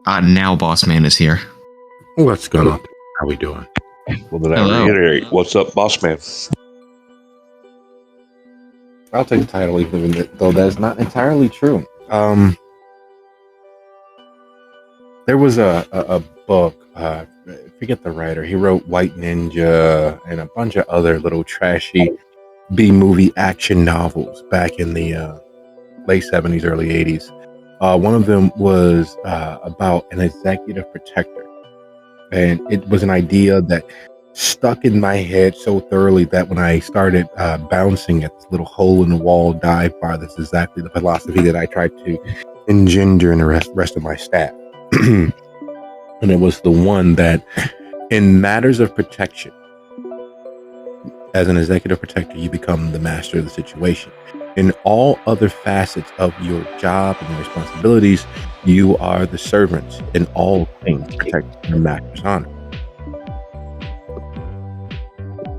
Now Boss Man is here. What's going on? How we doing? Well, then Hello. I reiterate, what's up, boss man? I'll take the title, even though that's not entirely true. There was a book. I forget the writer. He wrote White Ninja and a bunch of other little trashy B-movie action novels back in the late 70s, early 80s. One of them was about an executive protector. And it was an idea that stuck in my head so thoroughly that when I started bouncing at this little hole in the wall dive bar, that's exactly the philosophy that I tried to engender in the rest of my staff. And it was the one that in matters of protection, as an executive protector, you become the master of the situation. In all other facets of your job and your responsibilities, you are the servant in all things, protecting the master's honor.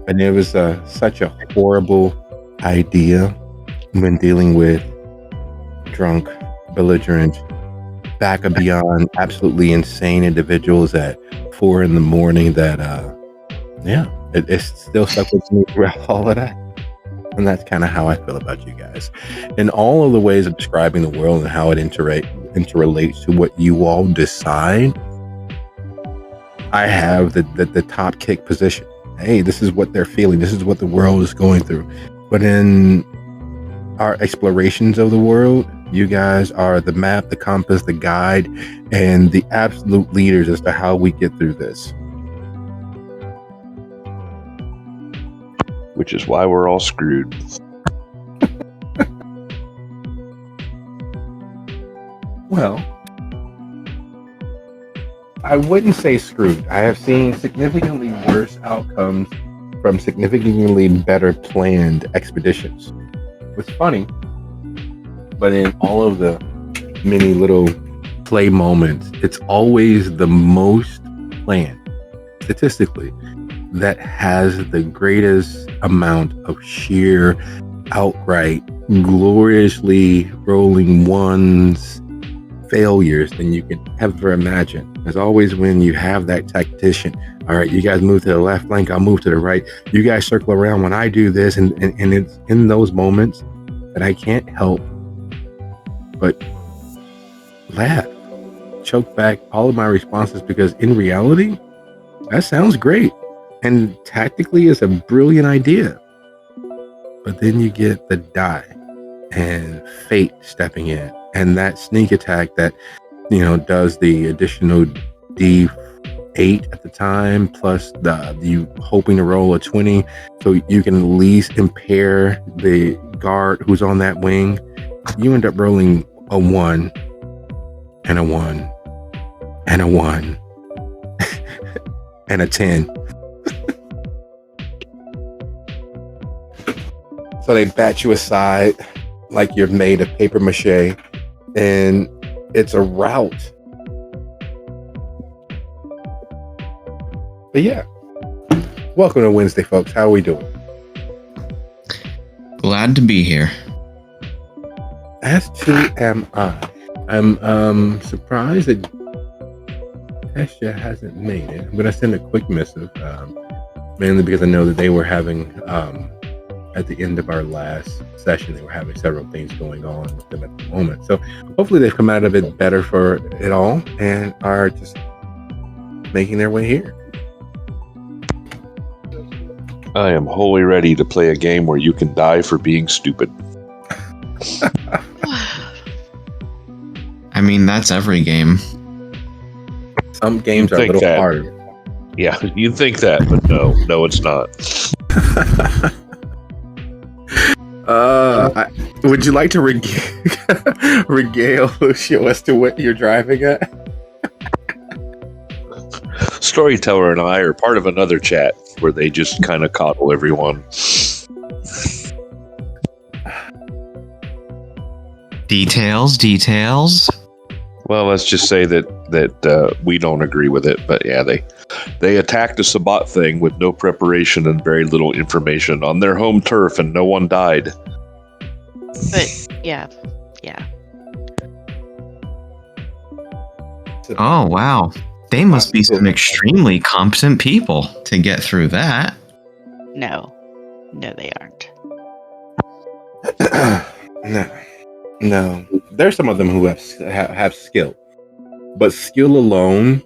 And it was such a horrible idea when dealing with drunk, belligerent, back and beyond, absolutely insane individuals at 4 a.m. that, it's still stuck with me throughout all of that. And that's kind of how I feel about you guys. In all of the ways of describing the world and how it interrelates to what you all decide, I have the top kick position. Hey, this is what they're feeling. This is what the world is going through. But in our explorations of the world, you guys are the map, the compass, the guide, and the absolute leaders as to how we get through this. Which is why we're all screwed. Well, I wouldn't say screwed. I have seen significantly worse outcomes from significantly better planned expeditions. It's funny, but in all of the many little play moments, it's always the most planned, statistically, that has the greatest amount of sheer, outright, gloriously rolling ones failures than you can ever imagine. There's always when you have that tactician. All right, you guys move to the left flank, I'll move to the right. You guys circle around when I do this, and it's in those moments that I can't help but laugh, choke back all of my responses, because in reality, that sounds great. And tactically, it's a brilliant idea. But then you get the die and fate stepping in, and that sneak attack that, does the additional D8 at the time, plus you hoping to roll a 20 so you can at least impair the guard who's on that wing. You end up rolling a 1 and a 1 and a 1 and a 10. So they bat you aside like you're made of paper mache, and it's a rout. But yeah, welcome to Wednesday, folks. How are we doing? Glad to be here. As to am I. I'm surprised that Tesha hasn't made it. I'm going to send a quick missive, mainly because I know that they were having... at the end of our last session, they were having several things going on with them at the moment. So hopefully they've come out of it better for it all and are just making their way here. I am wholly ready to play a game where you can die for being stupid. I mean, that's every game. Some games are a little harder. Yeah, you'd think that, but no, it's not. Would you like to regale Lucio as to what you're driving at? Storyteller and I are part of another chat where they just kind of coddle everyone. Details. Well, let's just say that we don't agree with it, but yeah, they attacked a Sabbat thing with no preparation and very little information on their home turf, and no one died. But yeah. Oh, wow. They must be some extremely competent people to get through that. No, they aren't. No. There's some of them who have skill, but skill alone,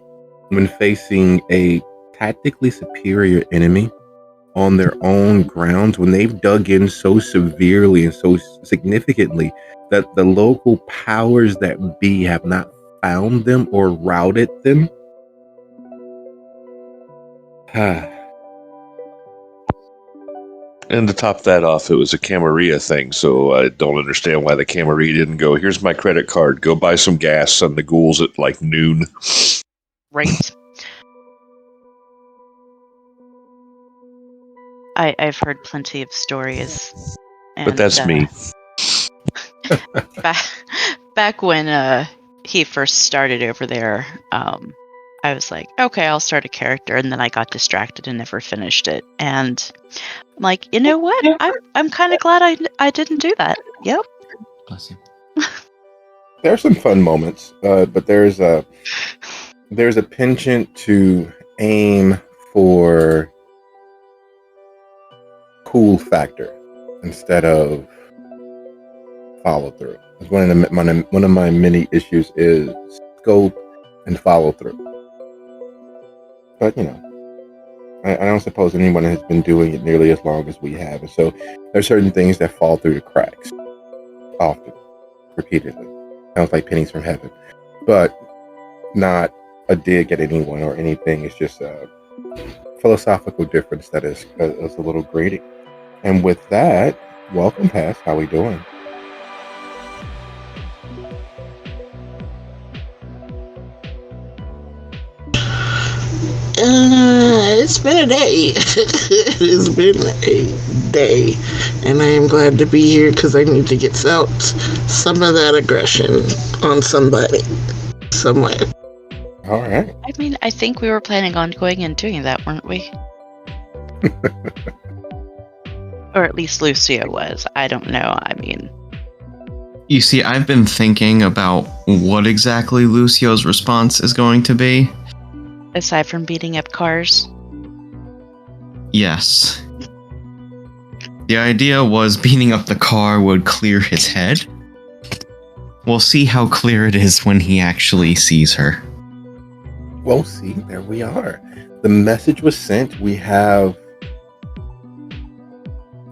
when facing a tactically superior enemy on their own grounds, when they've dug in so severely and so significantly that the local powers that be have not found them or routed them. And to top that off, it was a Camarilla thing, so I don't understand why the Camarilla didn't go, here's my credit card, go buy some gas on the ghouls at like noon. Right. I've heard plenty of stories. And, But that's me. Back when he first started over there, I was like, okay, I'll start a character, and then I got distracted and never finished it. And I'm like, you know what? I'm kind of glad I didn't do that. Yep. Bless you. There are some fun moments, but there's a penchant to aim for cool factor instead of follow through. One of my many issues is scope and follow through. But I don't suppose anyone has been doing it nearly as long as we have, and so there's certain things that fall through the cracks often, repeatedly. Sounds like pennies from heaven, but not a dig at anyone or anything. It's just a philosophical difference that is a little grating. And with that, welcome, Pass. How we doing? It's been a day. It's been a day. And I am glad to be here because I need to get out some of that aggression on somebody somewhere. All right. I mean, I think we were planning on going and doing that, weren't we? Or at least Lucio was. I don't know. I mean... You see, I've been thinking about what exactly Lucio's response is going to be. Aside from beating up cars? Yes. The idea was beating up the car would clear his head. We'll see how clear it is when he actually sees her. Well, see, there we are. The message was sent. We have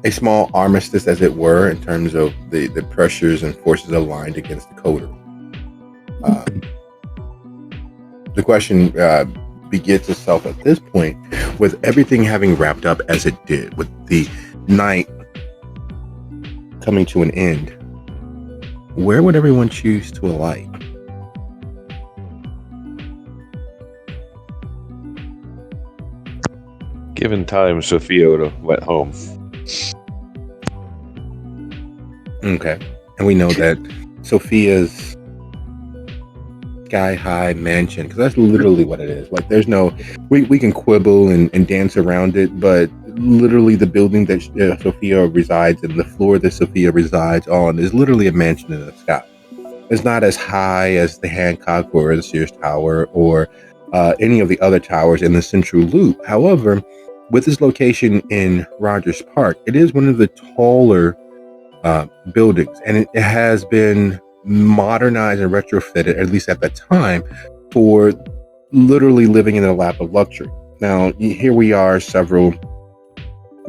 a small armistice, as it were, in terms of the pressures and forces aligned against the coder. The question begets itself at this point, with everything having wrapped up as it did, with the night coming to an end. Where would everyone choose to alight? Given time, Sophia would have went home. Okay. And we know that Sophia's sky-high mansion, because that's literally what it is. Like, there's no... We can quibble and dance around it, but literally the building that Sophia resides in, the floor that Sophia resides on, is literally a mansion in the sky. It's not as high as the Hancock or the Sears Tower or any of the other towers in the Central Loop. However, with its location in Rogers Park, it is one of the taller buildings, and it has been modernized and retrofitted, at least at the time, for literally living in the lap of luxury. Now, here we are several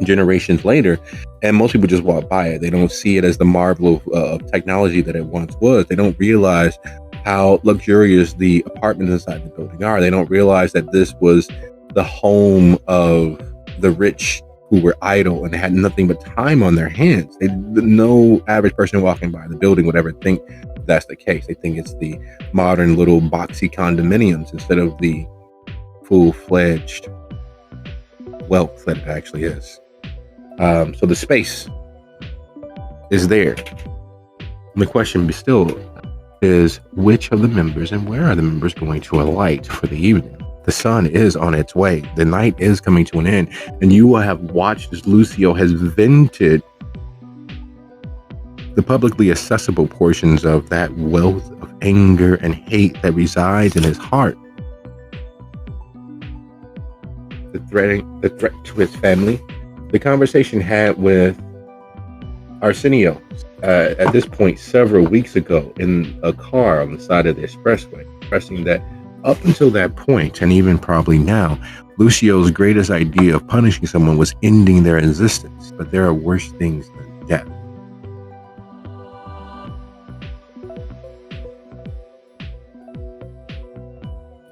generations later, and most people just walk by it. They don't see it as the marvel of technology that it once was. They don't realize how luxurious the apartments inside the building are. They don't realize that this was the home of the rich who were idle and had nothing but time on their hands. No average person walking by the building would ever think that's the case. They think it's the modern little boxy condominiums instead of the full-fledged wealth that it actually is. So the space is there. And the question still is, which of the members and where are the members going to alight for the evening? The sun is on its way. The night is coming to an end. And you will have watched as Lucio has vented the publicly accessible portions of that wealth of anger and hate that resides in his heart. The threat to his family, the conversation had with Arsenio at this point several weeks ago in a car on the side of the expressway, expressing that up until that point, and even probably now, Lucio's greatest idea of punishing someone was ending their existence, but there are worse things than death.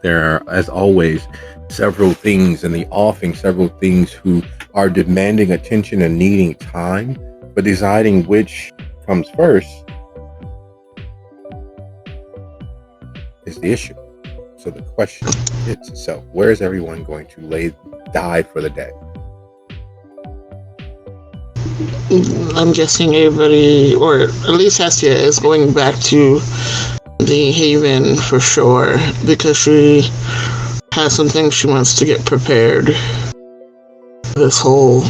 There are, as always, several things in the offing, several things who are demanding attention and needing time, but deciding which comes first is the issue. So the question hits itself: where is everyone going to die for the day? I'm guessing everybody, or at least Hestia, is going back to the Haven for sure, because she has some things she wants to get prepared. This whole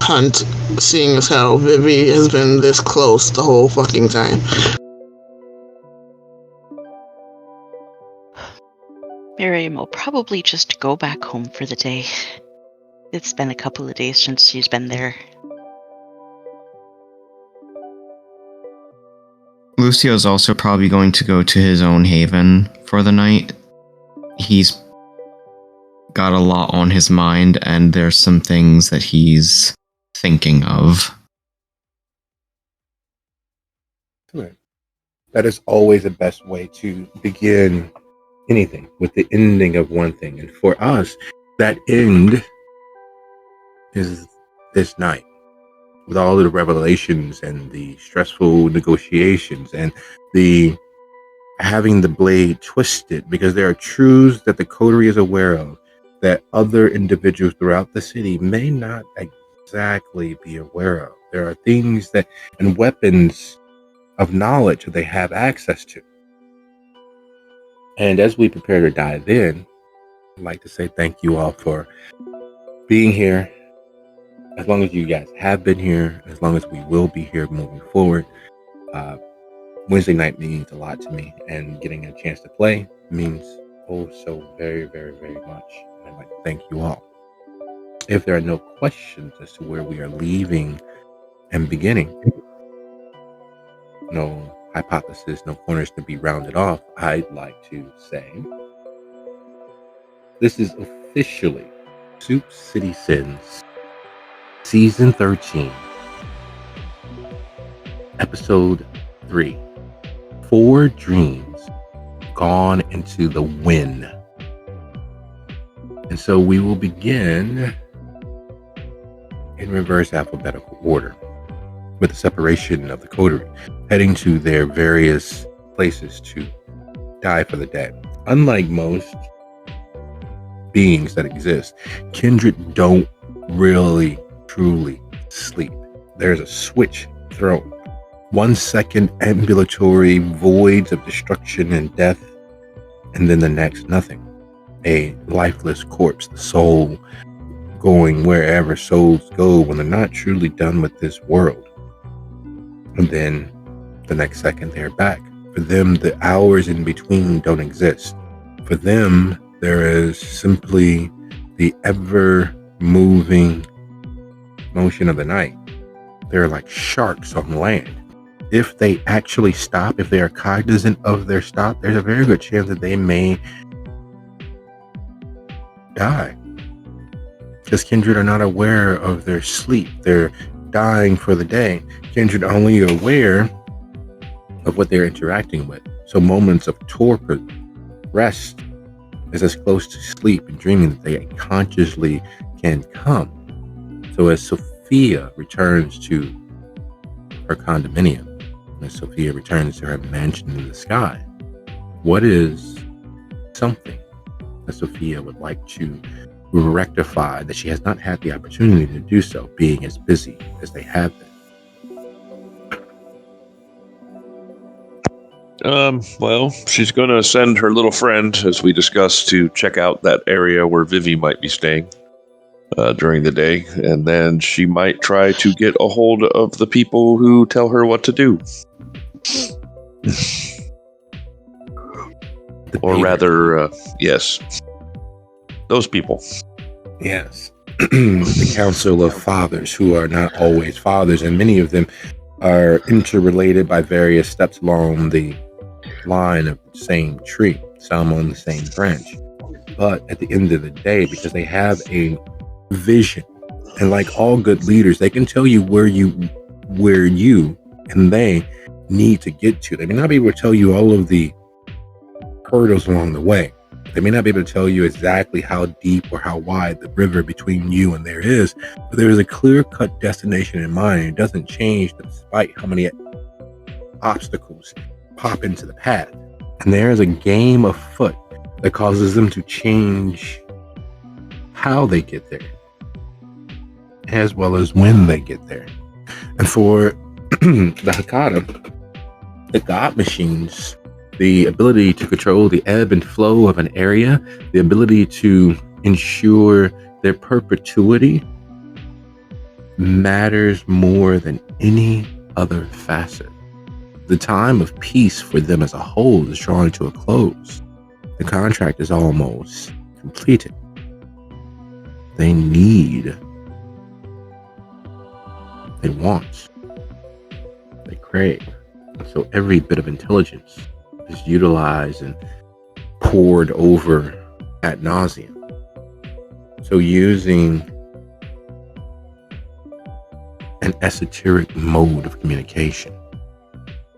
hunt, seeing as how Vivi has been this close the whole fucking time. Miriam will probably just go back home for the day. It's been a couple of days since she's been there. Lucio's also probably going to go to his own haven for the night. He's got a lot on his mind, and there's some things that he's thinking of. That is always the best way to begin anything, with the ending of one thing. And for us, that end is this night, with all of the revelations and the stressful negotiations and the having the blade twisted, because there are truths that the coterie is aware of that other individuals throughout the city may not exactly be aware of. There are things that, and weapons of knowledge that they have access to. And as we prepare to dive in, I'd like to say thank you all for being here. As long as you guys have been here, as long as we will be here moving forward. Wednesday night means a lot to me, and getting a chance to play means oh so very, very, very much. And I'd like to thank you all. If there are no questions as to where we are leaving and beginning, no hypothesis, no corners to be rounded off, I'd like to say this is officially Soup City Sins Season 13, Episode 3, 4 Dreams Gone into the Wind. And so we will begin in reverse alphabetical order, with the separation of the coterie, heading to their various places to die for the day. Unlike most beings that exist, kindred don't really truly sleep. There's a switch thrown. 1 second ambulatory voids of destruction and death, and then the next nothing. A lifeless corpse, the soul going wherever souls go when they're not truly done with this world. And then the next second they're back. For them, the hours in between don't exist. For them, there is simply the ever-moving motion of the night. They're like sharks on land. If they actually stop, if they are cognizant of their stop, there's a very good chance that they may die. Because kindred are not aware of their sleep. They're dying for the day. Kindred only aware of what they're interacting with. So moments of torpor, rest, is as close to sleep and dreaming that they consciously can come. So as Sophia returns to her condominium, as Sophia returns to her mansion in the sky, what is something that Sophia would like to rectify that she has not had the opportunity to do so, being as busy as they have been? Well, she's going to send her little friend, as we discussed, to check out that area where Vivi might be staying. during the day, and then she might try to get a hold of the people who tell her what to do. Or rather, yes, those people. Yes. The Council of Fathers, who are not always fathers, and many of them are interrelated by various steps along the line of the same tree, some on the same branch. But at the end of the day, because they have a vision, and like all good leaders, they can tell you where you and they need to get to. They may not be able to tell you all of the hurdles along the way. They may not be able to tell you exactly how deep or how wide the river between you and there is, but there is a clear-cut destination in mind. It doesn't change despite how many obstacles pop into the path. And there is a game afoot that causes them to change how they get there, as well as when they get there. And for the Hakata, the God machines, the ability to control the ebb and flow of an area, the ability to ensure their perpetuity matters more than any other facet. The time of peace for them as a whole is drawing to a close. The contract is almost completed. They need, they want, they crave. So every bit of intelligence is utilized and poured over ad nauseum. So using an esoteric mode of communication,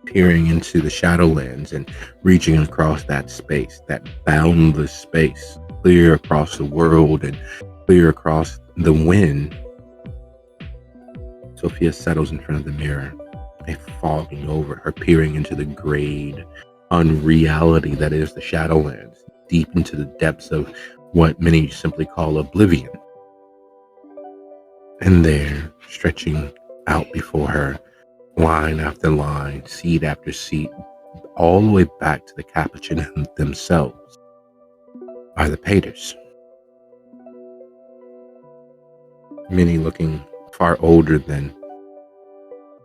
peering into the Shadowlands and reaching across that space, that boundless space, clear across the world and clear across the wind. Sophia settles in front of the mirror, a fogging over her, peering into the grayed unreality that is the Shadowlands, deep into the depths of what many simply call oblivion. And there, stretching out before her, line after line, seat after seat, all the way back to the Capuchin themselves, are the Paters. Many looking far older than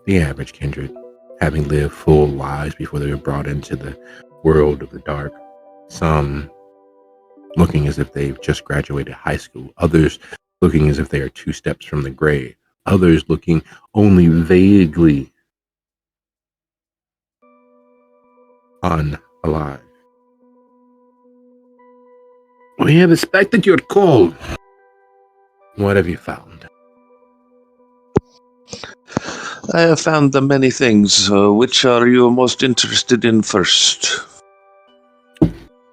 the average kindred, having lived full lives before they were brought into the world of the dark. Some looking as if they've just graduated high school, others looking as if they are 2 steps from the grave, others looking only vaguely unalive. We have expected your call. What have you found? I have found the many things. Which are you most interested in first?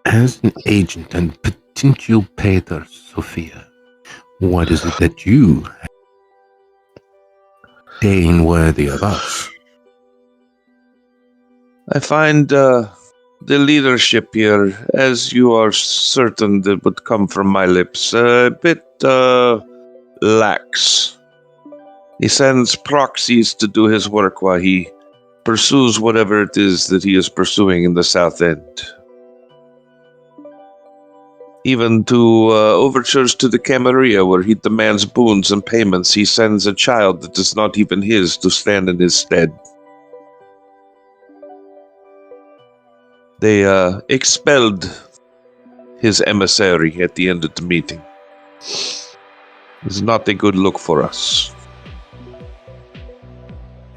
As an agent and potential Pater, Sophia, what is it that you deign worthy of us? I find the leadership here, as you are certain that would come from my lips, a bit lax. He sends proxies to do his work while he pursues whatever it is that he is pursuing in the South End. Even to overtures to the Camarilla, where he demands boons and payments, he sends a child that is not even his to stand in his stead. They expelled his emissary at the end of the meeting. It's not a good look for us.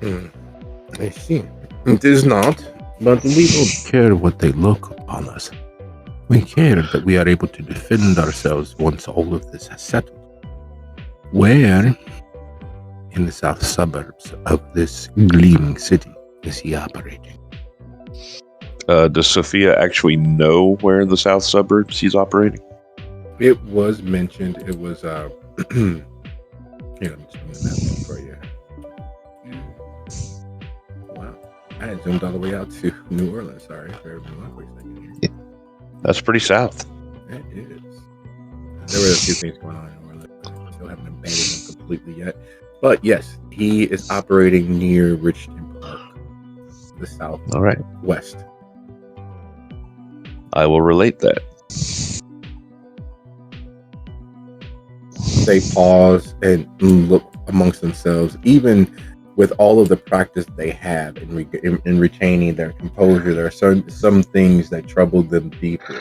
I see. It is not, but we don't care what they look upon us. We care that we are able to defend ourselves once all of this has settled. Where in the south suburbs of this gleaming city is he operating? Does Sophia actually know where in the south suburbs he's operating? It was mentioned. It was here, let me just move that for you. Wow. I had zoomed all the way out to New Orleans. Sorry for everyone. That's pretty south. It is. There were a few things going on in Orlando. I still haven't abandoned them completely yet. But yes, he is operating near Richmond Park, the south west. I will relate that. They pause and look amongst themselves, even with all of the practice they have in retaining their composure. There are some things that trouble them deeply.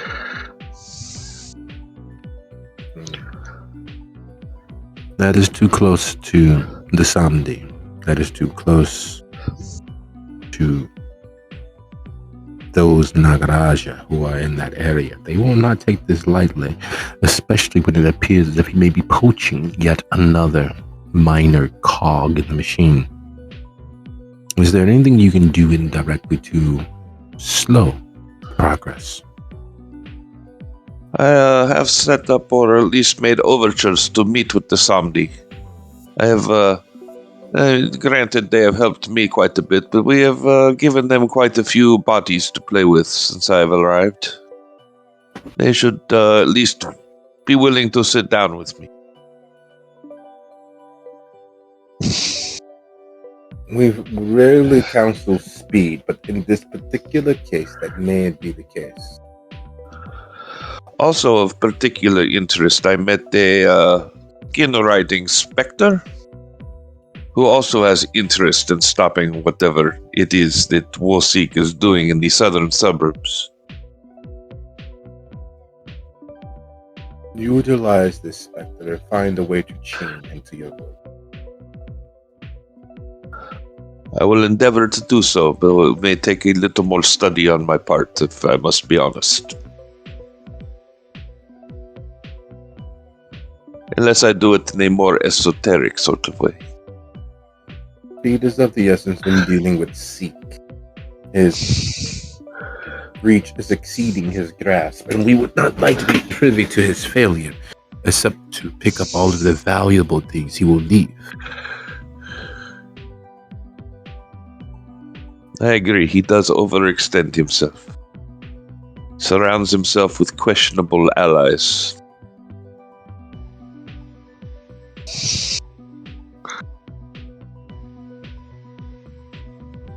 That is too close to the Samdi. That is too close to those Nagaraja who are in that area. They will not take this lightly, especially when it appears as if he may be poaching yet another minor cog in the machine. Is there anything you can do indirectly to slow progress? I have set up or at least made overtures to meet with the Samdi. I have, granted they have helped me quite a bit, but we have given them quite a few bodies to play with since I have arrived. They should at least be willing to sit down with me. We've rarely counseled speed, but in this particular case, that may be the case. Also of particular interest, I met a skin-riding specter who also has interest in stopping whatever it is that Wolseek is doing in the southern suburbs. Utilize this specter and find a way to chain into your boat. I will endeavor to do so, but it may take a little more study on my part, if I must be honest. Unless I do it in a more esoteric sort of way. Speed is of the essence when dealing with Seek. His reach is exceeding his grasp, and we would not like to be privy to his failure, except to pick up all of the valuable things he will leave. I agree, he does overextend himself. Surrounds himself with questionable allies.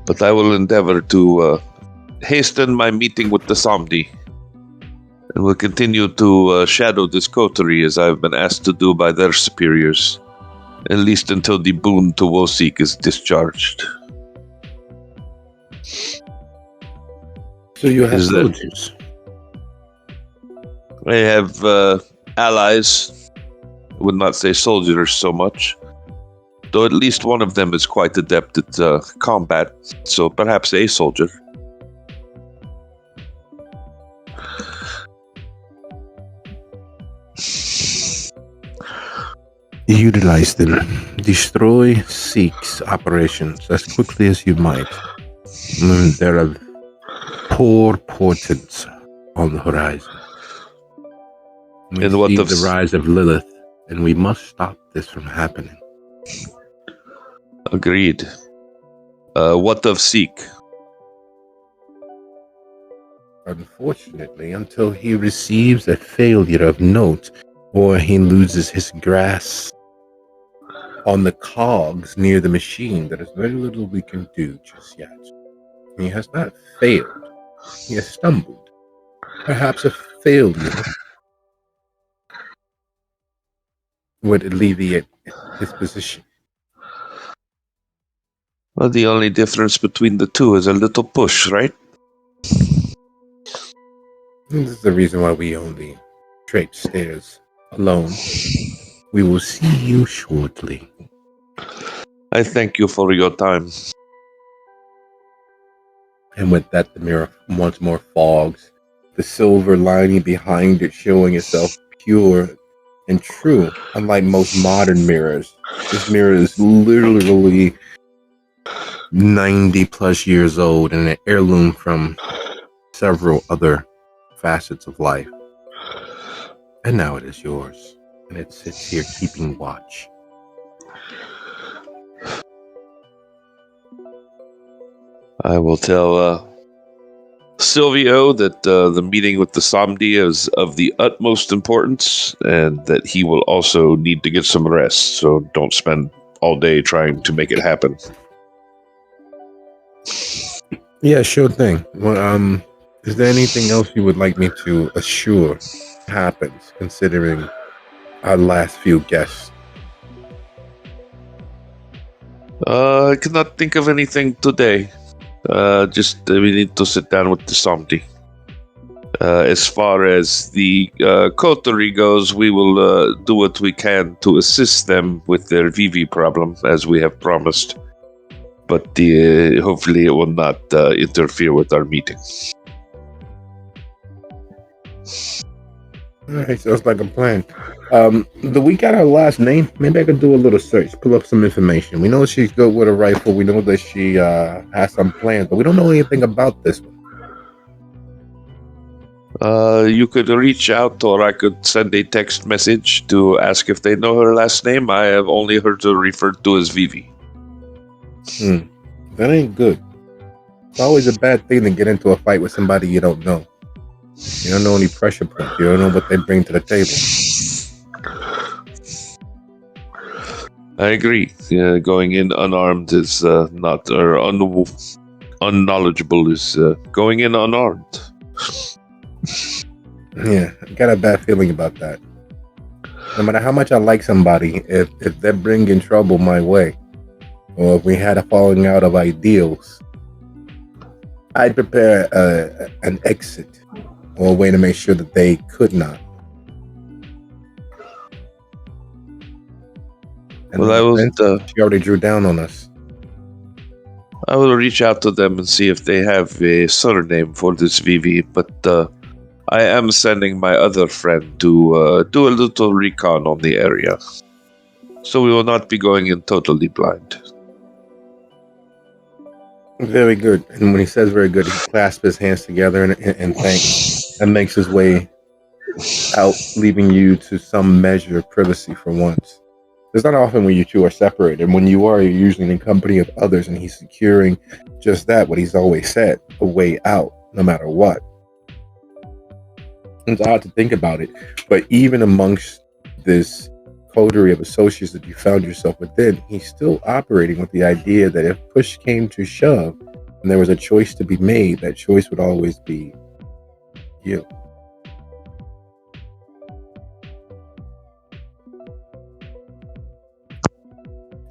But I will endeavor to hasten my meeting with the Samdi, and will continue to shadow this coterie as I have been asked to do by their superiors, at least until the boon to Wolseek is discharged. So you have soldiers? I have allies. I would not say soldiers so much, though at least one of them is quite adept at combat, so perhaps a soldier. Utilize them. Destroy Seek's operations as quickly as you might. There are poor portents on the horizon. We see the rise of Lilith, and we must stop this from happening. Agreed. What of Seek? Unfortunately, until he receives a failure of note, or he loses his grasp on the cogs near the machine, there is very little we can do just yet. He has not failed. He has stumbled. Perhaps a failure would alleviate his position. Well, the only difference between the two is a little push, right? This is the reason why we only traipse stairs alone. We will see you shortly. I thank you for your time. And with that, the mirror once more fogs, the silver lining behind it showing itself pure and true, unlike most modern mirrors. This mirror is literally 90 plus years old and an heirloom from several other facets of life. And now it is yours, and it sits here keeping watch. I will tell Silvio that the meeting with the Samdi is of the utmost importance, and that he will also need to get some rest, so don't spend all day trying to make it happen. Yeah, sure thing. Well, is there anything else you would like me to assure happens, considering our last few guests? I cannot think of anything today. Just we need to sit down with the zombie. As far as the coterie goes, we will do what we can to assist them with their VV problem, as we have promised. But hopefully it will not interfere with our meeting. All right, sounds like a plan. Do we got her last name? Maybe I could do a little search, pull up some information. We know she's good with a rifle. We know that she has some plans, but we don't know anything about this one. You could reach out, or I could send a text message to ask if they know her last name. I have only heard her referred to as Vivi. That ain't good. It's always a bad thing to get into a fight with somebody you don't know. You don't know any pressure points. You don't know what they bring to the table. I agree. Going in unarmed is not, or unknowledgeable is going in unarmed. Yeah, I got a bad feeling about that. No matter how much I like somebody, if they're bringing trouble my way, or if we had a falling out of ideals, I'd prepare an exit or a way to make sure that they could not. And Well, she already drew down on us. I will reach out to them and see if they have a surname for this Vivi, but I am sending my other friend to do a little recon on the area. So we will not be going in totally blind. Very good. And when he says very good, he clasps his hands together and thanks, and makes his way out, leaving you to some measure of privacy for once. It's not often when you two are separated. When you are, you're usually in the company of others, and he's securing just that, what he's always said, a way out, no matter what. It's odd to think about it, but even amongst this coterie of associates that you found yourself within, he's still operating with the idea that if push came to shove and there was a choice to be made, that choice would always be you.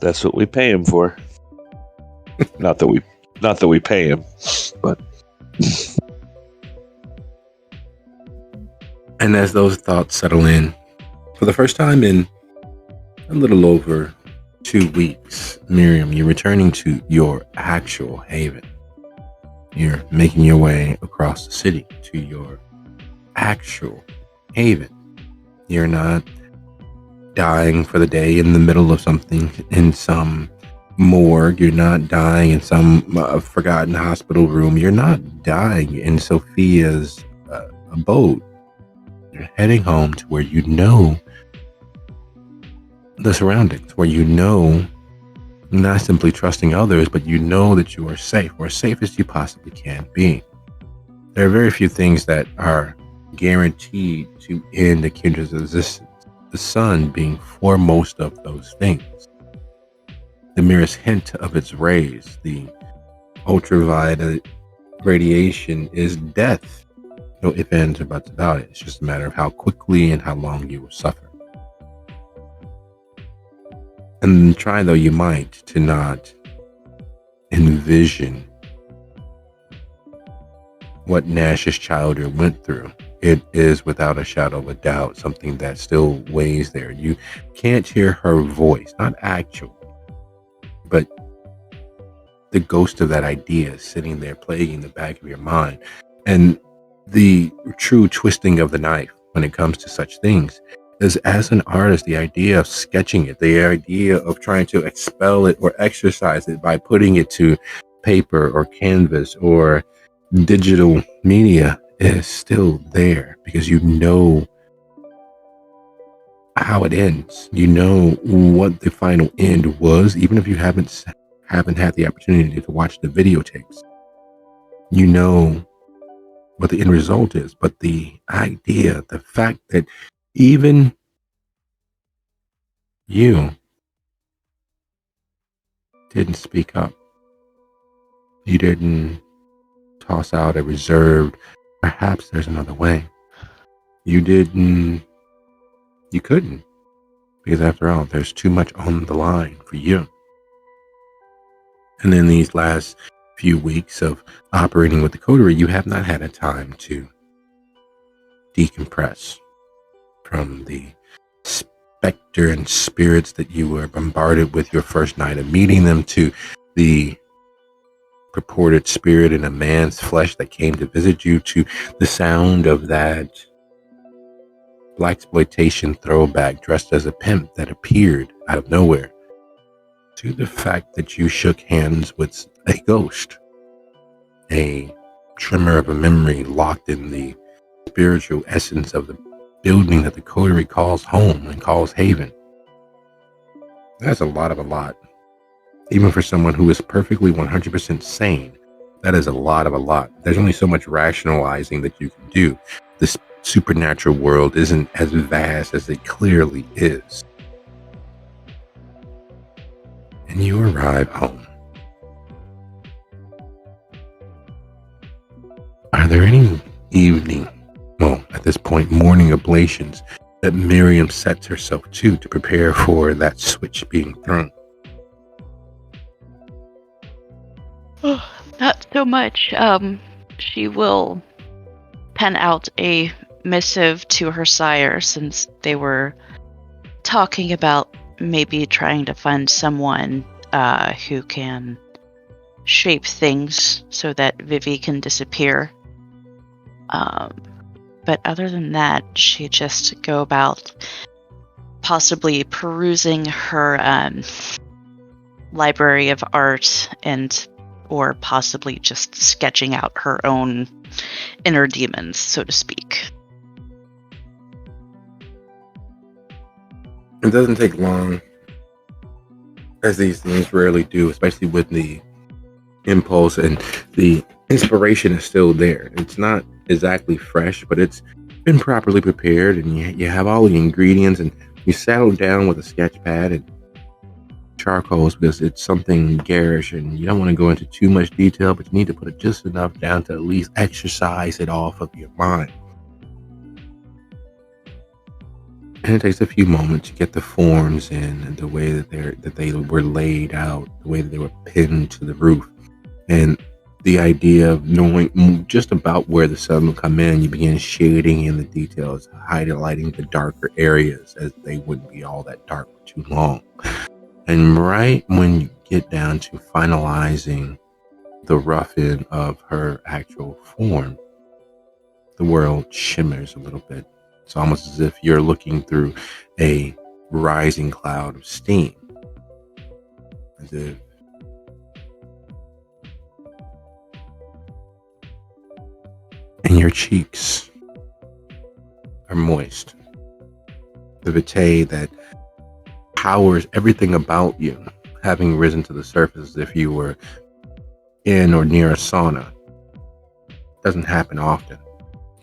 That's what we pay him for. Not that we pay him, but. And as those thoughts settle in, for the first time in a little over 2 weeks, Miriam, you're returning to your actual haven. You're making your way across the city to your actual haven. You're not dying for the day in the middle of something in some morgue. You're not dying in some forgotten hospital room. You're not dying in Sophia's abode. You're heading home to where you know the surroundings, where you know, not simply trusting others, but you know that you are safe, or as safe as you possibly can be. There are very few things that are guaranteed to end a kindred's existence, the sun being foremost of those things. The merest hint of its rays, the ultraviolet radiation, is death. No ifs, ands, or buts about it. It's just a matter of how quickly and how long you will suffer. And try though you might to not envision what Nash's childhood went through. It is without a shadow of a doubt something that still weighs there. You can't hear her voice, not actual, but the ghost of that idea sitting there plaguing the back of your mind. And the true twisting of the knife when it comes to such things is, as an artist, the idea of sketching it, the idea of trying to expel it or exercise it by putting it to paper or canvas or digital media is still there, because you know how it ends. You know what the final end was, even if you haven't had the opportunity to watch the videotapes. You know what the end result is, but the idea, the fact that even you didn't speak up, you didn't toss out a reserved, perhaps there's another way. You couldn't. Because after all, there's too much on the line for you. And in these last few weeks of operating with the coterie, you have not had a time to decompress from the specter and spirits that you were bombarded with your first night of meeting them, to the purported spirit in a man's flesh that came to visit you, to the sound of that blaxploitation throwback dressed as a pimp that appeared out of nowhere, to the fact that you shook hands with a ghost, a tremor of a memory locked in the spiritual essence of the building that the coterie calls home and calls haven. That's a lot. Even for someone who is perfectly 100% sane, that is a lot. There's only so much rationalizing that you can do. This supernatural world isn't as vast as it clearly is. And you arrive home. Are there any at this point, morning ablations that Miriam sets herself to prepare for that switch being thrown? Not so much. She will pen out a missive to her sire, since they were talking about maybe trying to find someone who can shape things so that Vivi can disappear. But other than that, she just go about possibly perusing her library of art, or possibly just sketching out her own inner demons, so to speak. It doesn't take long, as these things rarely do, especially with the impulse and the inspiration is still there. It's not exactly fresh, but it's been properly prepared, and you have all the ingredients, and you settle down with a sketch pad and charcoals, because it's something garish and you don't want to go into too much detail, but you need to put it just enough down to at least exercise it off of your mind. And it takes a few moments to get the forms in, and the way that they were laid out, the way that they were pinned to the roof, and the idea of knowing just about where the sun will come in. You begin shading in the details, highlighting the darker areas, as they wouldn't be all that dark for too long. And right when you get down to finalizing the rough end of her actual form, the world shimmers a little bit. It's almost as if you're looking through a rising cloud of steam. As if and your cheeks are moist. The vitae that powers everything about you, having risen to the surface as if you were in or near a sauna. Doesn't happen often.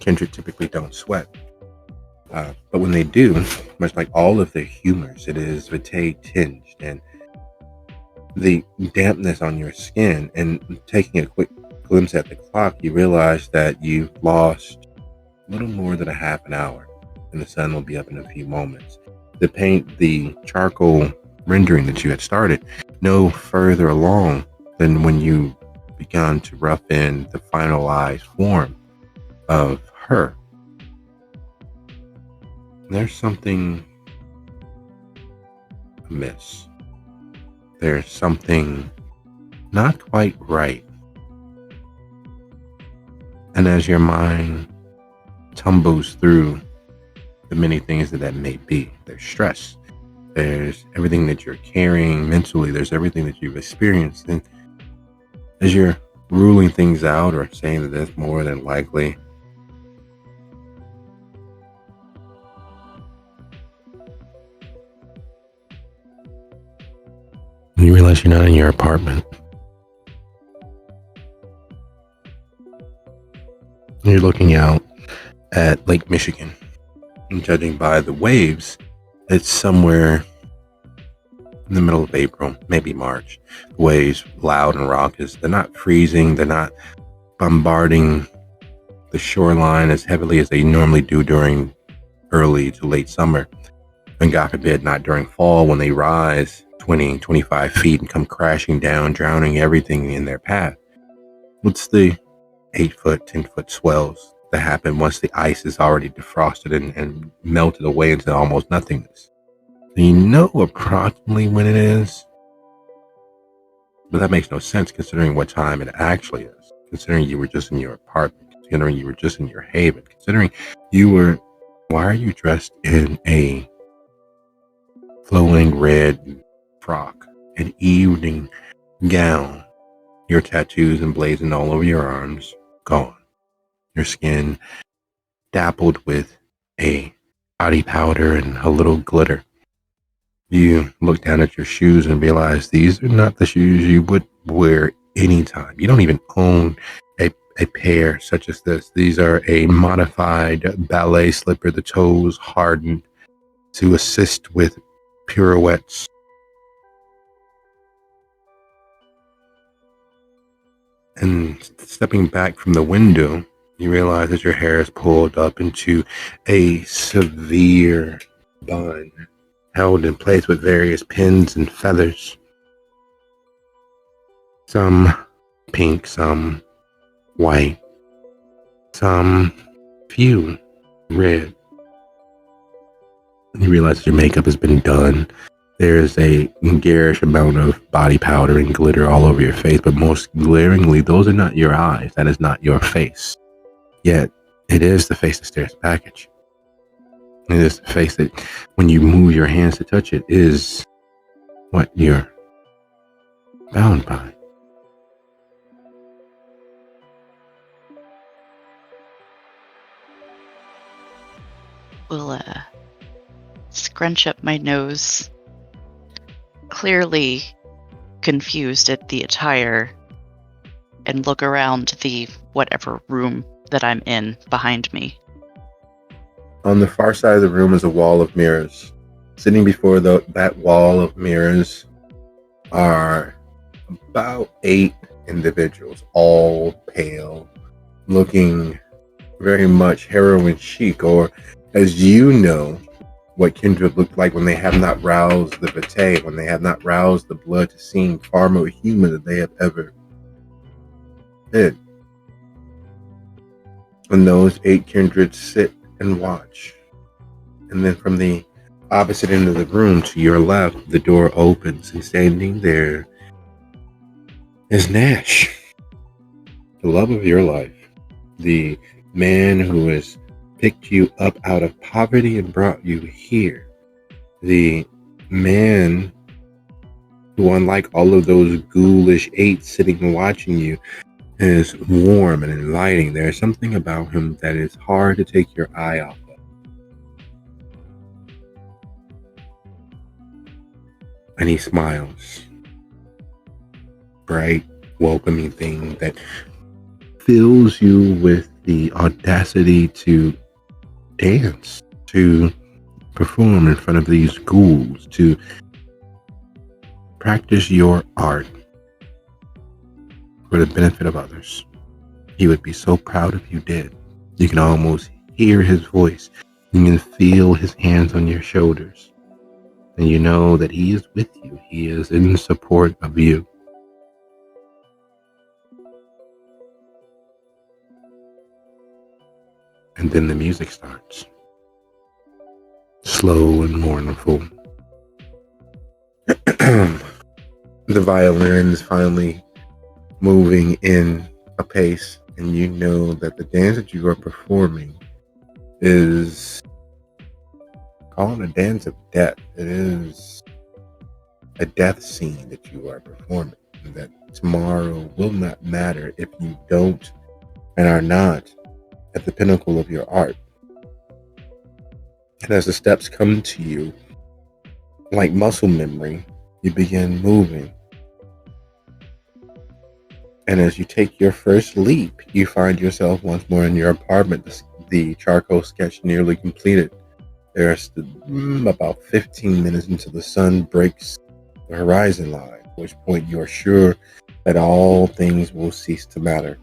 Kindred typically don't sweat. But when they do, much like all of their humors, it is vitae tinged, and the dampness on your skin, and taking a quick glimpse at the clock, you realize that you've lost a little more than a half an hour, and the sun will be up in a few moments. The charcoal rendering that you had started no further along than when you began to rough in the finalized form of her. There's something amiss. There's something not quite right. And as your mind tumbles through the many things that may be, there's stress, there's everything that you're carrying mentally, there's everything that you've experienced. And as you're ruling things out, or saying that that's more than likely, you realize you're not in your apartment. You're looking out at Lake Michigan, and judging by the waves, it's somewhere in the middle of April, maybe March. The waves, loud and raucous. They're not freezing. They're not bombarding the shoreline as heavily as they normally do during early to late summer. And God forbid, not during fall when they rise 20, 25 feet and come crashing down, drowning everything in their path. What's the 8-foot, 10-foot swells that happen once the ice is already defrosted and melted away into almost nothingness? Do you know approximately when it is? But that makes no sense considering what time it actually is. Considering you were just in your apartment. Considering you were just in your haven. Considering you were... Why are you dressed in a flowing red frock, an evening gown? Your tattoos emblazoned all over your arms, gone. Your skin dappled with a body powder and a little glitter. You look down at your shoes and realize these are not the shoes you would wear anytime. You don't even own a pair such as this. These are a modified ballet slipper, the toes hardened to assist with pirouettes. And stepping back from the window, you realize that your hair is pulled up into a severe bun, held in place with various pins and feathers. Some pink, some white, some few red. You realize that your makeup has been done. There's a garish amount of body powder and glitter all over your face, but most glaringly, those are not your eyes. That is not your face. Yet, it is the face that stares back at you. It is the face that, when you move your hands to touch it, is what you're bound by. Will scrunch up my nose, clearly confused at the attire, and look around the whatever room that I'm in behind me. On the far side of the room is a wall of mirrors. Sitting before that wall of mirrors are about 8 individuals, all pale, looking very much heroin chic, or as you know, what kindred looked like when they have not roused the vitae, when they have not roused the blood to seem far more human than they have ever been. And those 8 kindreds sit and watch. And then from the opposite end of the room to your left, the door opens, and standing there is Nash, the love of your life, the man who has picked you up out of poverty and brought you here, the man who, unlike all of those ghoulish 8 sitting and watching you, is warm and inviting. There's something about him that is hard to take your eye off of. And he smiles. Bright, welcoming thing that fills you with the audacity to dance, to perform in front of these ghouls, to practice your art for the benefit of others. He would be so proud if you did. You can almost hear his voice. You can feel his hands on your shoulders. And you know that he is with you. He is in support of you. And then the music starts. Slow and mournful. The violin is finally moving in a pace, and you know that the dance that you are performing is called a dance of death. It is a death scene that you are performing, and that tomorrow will not matter if you don't and are not at the pinnacle of your art. And as the steps come to you, like muscle memory, you begin moving. And as you take your first leap, you find yourself once more in your apartment, the charcoal sketch nearly completed. There's about 15 minutes until the sun breaks the horizon line, at which point you are sure that all things will cease to matter.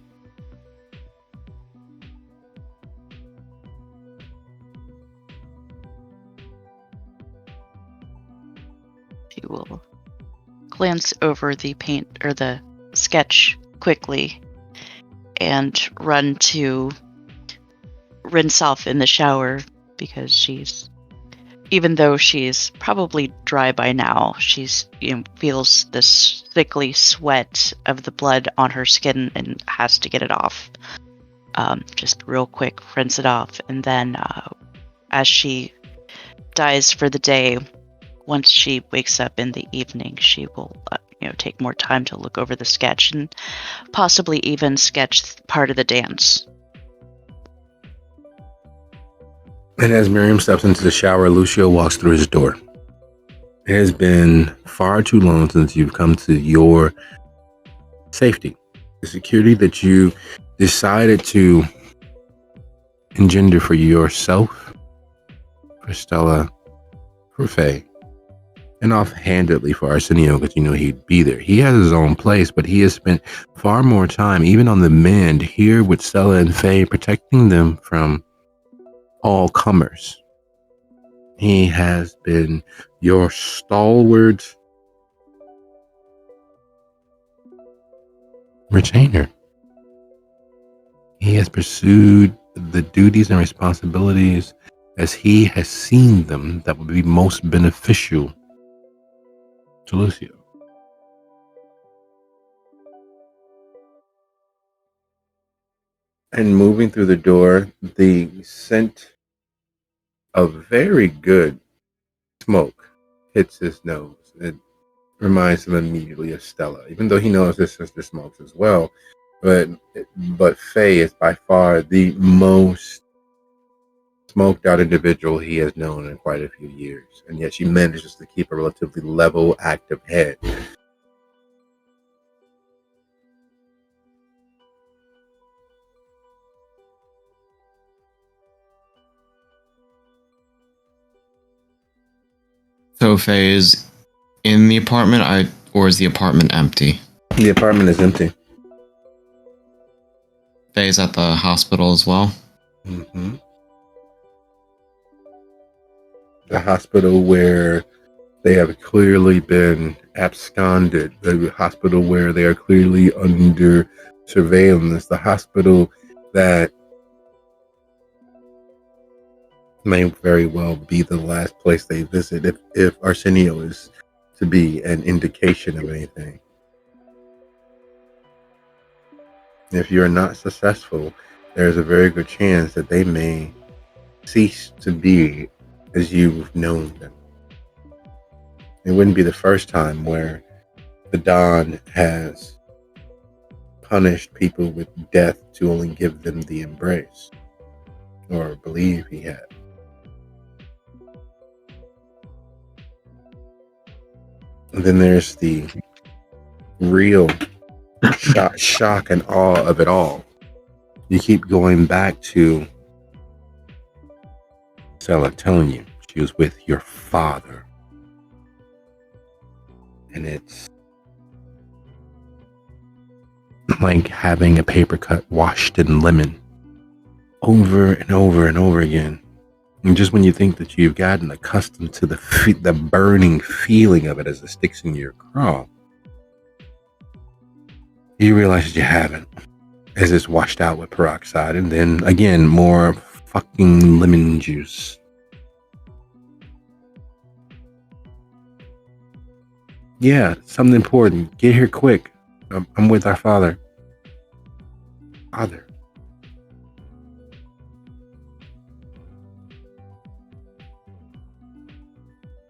He will glance over the paint or the sketch quickly and run to rinse off in the shower because even though she's probably dry by now, she's feels this thickly sweat of the blood on her skin and has to get it off. Just real quick, rinse it off, and then as she dies for the day, once she wakes up in the evening, she will take more time to look over the sketch and possibly even sketch part of the dance. And as Miriam steps into the shower, Lucio walks through his door. It has been far too long since you've come to your safety. The security that you decided to engender for yourself, for Stella, for Faye, and offhandedly for Arsenio, because you know he'd be there. He has his own place, but he has spent far more time, even on the mend, here with Stella and Faye, protecting them from all comers. He has been your stalwart retainer. He has pursued the duties and responsibilities as he has seen them that would be most beneficial to Lucio. And moving through the door, the scent of very good smoke hits his nose. It reminds him immediately of Stella, even though he knows his sister smokes as well. But Faye is by far the most smoked out individual he has known in quite a few years, and yet she manages to keep a relatively level, active head. So Faye is in the apartment, or is the apartment empty? The apartment is empty. Faye's at the hospital as well? Mm-hmm. The hospital where they have clearly been absconded. The hospital where they are clearly under surveillance. The hospital that may very well be the last place they visit if Arsenio is to be an indication of anything. If you're not successful, there's a very good chance that they may cease to be as you've known them. It wouldn't be the first time where the Don has punished people with death to only give them the embrace, or believe he had. And then there's the real shock and awe of it all. You keep going back to Stella telling you she was with your father. And it's like having a paper cut washed in lemon over and over and over again. And just when you think that you've gotten accustomed to the burning feeling of it as it sticks in your craw, you realize that you haven't, as it's washed out with peroxide, and then again more fucking lemon juice. Yeah, something important. Get here quick. I'm with our father. Father.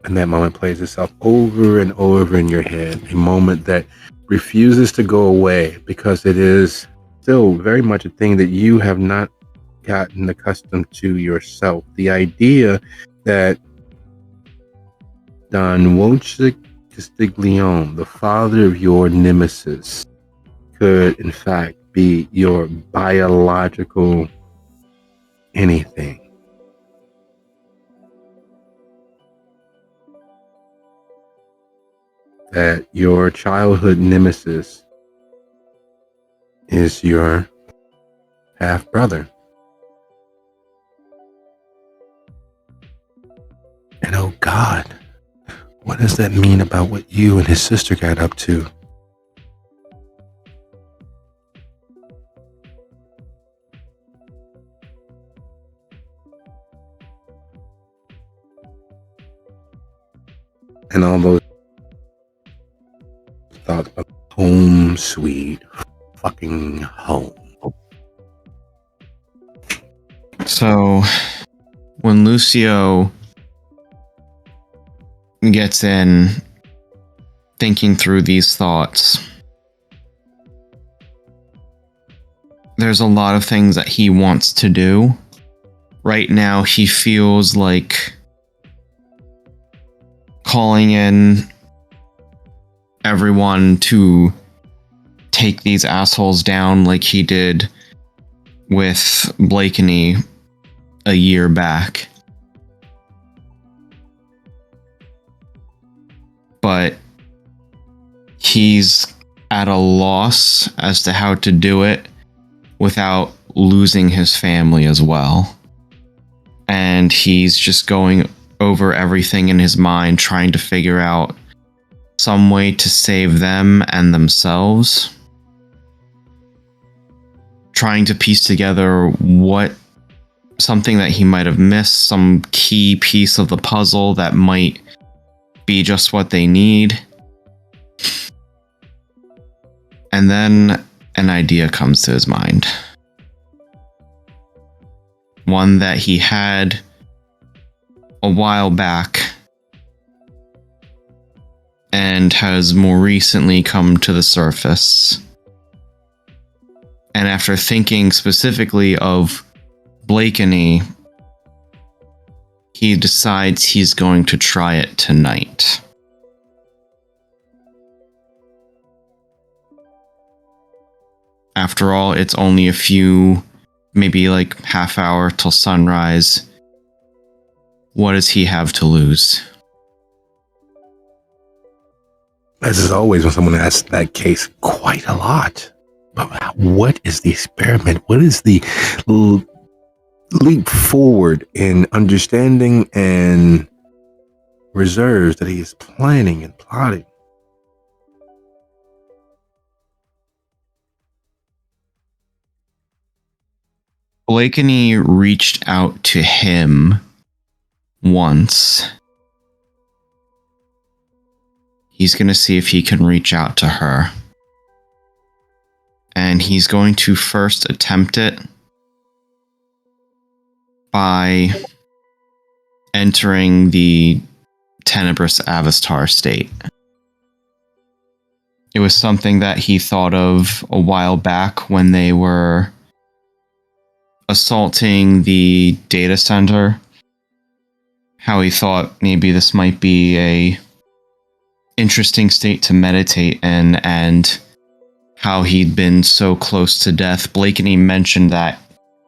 And that moment plays itself over and over in your head. A moment that refuses to go away because it is still very much a thing that you have not gotten accustomed to yourself. The idea that Don Wojciech Castiglione, the father of your nemesis, could in fact be your biological anything. That your childhood nemesis is your half brother. And oh God, what what does that mean about what you and his sister got up to? And all those thoughts of home sweet fucking home. So, when Lucio gets in, thinking through these thoughts, there's a lot of things that he wants to do. Right now, he feels like calling in everyone to take these assholes down like he did with Blakeney a year back. But he's at a loss as to how to do it without losing his family as well. And he's just going over everything in his mind, trying to figure out some way to save them and themselves. Trying to piece together something that he might have missed, some key piece of the puzzle that might be just what they need. And then an idea comes to his mind. One that he had a while back and has more recently come to the surface. And after thinking specifically of Blakeney, he decides he's going to try it tonight. After all, it's only a few, maybe like half hour till sunrise. What does he have to lose? As is always when someone asks that case, quite a lot. But what is the experiment? What is the leap forward in understanding and reserves that he is planning and plotting? Blakeney reached out to him once. He's going to see if he can reach out to her. And he's going to first attempt it by entering the tenebrous Avastar state. It was something that he thought of a while back when they were assaulting the data center. How he thought maybe this might be a interesting state to meditate in, and how he'd been so close to death. Blakeney mentioned that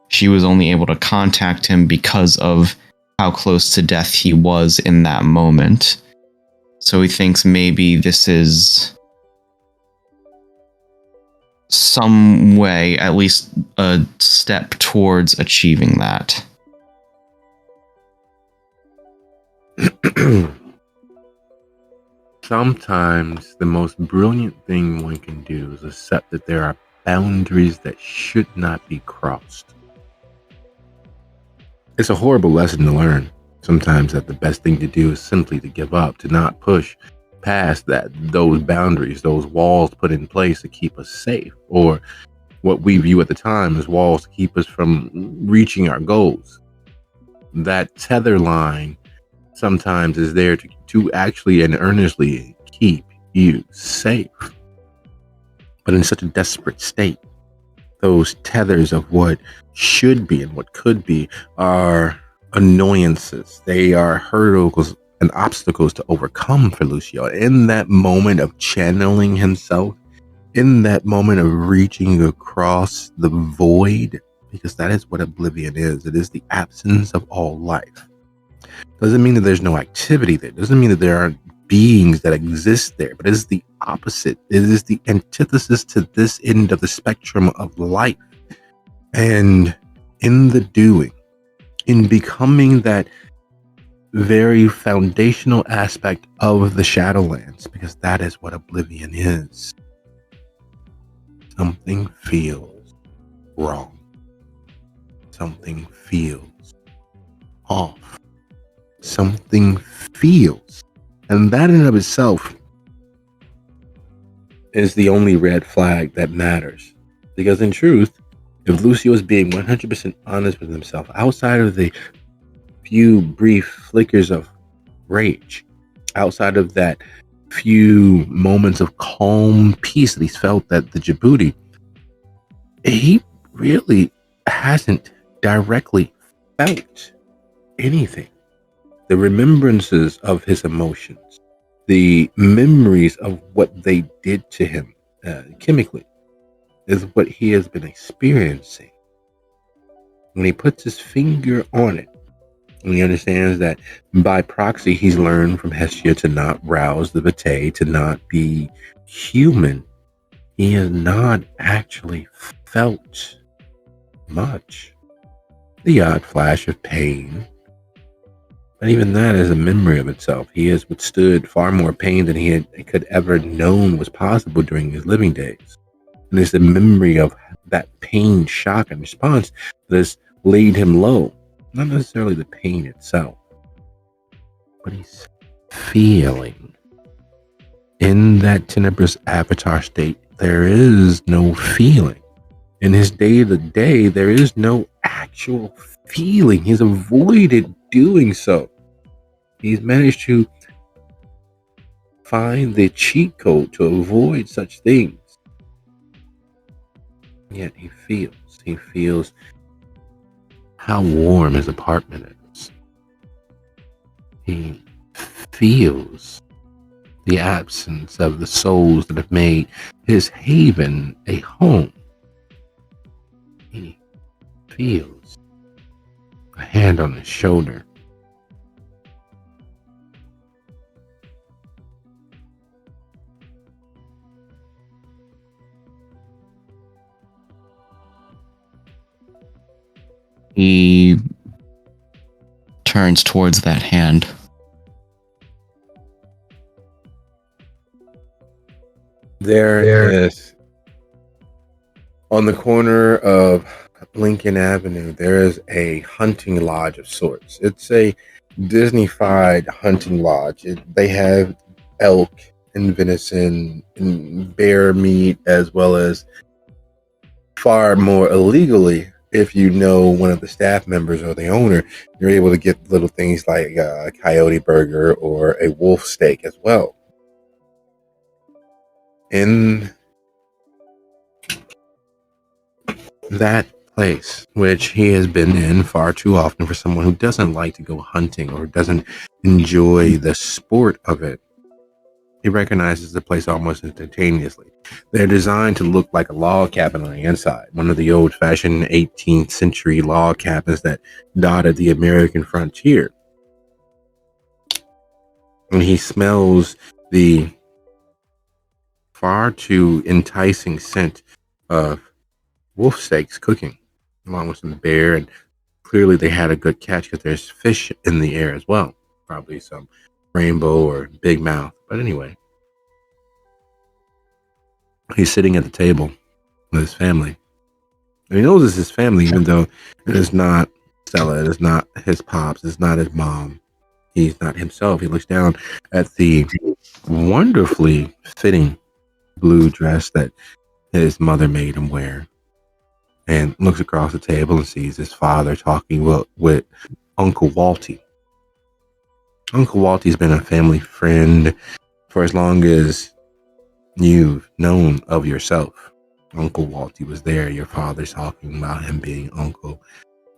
she was only able to contact him because of how close to death he was in that moment. So he thinks maybe this is some way, at least a step towards achieving that. Sometimes the most brilliant thing one can do is accept that there are boundaries that should not be crossed. It's a horrible lesson to learn. Sometimes that the best thing to do is simply to give up, to not push past those boundaries, those walls put in place to keep us safe, or what we view at the time as walls to keep us from reaching our goals. That tether line sometimes is there to actually and earnestly keep you safe. But in such a desperate state, those tethers of what should be and what could be are annoyances. They are hurdles and obstacles to overcome for Lucio. In that moment of channeling himself, in that moment of reaching across the void, because that is what oblivion is. It is the absence of all life. Doesn't mean that there's no activity there. Doesn't mean that there aren't beings that exist there, but it is the opposite. It is the antithesis to this end of the spectrum of life. And in the doing, in becoming that very foundational aspect of the Shadowlands, because that is what Oblivion is. Something feels wrong. Something feels off. Something feels. And that in and of itself is the only red flag that matters. Because in truth, if Lucio is being 100% honest with himself, outside of the few brief flickers of rage, outside of that few moments of calm peace that he's felt at the Djibouti, he really hasn't directly felt anything. The remembrances of his emotions, the memories of what they did to him chemically, is what he has been experiencing. When he puts his finger on it, and he understands that by proxy he's learned from Hestia to not rouse the Vitae, to not be human, he has not actually felt much. The odd flash of pain, but even that is a memory of itself. He has withstood far more pain than he could ever known was possible during his living days. And it's the memory of that pain, shock, and response that has laid him low. Not necessarily the pain itself, but he's feeling. In that tenebrous avatar state, there is no feeling. In his day-to-day, there is no actual feeling. He's avoided doing so. He's managed to find the cheat code to avoid such things. Yet he feels how warm his apartment is. He feels the absence of the souls that have made his haven a home. He feels a hand on his shoulder. He turns towards that hand. There is, on the corner of Lincoln Avenue, there is a hunting lodge of sorts. It's a Disney-fied hunting lodge. They have elk and venison and bear meat, as well as far more illegally. If you know one of the staff members or the owner, you're able to get little things like a coyote burger or a wolf steak as well. In that place, which he has been in far too often for someone who doesn't like to go hunting or doesn't enjoy the sport of it, he recognizes the place almost instantaneously. They're designed to look like a log cabin on the inside, one of the old-fashioned 18th century log cabins that dotted the American frontier. And he smells the far too enticing scent of wolf steaks cooking, along with some bear, and clearly they had a good catch because there's fish in the air as well. Probably some rainbow or big mouth. But anyway, he's sitting at the table with his family. And he knows it's his family, even though it is not Stella, it is not his pops, it's not his mom. He's not himself. He looks down at the wonderfully fitting blue dress that his mother made him wear, and looks across the table and sees his father talking with Uncle Walty. Uncle Walty's been a family friend for as long as you've known of yourself. Uncle Walty was there. Your father's talking about him being uncle.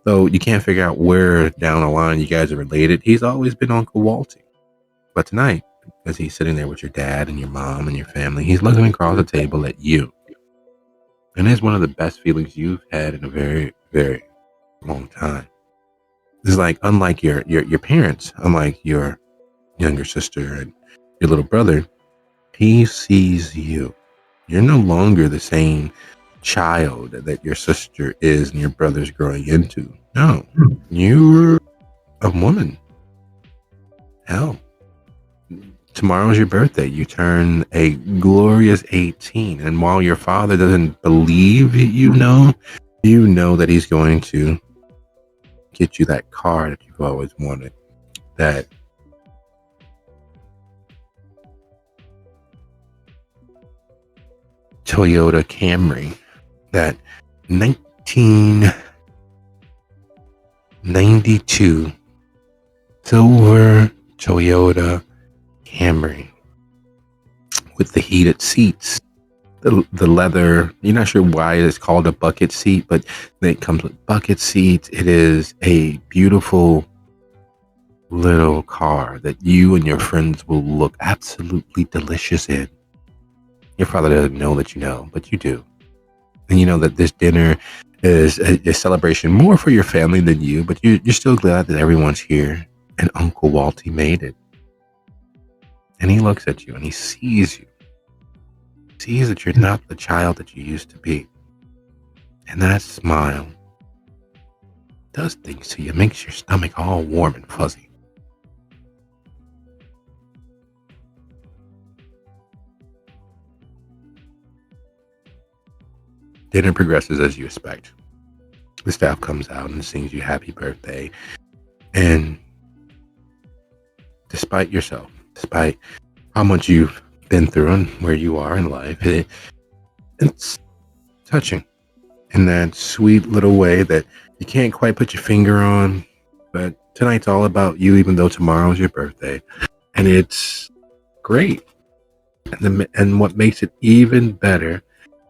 Though you can't figure out where down the line you guys are related, he's always been Uncle Walty. But tonight, as he's sitting there with your dad and your mom and your family, he's looking across the table at you. And it's one of the best feelings you've had in a very, very long time. It's like, unlike your parents, unlike your younger sister and your little brother, he sees you. You're no longer the same child that your sister is and your brother's growing into. No, you're a woman. Hell, tomorrow's your birthday. You turn a glorious 18. And while your father doesn't believe you know that he's going to get you that car that you've always wanted. That Toyota Camry. That 1992 silver Toyota Camry with the heated seats, the leather. You're not sure why it's called a bucket seat, but it comes with bucket seats. It is a beautiful little car that you and your friends will look absolutely delicious in. Your father doesn't know that you know, but you do. And you know that this dinner is a celebration more for your family than you, but you're still glad that everyone's here. And Uncle Walty made it. And he looks at you and he sees you. He sees that you're not the child that you used to be. And that smile does things to you. It makes your stomach all warm and fuzzy. Dinner progresses as you expect. The staff comes out and sings you happy birthday. And despite yourself, despite how much you've been through and where you are in life, it's touching in that sweet little way that you can't quite put your finger on. But tonight's all about you, even though tomorrow's your birthday. And it's great. And what makes it even better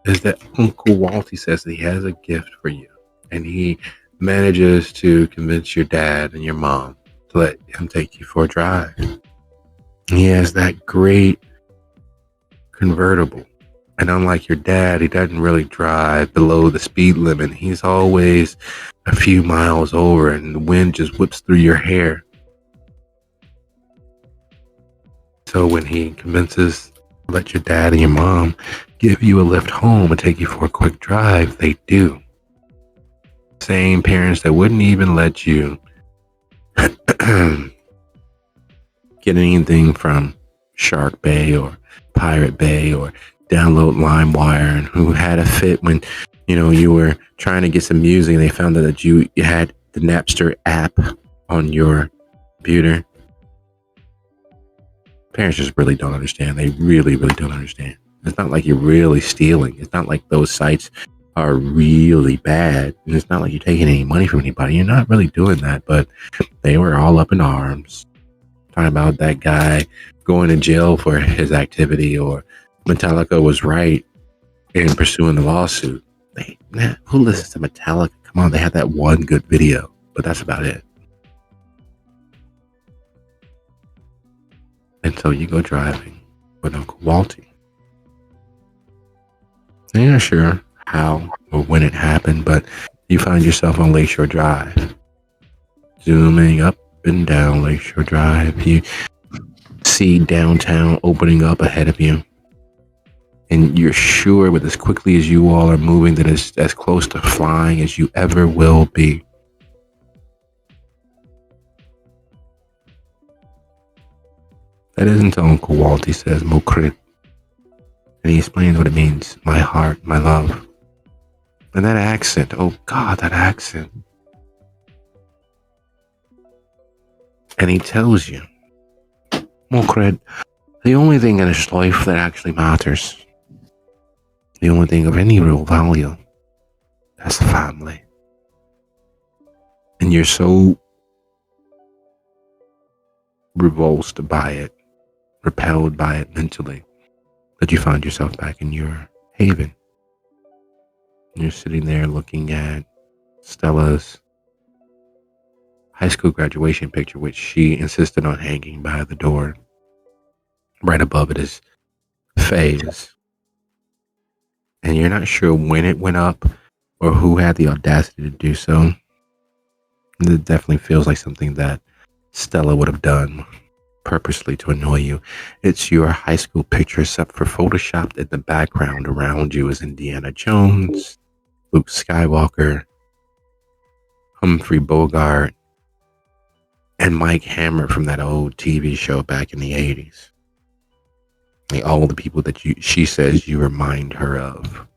is that Uncle Walty says that he has a gift for you. And he manages to convince your dad and your mom to let him take you for a drive. He has that great convertible. And unlike your dad, he doesn't really drive below the speed limit. He's always a few miles over and the wind just whips through your hair. So when he convinces to let your dad and your mom give you a lift home and take you for a quick drive, they do. Same parents that wouldn't even let you get anything from Shark Bay or Pirate Bay or download LimeWire, and who had a fit when you were trying to get some music and they found out that you had the Napster app on your computer. Parents just really don't understand. They really, really don't understand. It's not like you're really stealing. It's not like those sites are really bad. And it's not like you're taking any money from anybody. You're not really doing that, but they were all up in arms. Talking about that guy going to jail for his activity, or Metallica was right in pursuing the lawsuit. Who listens to Metallica? Come on, they had that one good video, but that's about it. And so you go driving with Uncle Walty. And you're not sure how or when it happened, but you find yourself on Lakeshore Drive. Zooming up and down Lakeshore Drive. You see downtown opening up ahead of you. And you're sure with as quickly as you all are moving that it's as close to flying as you ever will be. That isn't until Uncle Walty says Mokrit. And he explains what it means. My heart, my love. And that accent. Oh God, that accent. And he tells you, Mokrit, the only thing in this life that actually matters, the only thing of any real value, that's family. And you're so revulsed by it, repelled by it mentally, that you find yourself back in your haven. And you're sitting there looking at Stella's high school graduation picture, which she insisted on hanging by the door. Right above it is Faye's. And you're not sure when it went up or who had the audacity to do so. It definitely feels like something that Stella would have done purposely to annoy you. It's your high school picture, except for photoshopped in the background around you is Indiana Jones, Luke Skywalker, Humphrey Bogart, and Mike Hammer from that old TV show back in the 80s. Like all the people that she says you remind her of.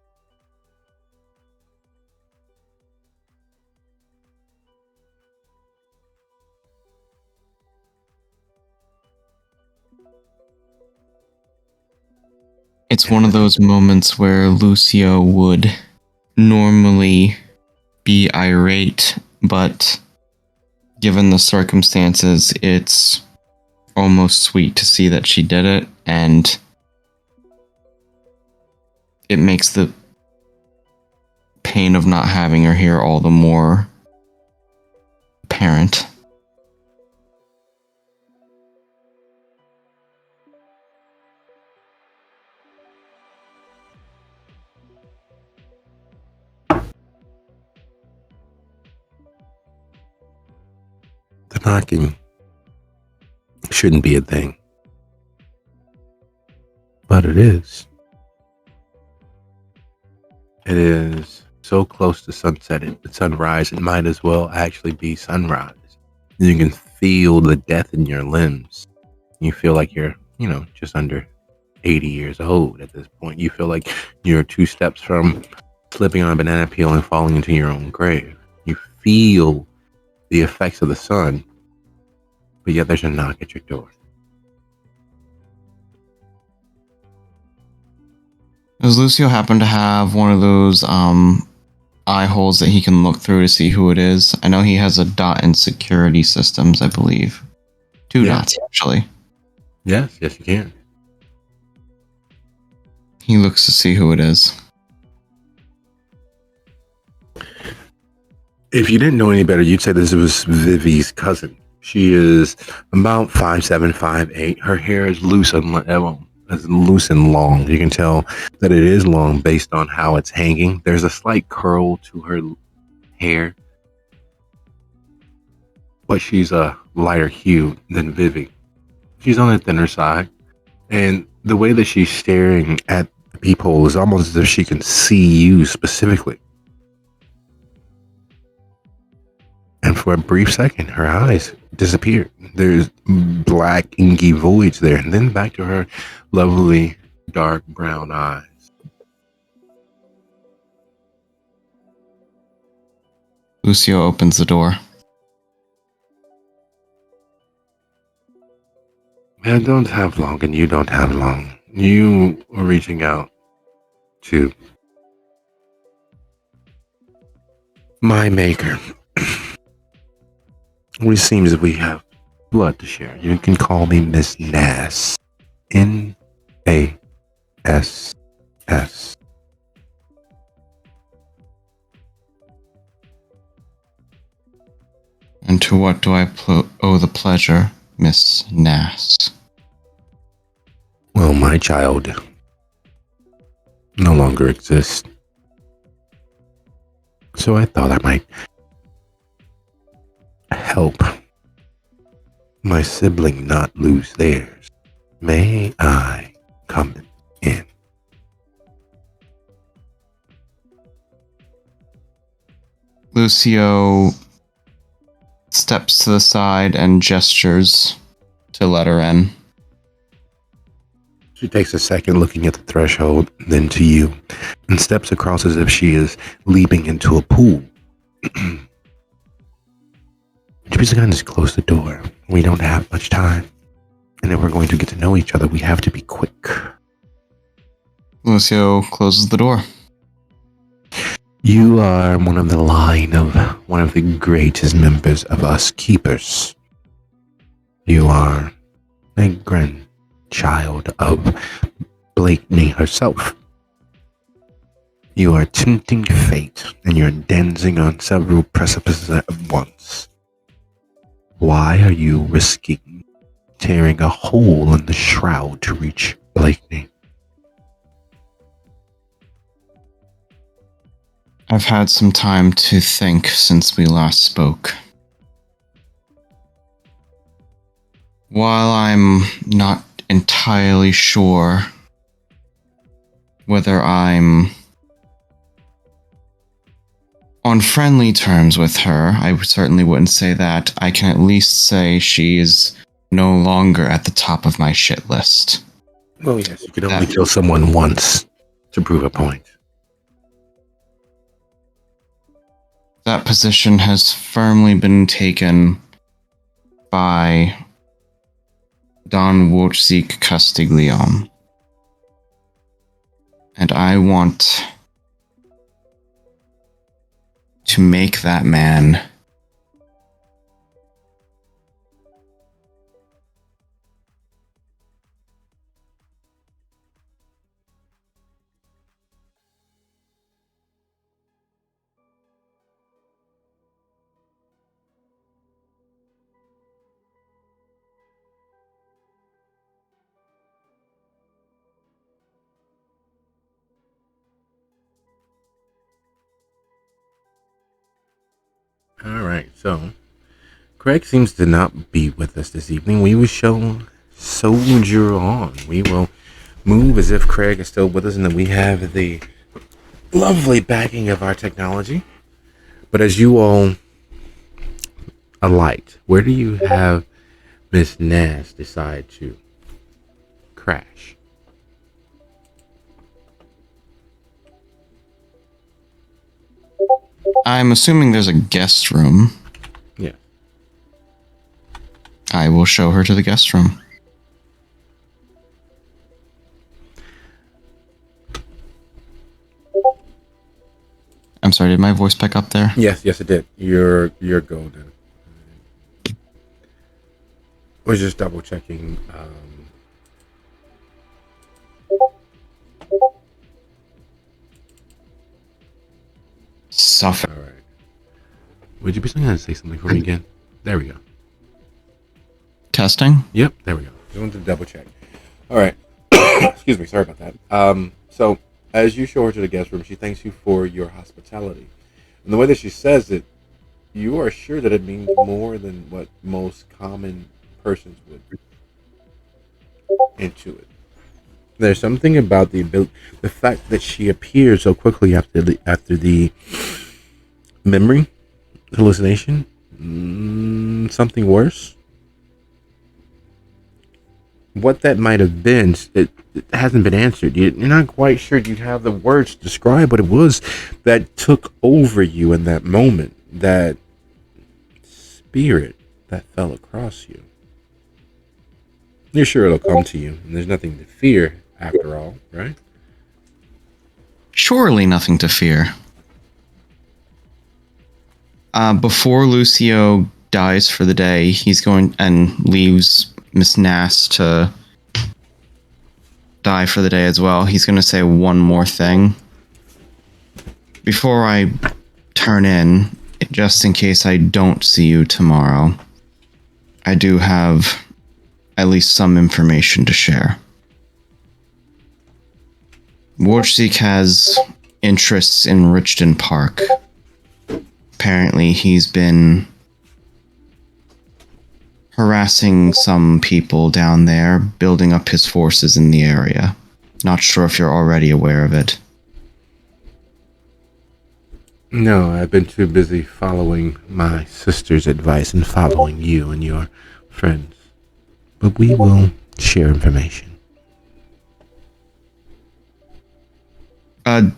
It's one of those moments where Lucio would normally be irate, but given the circumstances, it's almost sweet to see that she did it, and it makes the pain of not having her here all the more apparent. The knocking shouldn't be a thing. But it is. It is so close to sunset, sunrise, it might as well actually be sunrise. You can feel the death in your limbs. You feel like you're, just under 80 years old at this point. You feel like you're 2 steps from slipping on a banana peel and falling into your own grave. You feel the effects of the sun, but yet there's a knock at your door. Does Lucio happen to have one of those eye holes that he can look through to see who it is? I know he has a dot in security systems, I believe. 2 dots, actually. Yes, you can. He looks to see who it is. If you didn't know any better, you'd say this was Vivi's cousin. She is about 5'7", 5'8". Her hair is loose and long. You can tell that it is long based on how it's hanging. There's a slight curl to her hair, but she's a lighter hue than Vivi. She's on the thinner side, and the way that she's staring at the peephole is almost as if she can see you specifically. And for a brief second, her eyes disappeared. There's black, inky voids there. And then back to her lovely, dark brown eyes. Lucio opens the door. I don't have long, and you don't have long. You are reaching out to my maker. It seems that we have blood to share. You can call me Miss Nass. Nass. And to what do I owe the pleasure, Miss Nass? Well, my child no longer exists. So I thought I might help my sibling not lose theirs. May I come in? Lucio steps to the side and gestures to let her in. She takes a second looking at the threshold, then to you, and steps across as if she is leaping into a pool. Please just close the door. We don't have much time. And if we're going to get to know each other, we have to be quick. Lucio closes the door. You are one of the greatest members of us keepers. You are a grandchild of Blakeney herself. You are tempting fate, and you're dancing on several precipices at once. Why are you risking tearing a hole in the shroud to reach Blakeney? I've had some time to think since we last spoke. While I'm not entirely sure whether I'm on friendly terms with her. I certainly wouldn't say that. I can at least say she is no longer at the top of my shit list. Well, yes, you can only kill someone once to prove a point. That position has firmly been taken by Don Wojcik Castiglione. And I want to make that man All right, so Craig seems to not be with us this evening. We will soldier on. We will move as if Craig is still with us and that we have the lovely backing of our technology. But as you all alight, where do you have Miss Nass decide to crash? I'm assuming there's a guest room. Yeah. I will show her to the guest room. I'm sorry, did my voice pick up there? Yes, it did. You're golden. We're just double checking. Suffer. All right. Would you be going to say something for me again? There we go. Testing? Yep, there we go. Just wanted to double check. All right. Excuse me. Sorry about that. So as you show her to the guest room, she thanks you for your hospitality. And the way that she says it, you are sure that it means more than what most common persons would intuit. There's something about the fact that she appeared so quickly after the memory hallucination. Something worse. What that might have been, it hasn't been answered. You're not quite sure you have the words to describe what it was that took over you in that moment. That spirit that fell across you. You're sure it'll come to you, and there's nothing to fear after all, right? Surely nothing to fear. Before Lucio dies for the day, he's going and leaves Miss Nass to die for the day as well. He's going to say one more thing. Before I turn in, just in case I don't see you tomorrow, I do have at least some information to share. Wojcik has interests in Richton Park. Apparently, he's been harassing some people down there, building up his forces in the area. Not sure if you're already aware of it. No, I've been too busy following my sister's advice and following you and your friends. But we will share information. Out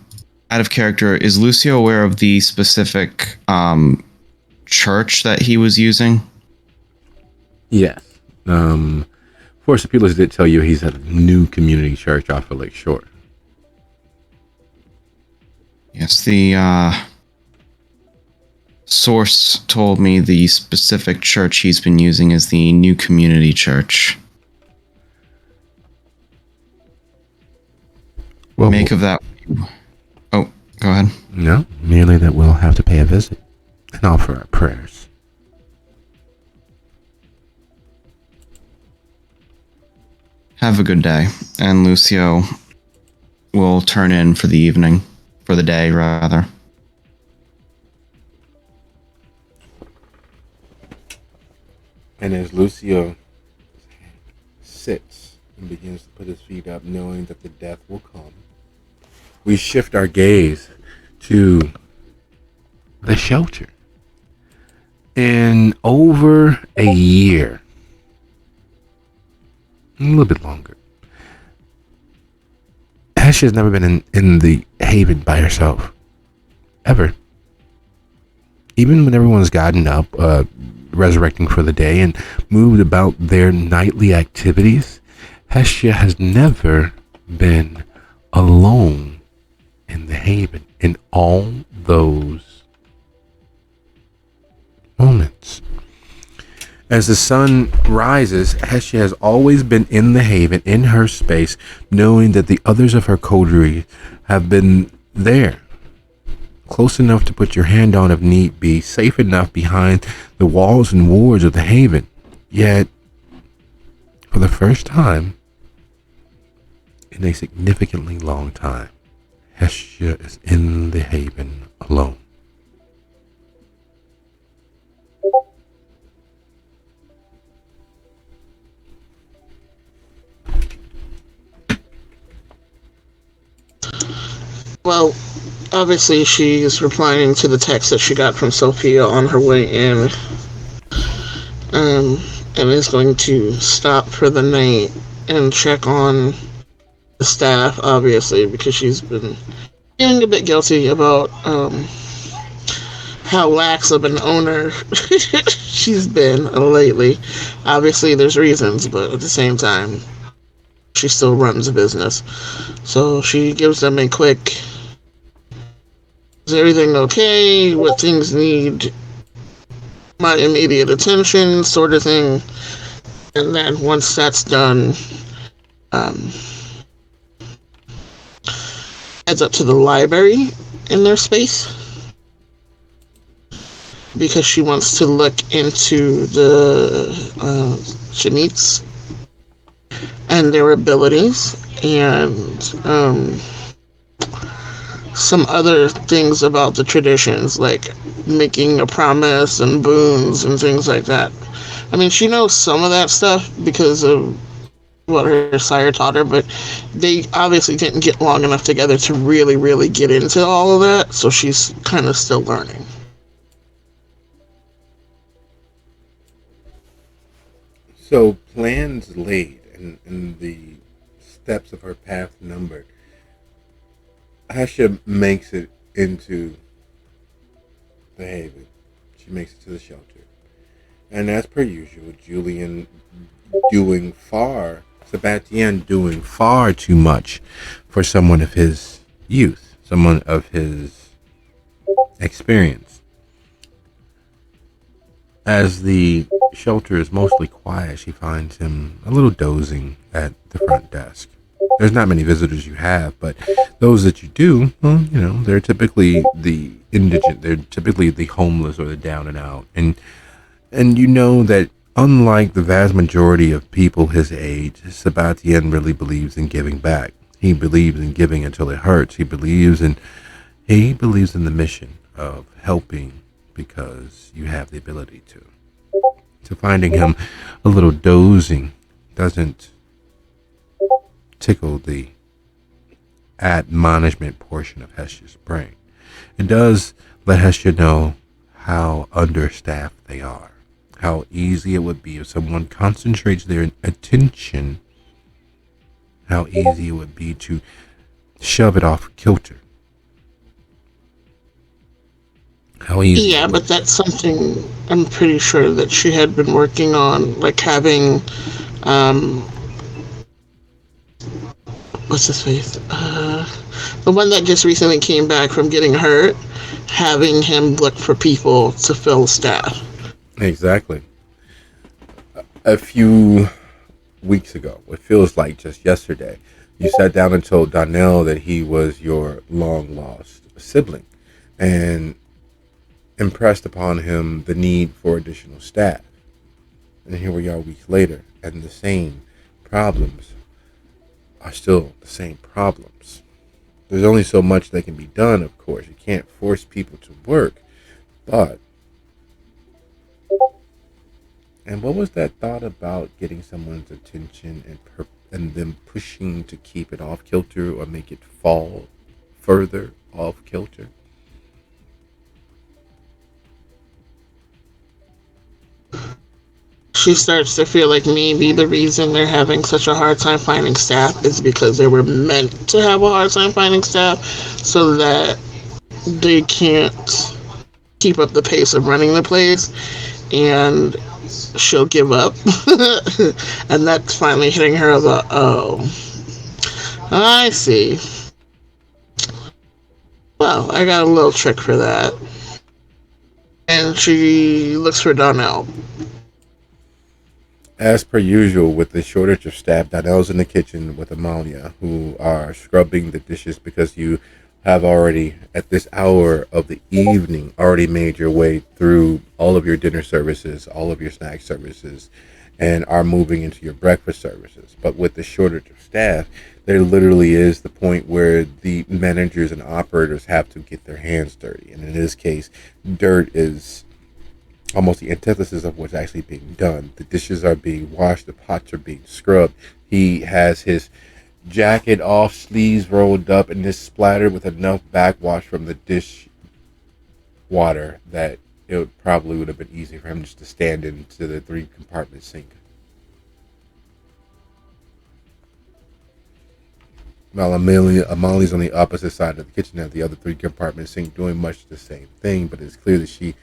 of character, is Lucio aware of the specific church that he was using? Yes. Force Appealers did tell you he's at a new community church off of Lake Shore. Yes, the source told me the specific church he's been using is the New Community Church. Well, Make of that... Oh, go ahead. No, merely that we'll have to pay a visit and offer our prayers. Have a good day. And Lucio will turn in for the evening. For the day, rather. And as Lucio sits and begins to put his feet up, knowing that the death will come, we shift our gaze to the shelter. In over a year, a little bit longer, Hesha has never been in the haven by herself. Ever. Even when everyone's gotten up, resurrecting for the day, and moved about their nightly activities, Hesha has never been alone in the haven in all those moments. As the sun rises, Hesha has always been in the haven, in her space, knowing that the others of her coterie have been there. Close enough to put your hand on if need be, safe enough behind the walls and wards of the haven. Yet, for the first time in a significantly long time, Hesha is in the haven alone. Well, obviously she's replying to the text that she got from Sophia on her way in, and is going to stop for the night and check on the staff, obviously, because she's been feeling a bit guilty about how lax of an owner she's been lately. Obviously, there's reasons, but at the same time, she still runs a business. So she gives them a quick, is everything okay? What things need my immediate attention, sort of thing. And then once that's done, heads up to the library in their space, because she wants to look into the Shanites and their abilities, and some other things about the traditions, like making a promise and boons and things like that. I mean, she knows some of that stuff because of what her sire taught her, but they obviously didn't get long enough together to really, really get into all of that, so she's kind of still learning. So plans laid and the steps of her path numbered, Hesha makes it into the haven. She makes it to the shelter. And as per usual, Sebastian doing far too much for someone of his youth, someone of his experience. As the shelter is mostly quiet, she finds him a little dozing at the front desk. There's not many visitors you have, but those that you do, well, they're typically the indigent, they're typically the homeless or the down and out. And you know that unlike the vast majority of people his age, Sebastian really believes in giving back. He believes in giving until it hurts. He believes in the mission of helping because you have the ability to. So finding him a little dozing doesn't tickle the admonishment portion of Hesha's brain. It does let Hesha know how understaffed they are, how easy it would be if someone concentrates their attention, how easy it would be to shove it off kilter. How easy. Yeah, but that's something I'm pretty sure that she had been working on, like having, what's his face? The one that just recently came back from getting hurt, having him look for people to fill staff. Exactly. A few weeks ago, it feels like just yesterday, you sat down and told Donnell that he was your long lost sibling and impressed upon him the need for additional staff. And here we are weeks later, and the same problems are still the same problems. There's only so much that can be done, of course. You can't force people to work, but... And what was that thought about getting someone's attention and them pushing to keep it off kilter or make it fall further off kilter? She starts to feel like maybe the reason they're having such a hard time finding staff is because they were meant to have a hard time finding staff so that they can't keep up the pace of running the place, and she'll give up. And that's finally hitting her about, oh, I see. Well, I got a little trick for that. And she looks for Donnell. As per usual, with the shortage of staff, Donnell's in the kitchen with Amalia, who are scrubbing the dishes because you have already, at this hour of the evening, already made your way through all of your dinner services, all of your snack services, and are moving into your breakfast services. But with the shortage of staff, there literally is the point where the managers and operators have to get their hands dirty. And in this case, dirt is almost the antithesis of what's actually being done. The dishes are being washed, the pots are being scrubbed. He has his jacket off, sleeves rolled up, and is splattered with enough backwash from the dish water that it probably would have been easy for him just to stand into the 3-compartment sink. While Amalia's on the opposite side of the kitchen at the other 3-compartment sink, doing much the same thing, but it's clear that she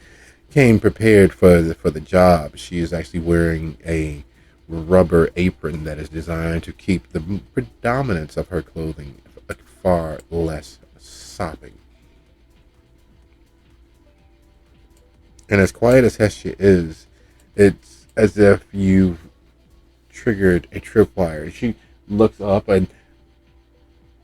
came prepared for the job. She is actually wearing a rubber apron that is designed to keep the predominance of her clothing far less sopping. And as quiet as Hestia is, it's as if you've triggered a tripwire. She looks up, and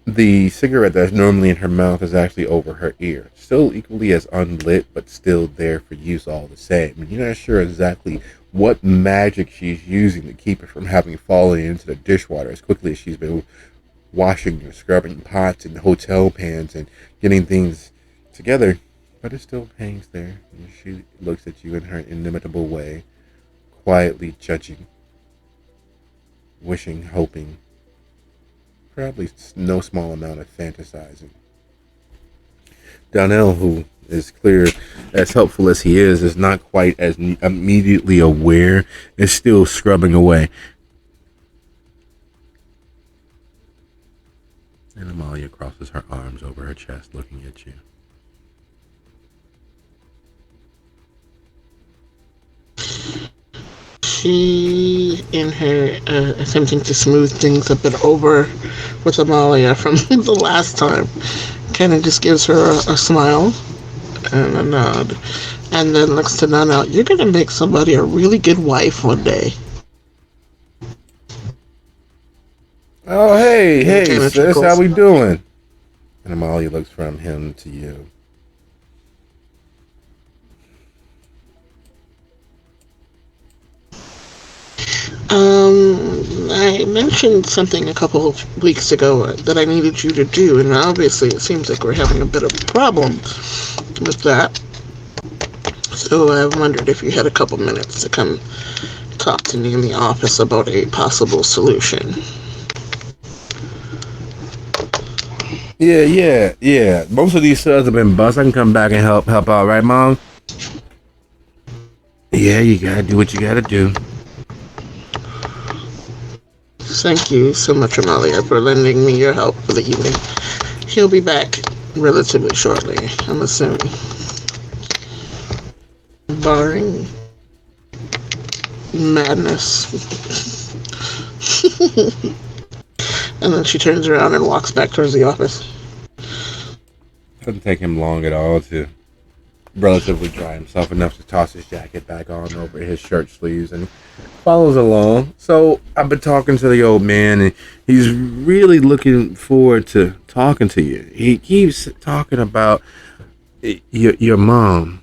the cigarette that's normally in her mouth is actually over her ear. Still equally as unlit, but still there for use all the same. And you're not sure exactly what magic she's using to keep it from having fallen into the dishwater as quickly as she's been washing and scrubbing pots and hotel pans and getting things together. But it still hangs there. And she looks at you in her inimitable way, quietly judging, wishing, hoping, probably no small amount of fantasizing. Donnell, who is clear, as helpful as he is not quite as immediately aware, is still scrubbing away. And Amalia crosses her arms over her chest, looking at you. She, in her attempting to smooth things a bit over with Amalia from the last time, kind of just gives her a smile and a nod, and then looks to Nana. You're gonna make somebody a really good wife one day. Oh, hey, sis, how we doing? And Amalia looks from him to you. I mentioned something a couple of weeks ago that I needed you to do, and obviously it seems like we're having a bit of a problem with that. So I wondered if you had a couple minutes to come talk to me in the office about a possible solution. Yeah. Most of these cells have been bust. I can come back and help out, right, Mom? Yeah, you gotta do what you gotta do. Thank you so much, Amalia, for lending me your help for the evening. He'll be back relatively shortly, I'm assuming. Barring madness. And then she turns around and walks back towards the office. Doesn't take him long at all to relatively dry himself enough to toss his jacket back on over his shirt sleeves and follows along. So I've been talking to the old man, and he's really looking forward to talking to you. He keeps talking about your mom.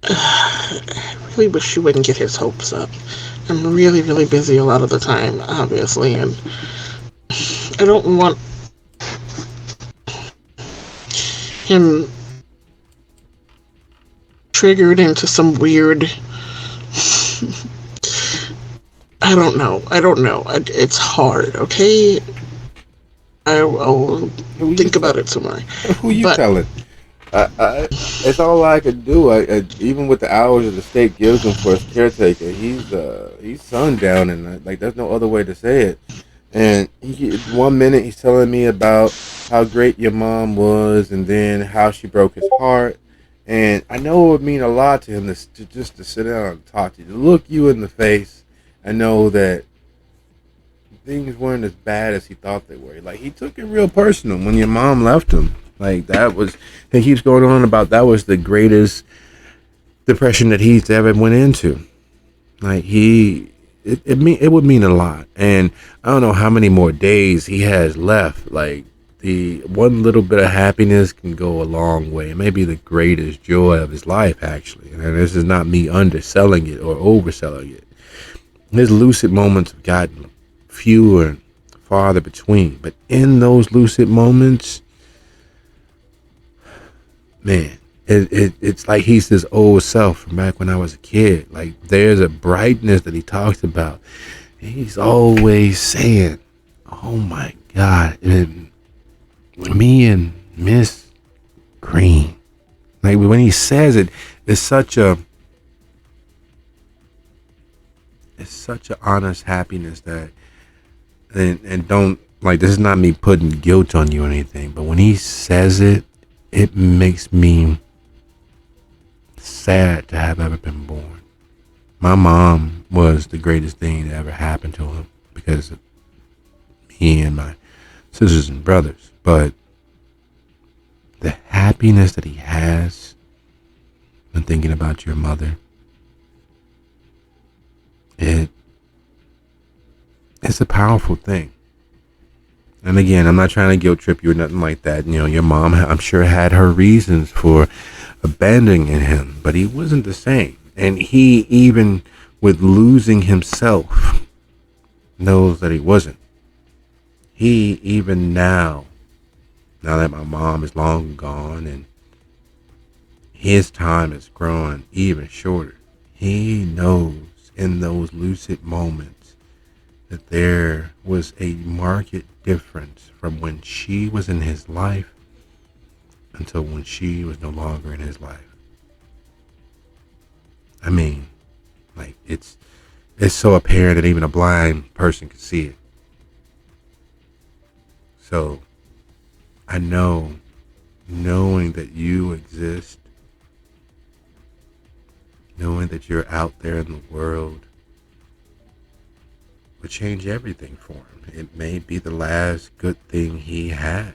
I really wish you wouldn't get his hopes up. I'm really, really busy a lot of the time, obviously, and I don't want him triggered into some weird... I don't know. It's hard, okay? I'll think about it some more. Who you telling? It's all I could do. Even with the hours that the state gives him for his caretaker, he's sundown, and like there's no other way to say it. And one minute he's telling me about how great your mom was, and then how she broke his heart. And I know it would mean a lot to him just to sit down and talk to you, to look you in the face, and know that things weren't as bad as he thought they were. Like, he took it real personal when your mom left him. Like, that was, he keeps going on about that was the greatest depression that he's ever went into. Like, it would mean a lot. And I don't know how many more days he has left. Like, the one little bit of happiness can go a long way. It may be the greatest joy of his life, actually. And this is not me underselling it or overselling it. His lucid moments have gotten fewer and farther between. But in those lucid moments, man, it's like he's his old self from back when I was a kid. Like, there's a brightness that he talks about. He's always saying, oh my God, and me and Miss Green. Like, when he says it, it's such an honest happiness that, and don't, like, this is not me putting guilt on you or anything, but when he says it, it makes me sad to have ever been born. My mom was the greatest thing that ever happened to him because of me and my sisters and brothers. But the happiness that he has when thinking about your mother, it's a powerful thing. And again, I'm not trying to guilt trip you or nothing like that. You know, your mom, I'm sure, had her reasons for abandoning him, but he wasn't the same. And he, even with losing himself, knows that he wasn't. He, even now that my mom is long gone and his time is growing even shorter, he knows in those lucid moments that there was a marked difference from when she was in his life until when she was no longer in his life. I mean, like, it's so apparent that even a blind person can see it. So I know, knowing that you exist, knowing that you're out there in the world, would change everything for him. It may be the last good thing he has.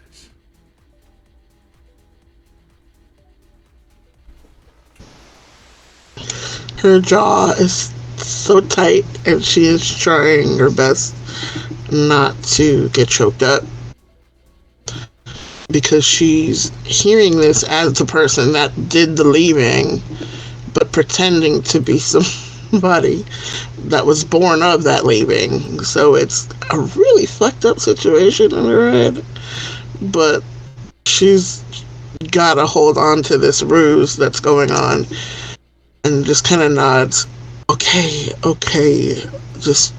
Her jaw is so tight, and she is trying her best not to get choked up because she's hearing this as the person that did the leaving, but pretending to be somebody that was born of that leaving. So it's a really fucked up situation in her head, but she's got to hold on to this ruse that's going on and just kind of nods. Okay, just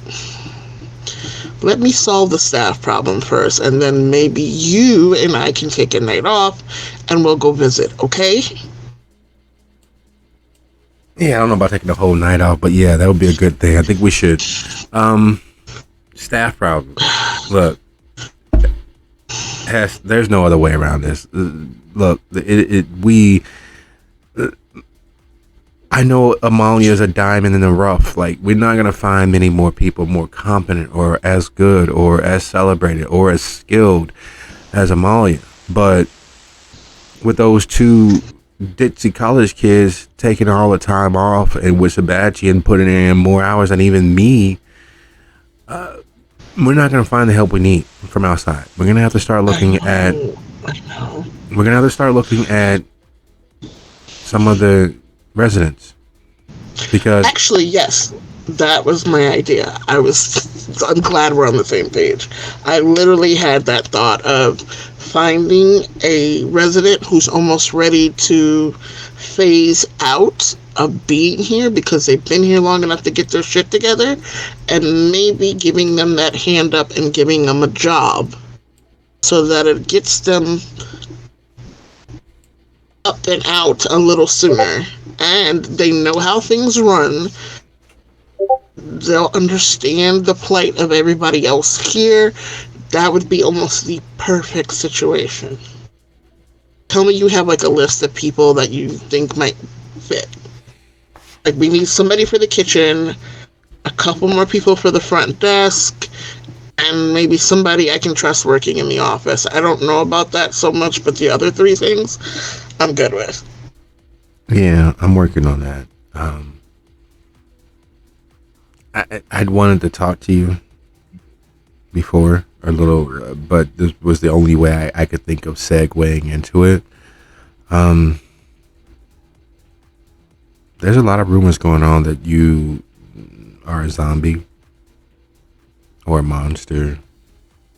let me solve the staff problem first, and then maybe you and I can take a night off and we'll go visit, okay? Yeah, I don't know about taking the whole night off, but yeah, that would be a good thing. I think we should. Staff problem. Look, there's no other way around this. Look, I know Amalia's a diamond in the rough. Like, we're not going to find many more people more competent or as good or as celebrated or as skilled as Amalia. But with those two ditzy college kids taking all the time off and with Sabachi and putting in more hours than even me, we're not going to find the help we need from outside. We're going to have to start looking at some of the residents, because actually, yes, that was my idea. I'm glad we're on the same page. I literally had that thought of finding a resident who's almost ready to phase out of being here because they've been here long enough to get their shit together, and maybe giving them that hand up and giving them a job so that it gets them up and out a little sooner. And they know how things run. They'll understand the plight of everybody else here. That would be almost the perfect situation. Tell me you have like a list of people that you think might fit. Like we need somebody for the kitchen, a couple more people for the front desk, and maybe somebody I can trust working in the office. I don't know about that so much, but the other three things I'm good with. Yeah, I'm working on that. I'd wanted to talk to you before a little, but this was the only way I could think of segueing into it. There's a lot of rumors going on that you are a zombie or a monster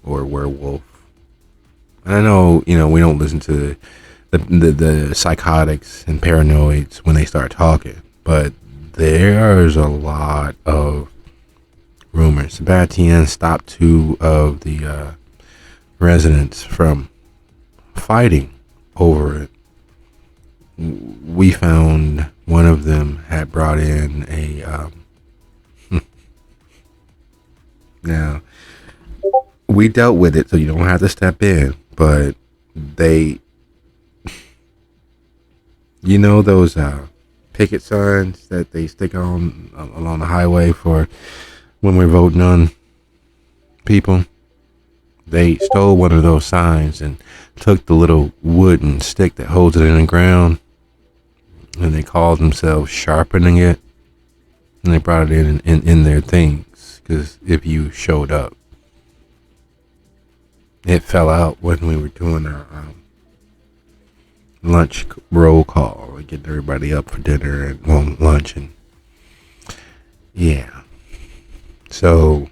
or a werewolf. And I know, we don't listen to the psychotics and paranoids when they start talking, but there's a lot of rumors. Sebastian stopped 2 of the residents from fighting over it. We found one of them had brought in a now we dealt with it, so you don't have to step in, but they those picket signs that they stick on along the highway for when we're voting on people. They stole one of those signs and took the little wooden stick that holds it in the ground, and they called themselves sharpening it, and they brought it in their things, because if you showed up, it fell out when we were doing our lunch roll call, like getting everybody up for dinner and lunch, and yeah. So,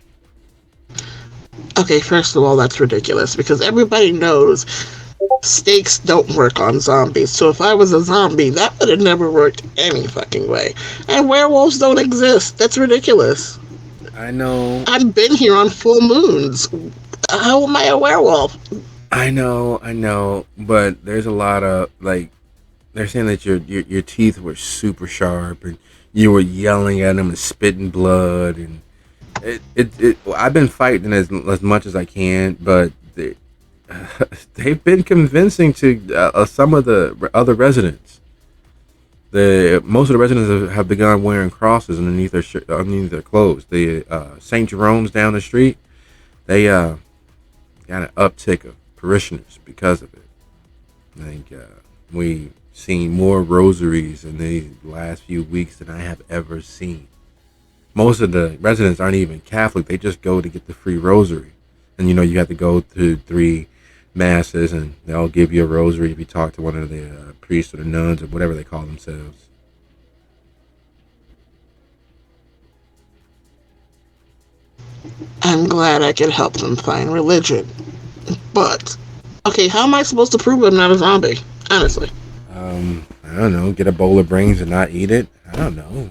Okay, first of all, that's ridiculous because everybody knows stakes don't work on zombies. So if I was a zombie, that would have never worked any fucking way. And werewolves don't exist. That's ridiculous. I know, I've been here on full moons. How am I a werewolf? I know, but there's a lot of they're saying that your teeth were super sharp and you were yelling at them and spitting blood, and I've been fighting as much as I can, but they've been convincing to some of the other residents. Most of the residents have begun wearing crosses underneath their clothes. The St. Jerome's down the street, they got an uptick of parishioners because of it. I think we've seen more rosaries in the last few weeks than I have ever seen. Most of the residents aren't even Catholic. They just go to get the free rosary. And you have to go to 3 masses and they'll give you a rosary if you talk to one of the priests or the nuns or whatever they call themselves. I'm glad I could help them find religion. But, okay, how am I supposed to prove I'm not a zombie? Honestly. I don't know. Get a bowl of brains and not eat it? I don't know.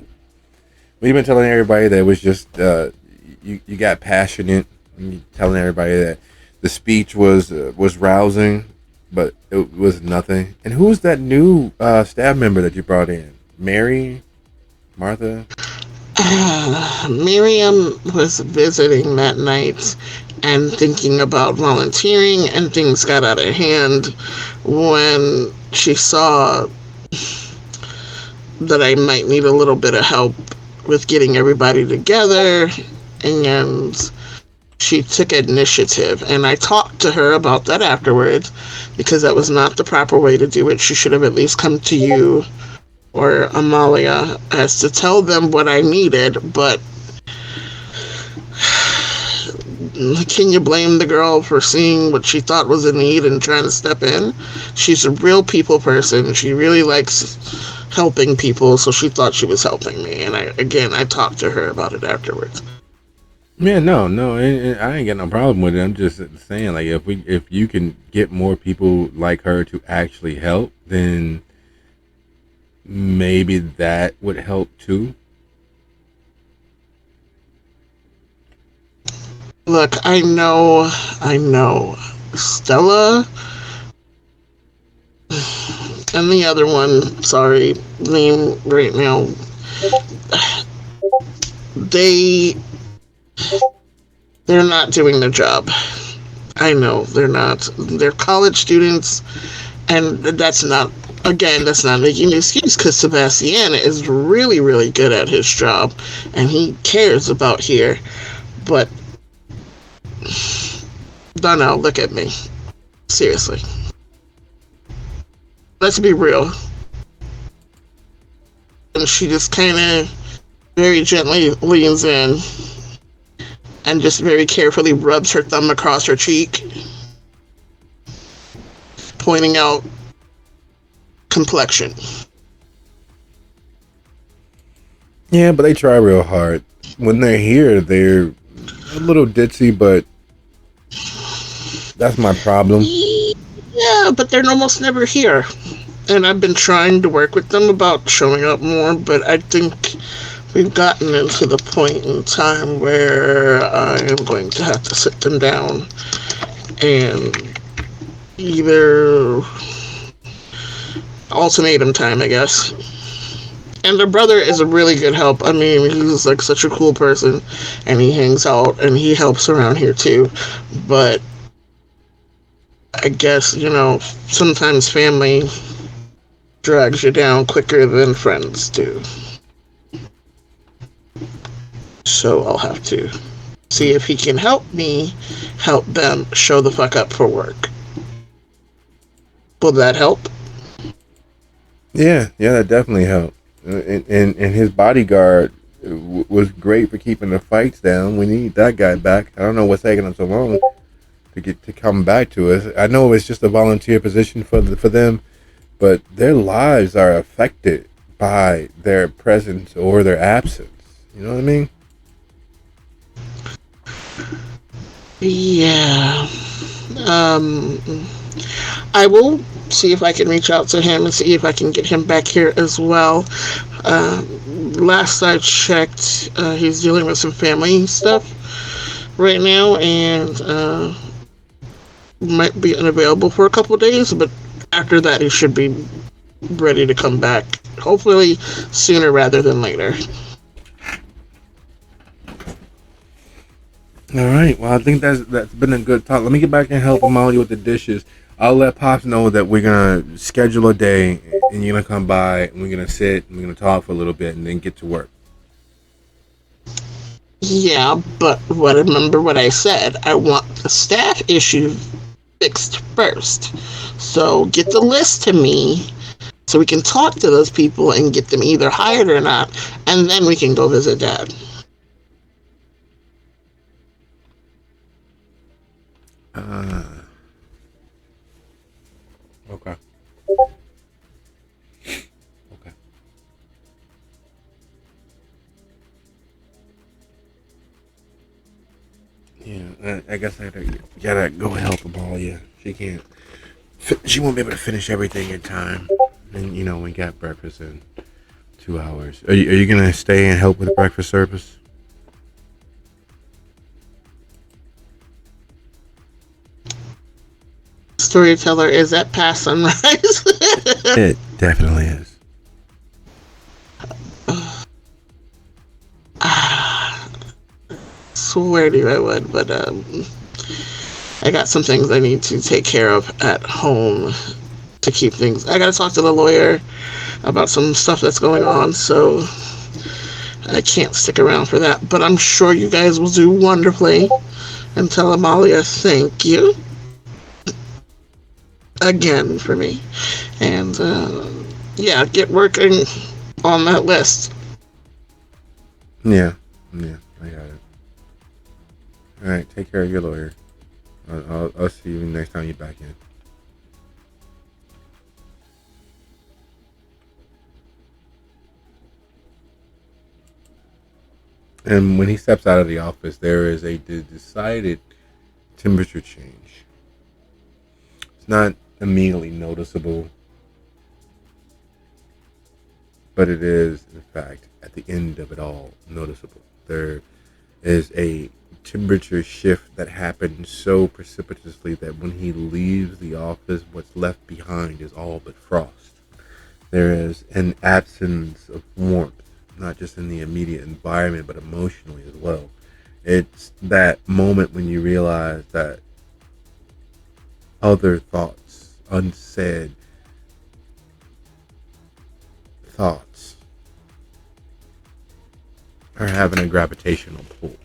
We've been telling everybody that it was just, you got passionate. And telling everybody that the speech was rousing, but it was nothing. And who's that new staff member that you brought in? Martha? Miriam was visiting that night and thinking about volunteering, and things got out of hand when she saw that I might need a little bit of help with getting everybody together, and she took initiative, and I talked to her about that afterwards because that was not the proper way to do it. She should have at least come to you or Amalia as to tell them what I needed, but can you blame the girl for seeing what she thought was a need and trying to step in? She's a real people person. She really likes helping people, so she thought she was helping me, and I talked to her about it afterwards. Yeah, no, I ain't got no problem with it. I'm just saying, like, if you can get more people like her to actually help, then maybe that would help too. Look, I know, Stella and the other one, sorry, name right now, they they're not doing their job. I know they're not. They're college students, and that's not making an excuse because Sebastian is really, really good at his job, and he cares about here. But don't know. Look at me. Seriously. Let's be real. And she just kind of very gently leans in and just very carefully rubs her thumb across her cheek, pointing out complexion. Yeah, but they try real hard. When they're here, they're a little ditzy, but that's my problem. Yeah, but they're almost never here. And I've been trying to work with them about showing up more, but I think we've gotten into the point in time where I am going to have to sit them down and either ultimatum time, I guess. And their brother is a really good help. I mean, he's like such a cool person, and he hangs out and he helps around here too. But I guess, sometimes family drags you down quicker than friends do. So I'll have to see if he can help me help them show the fuck up for work. Will that help? Yeah, that definitely helped. And his bodyguard was great for keeping the fights down. We need that guy back. I don't know what's taking him so long to come back to us. I know it's just a volunteer position for them, but their lives are affected by their presence or their absence. You know what I mean? Yeah. I will see if I can reach out to him and see if I can get him back here as well. Last I checked, he's dealing with some family stuff right now and might be unavailable for a couple of days, but after that he should be ready to come back. Hopefully sooner rather than later. All right. Well, I think that's been a good talk. Let me get back and help Molly with the dishes. I'll let Pops know that we're gonna schedule a day and you're gonna come by and we're gonna sit and we're gonna talk for a little bit and then get to work. Yeah, but remember what I said. I want the staff issue fixed first. So get the list to me so we can talk to those people and get them either hired or not, and then we can go visit Dad. Okay. Okay. Yeah, I guess I gotta go help Amalia. She can't. She won't be able to finish everything in time. And we got breakfast in 2 hours. Are you gonna stay and help with the breakfast service? Storyteller is at past sunrise. It definitely is. Swear to you I would, but I got some things I need to take care of at home to keep things. I gotta talk to the lawyer about some stuff that's going on, so I can't stick around for that. But I'm sure you guys will do wonderfully, and tell Amalia thank you again for me. And yeah, get working on that list. Yeah, I got it. All right, take care of your lawyer. I'll see you next time you're back in. And when he steps out of the office, there is a decided temperature change. It's not immediately noticeable, but it is, in fact, at the end of it all, noticeable. There is a temperature shift that happens so precipitously that when he leaves the office, what's left behind is all but frost. There is an absence of warmth, not just in the immediate environment, but emotionally as well. It's that moment when you realize that other thoughts, unsaid thoughts, are having a gravitational pull.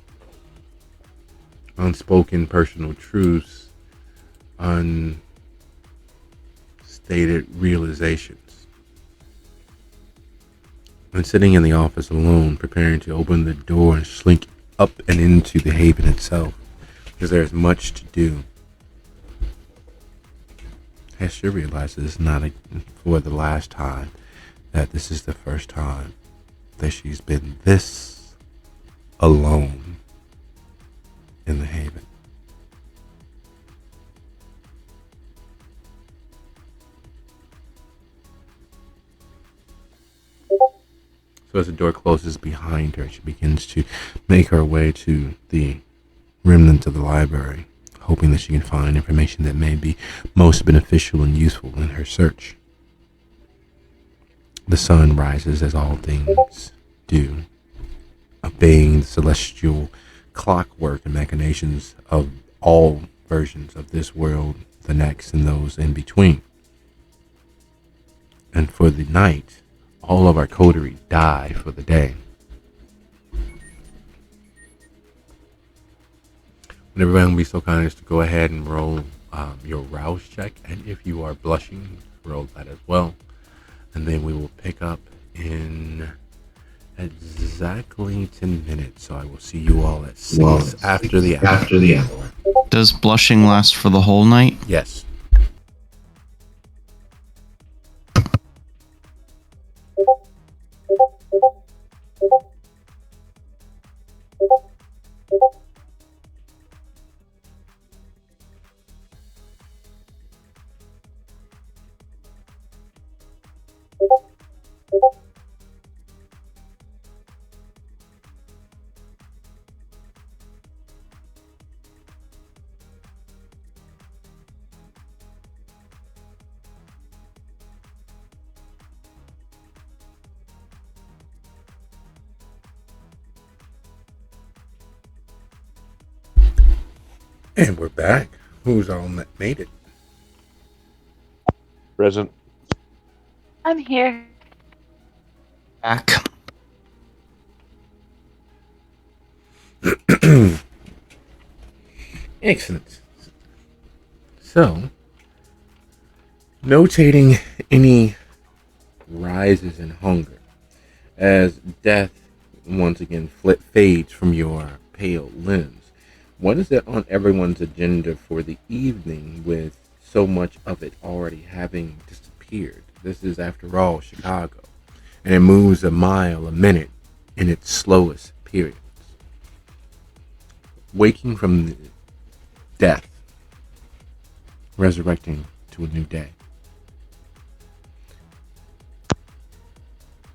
Unspoken personal truths, unstated realizations. I'm sitting in the office alone, preparing to open the door and slink up and into the haven itself, because there's much to do. Hester realizes not for the last time that this is the first time that she's been this alone in the haven. So as the door closes behind her, she begins to make her way to the remnants of the library, hoping that she can find information that may be most beneficial and useful in her search. The sun rises as all things do, obeying the celestial clockwork and machinations of all versions of this world, the next, and those in between. And for the night, all of our coterie die for the day. Would everyone be so kind as to go ahead and roll your rouse check, and if you are blushing, roll that as well. And then we will pick up in exactly 10 minutes. So I will see you all at 6 after the hour. Does blushing last for the whole night? Yes. And we're back. Who's all made it? Present. I'm here. Back. Excellent. So, notating any rises in hunger as death once again fades from your pale limbs. What is it on everyone's agenda for the evening with so much of it already having disappeared? This is, after all, Chicago, and it moves a mile a minute in its slowest periods. Waking from death, resurrecting to a new day.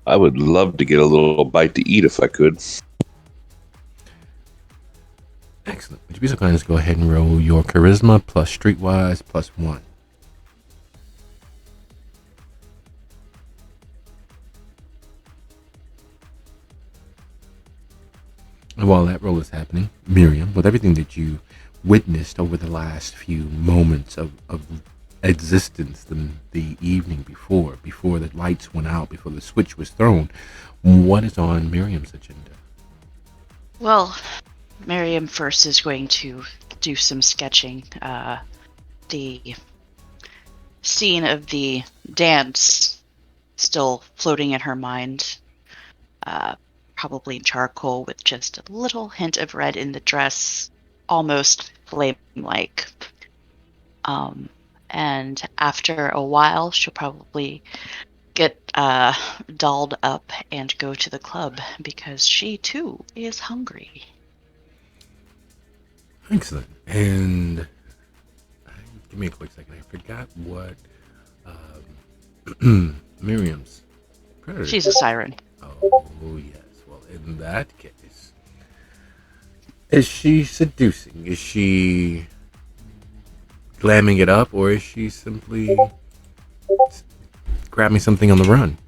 I would love to get a little bite to eat if I could. Excellent. Would you be so kind as to go ahead and roll your charisma plus streetwise plus 1? And while that roll is happening, Miriam, with everything that you witnessed over the last few moments of existence, the evening before the lights went out, before the switch was thrown, what is on Miriam's agenda? Well, Miriam first is going to do some sketching. The scene of the dance still floating in her mind. Probably charcoal with just a little hint of red in the dress, almost flame-like. And after a while, she'll probably get dolled up and go to the club because she too is hungry. Excellent. And give me a quick second. I forgot what Miriam's predator. She's a siren. Oh, yes. Well, in that case, is she seducing? Is she glamming it up, or is she simply grab me something on the run.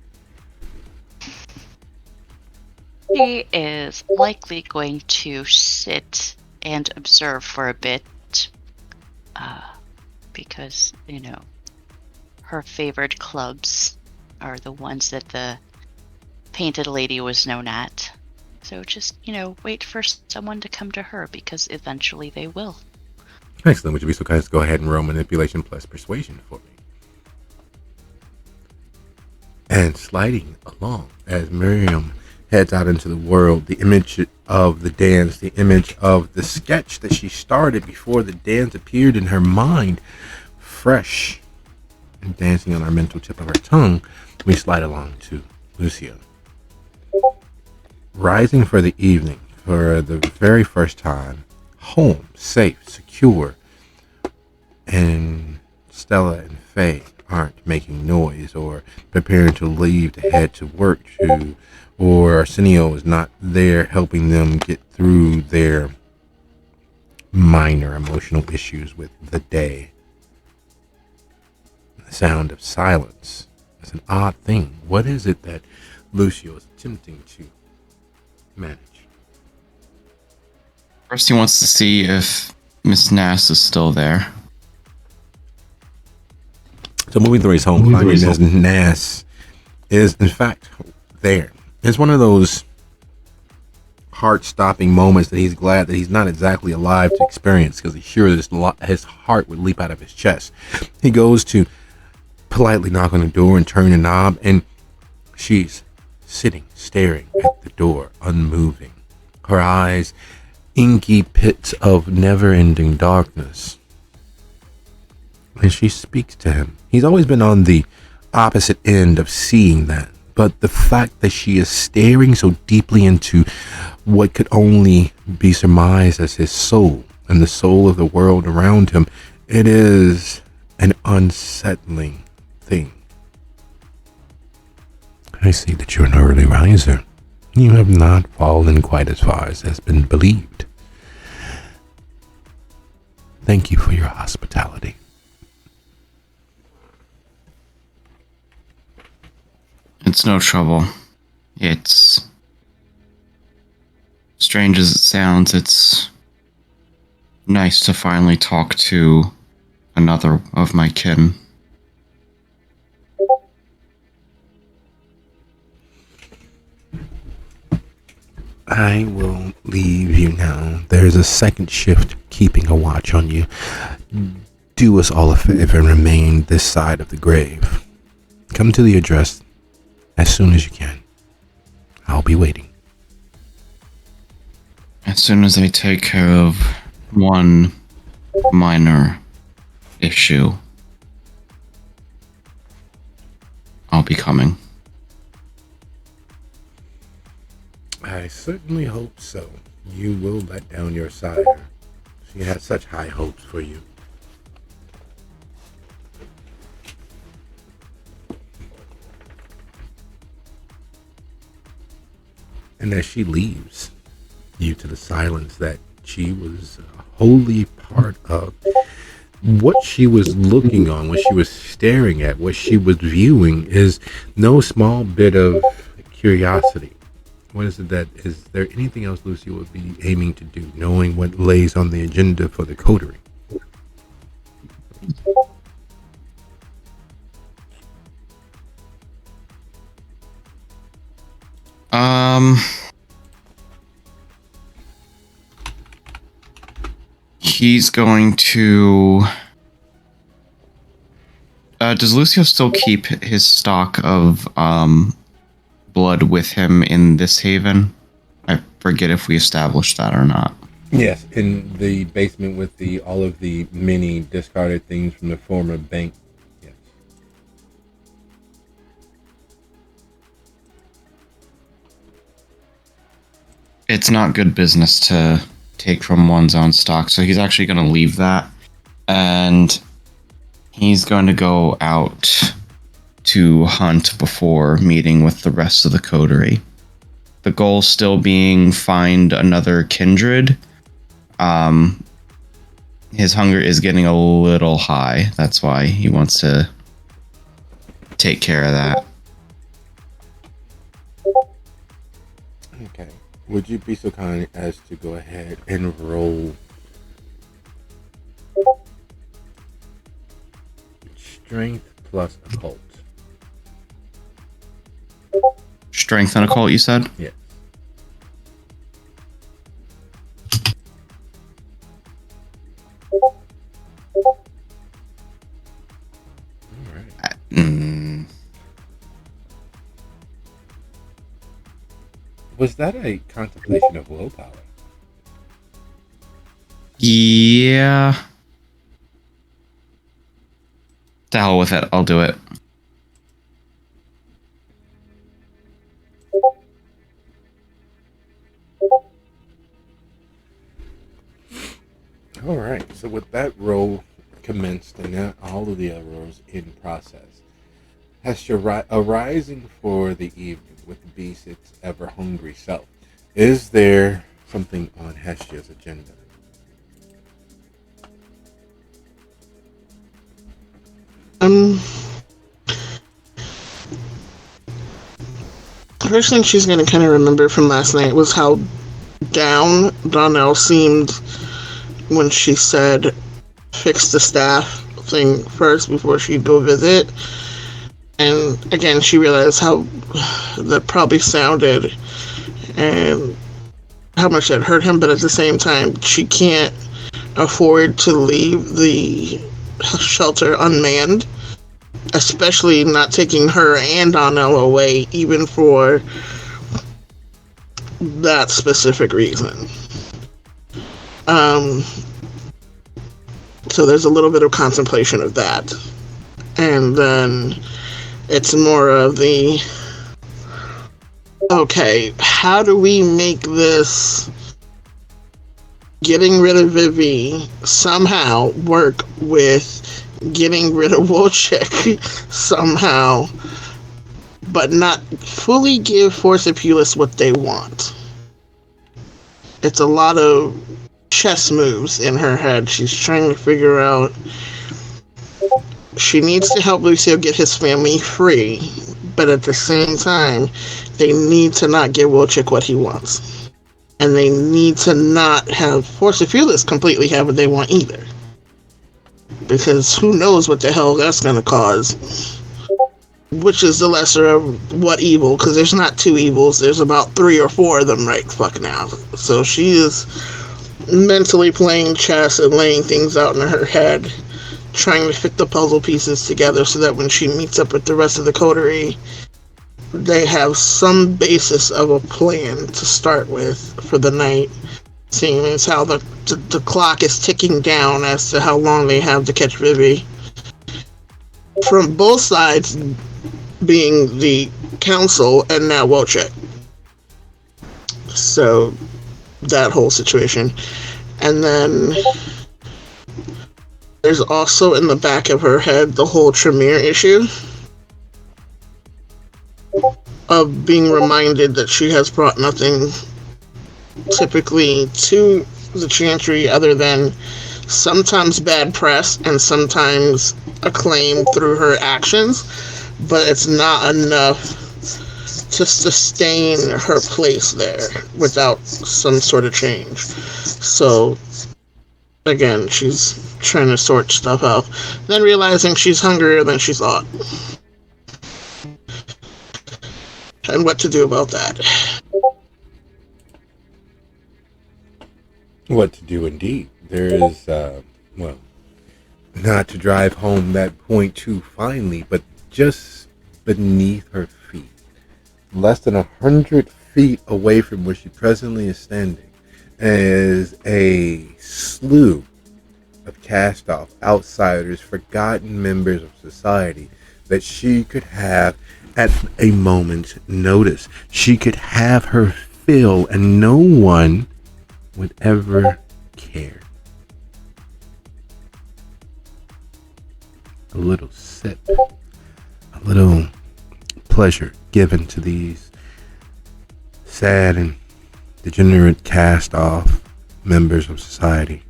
He is likely going to sit and observe for a bit, because, her favorite clubs are the ones that the painted lady was known at. So just, wait for someone to come to her, because eventually they will. Excellent. Would you be so kind as to go ahead and roll manipulation plus persuasion for me? And sliding along as Miriam heads out into the world, the image of the dance, the image of the sketch that she started before the dance appeared in her mind, fresh and dancing on our mental tip of our tongue, we slide along to Lucia. Rising for the evening, for the very first time, home, safe, secure, and Stella and Faye aren't making noise or preparing to leave to head to work or Arsenio is not there helping them get through their minor emotional issues with the day. The sound of silence is an odd thing. What is it that Lucio is attempting to manage? First, he wants to see if Miss Nass is still there. So moving through his home, finding Miss Nass is in fact there. It's one of those heart-stopping moments that he's glad that he's not exactly alive to experience, because he's sure his heart would leap out of his chest. He goes to politely knock on the door and turn the knob, and she's sitting, staring at the door, unmoving. Her eyes, inky pits of never-ending darkness. And she speaks to him. He's always been on the opposite end of seeing that. But the fact that she is staring so deeply into what could only be surmised as his soul and the soul of the world around him, it is an unsettling thing. I see that you're an early riser. You have not fallen quite as far as has been believed. Thank you for your hospitality. It's no trouble. It's strange as it sounds. It's nice to finally talk to another of my kin. I will leave you now. There's a second shift keeping a watch on you. Do us all a favor and remain this side of the grave. Come to the address as soon as you can. I'll be waiting. As soon as I take care of one minor issue, I'll be coming. I certainly hope so. You will let down your sire. She had such high hopes for you. And as she leaves you to the silence that she was wholly part of, what she was looking on, what she was staring at, what she was viewing is no small bit of curiosity. What is it that, is there anything else Lucy would be aiming to do, knowing what lays on the agenda for the coterie? He's going to... does Lucio still keep his stock of blood with him in this haven? I forget if we established that or not. Yes, in the basement with all of the many discarded things from the former bank. Yes. It's not good business to take from one's own stock, so he's actually going to leave that, and he's going to go out to hunt before meeting with the rest of the coterie. The goal still being find another kindred. His hunger is getting a little high. That's why he wants to take care of that. Okay. Would you be so kind as to go ahead and roll strength plus occult? Strength and occult, you said? Yes. Was that a contemplation of willpower? Yeah. To hell with it. I'll do it. All right. So with that roll commenced and now all of the other rolls in process, Hestia arising for the evening with the beast its ever hungry self. Is there something on Hestia's agenda? First thing she's gonna kind of remember from last night was how down Donnell seemed when she said fix the staff thing first before she'd go visit. And again, she realized how that probably sounded and how much that hurt him, but at the same time, she can't afford to leave the shelter unmanned, especially not taking her and Donnell away, even for that specific reason. So there's a little bit of contemplation of that. And then it's more of the, okay, how do we make this getting rid of Vivi somehow work with getting rid of Wojciech somehow, but not fully give Forcipulis what they want? It's a lot of chess moves in her head. She's trying to figure out she needs to help Lucio get his family free, but at the same time, they need to not give Wojciech what he wants. And they need to not have Forcipulis completely have what they want either. Because who knows what the hell that's going to cause. Which is the lesser of what evil, because there's not two evils, there's about 3 or 4 of them right fuck now. So she is mentally playing chess and laying things out in her head, trying to fit the puzzle pieces together so that when she meets up with the rest of the coterie, they have some basis of a plan to start with for the night, seeing as how the clock is ticking down as to how long they have to catch Vivi. From both sides, being the council and now Wojciech. So, that whole situation. And then there's also in the back of her head the whole Tremere issue of being reminded that she has brought nothing typically to the Chantry other than sometimes bad press and sometimes acclaim through her actions, but it's not enough to sustain her place there without some sort of change. So again, she's trying to sort stuff out, then realizing she's hungrier than she thought. And what to do about that. What to do indeed. There is, well, not to drive home that point too finely, but just beneath her feet, less than 100 feet away from where she presently is standing, is a slew of cast-off outsiders, forgotten members of society that she could have at a moment's notice. She could have her fill and no one would ever care. A little sip, a little pleasure given to these sad and degenerate cast-off members of society.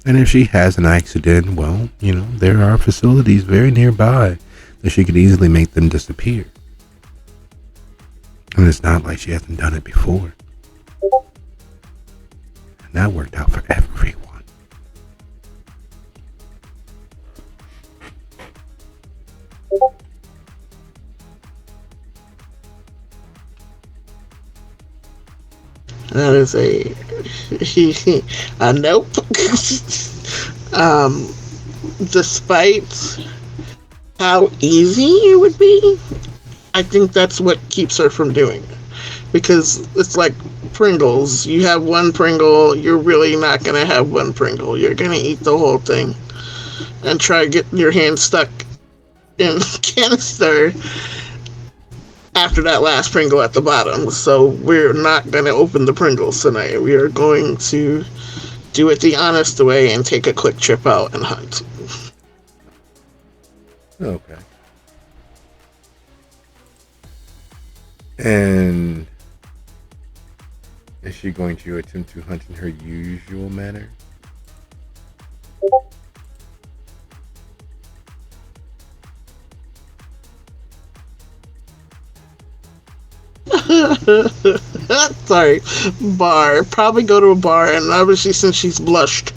And if she has an accident, well, you know, there are facilities very nearby So she could easily make them disappear. And it's not like she hasn't done it before. And that worked out for everyone. That is a nope. Despite how easy it would be, I think that's what keeps her from doing it. Because it's like Pringles. You have one Pringle, you're really not going to have one Pringle. You're going to eat the whole thing and try to get your hand stuck in the canister after that last Pringle at the bottom. So we're not going to open the Pringles tonight. We are going to do it the honest way and take a quick trip out and hunt. Okay. And is she going to attempt to hunt in her usual manner? Sorry. Bar. Probably go to a bar, and obviously since she's blushed,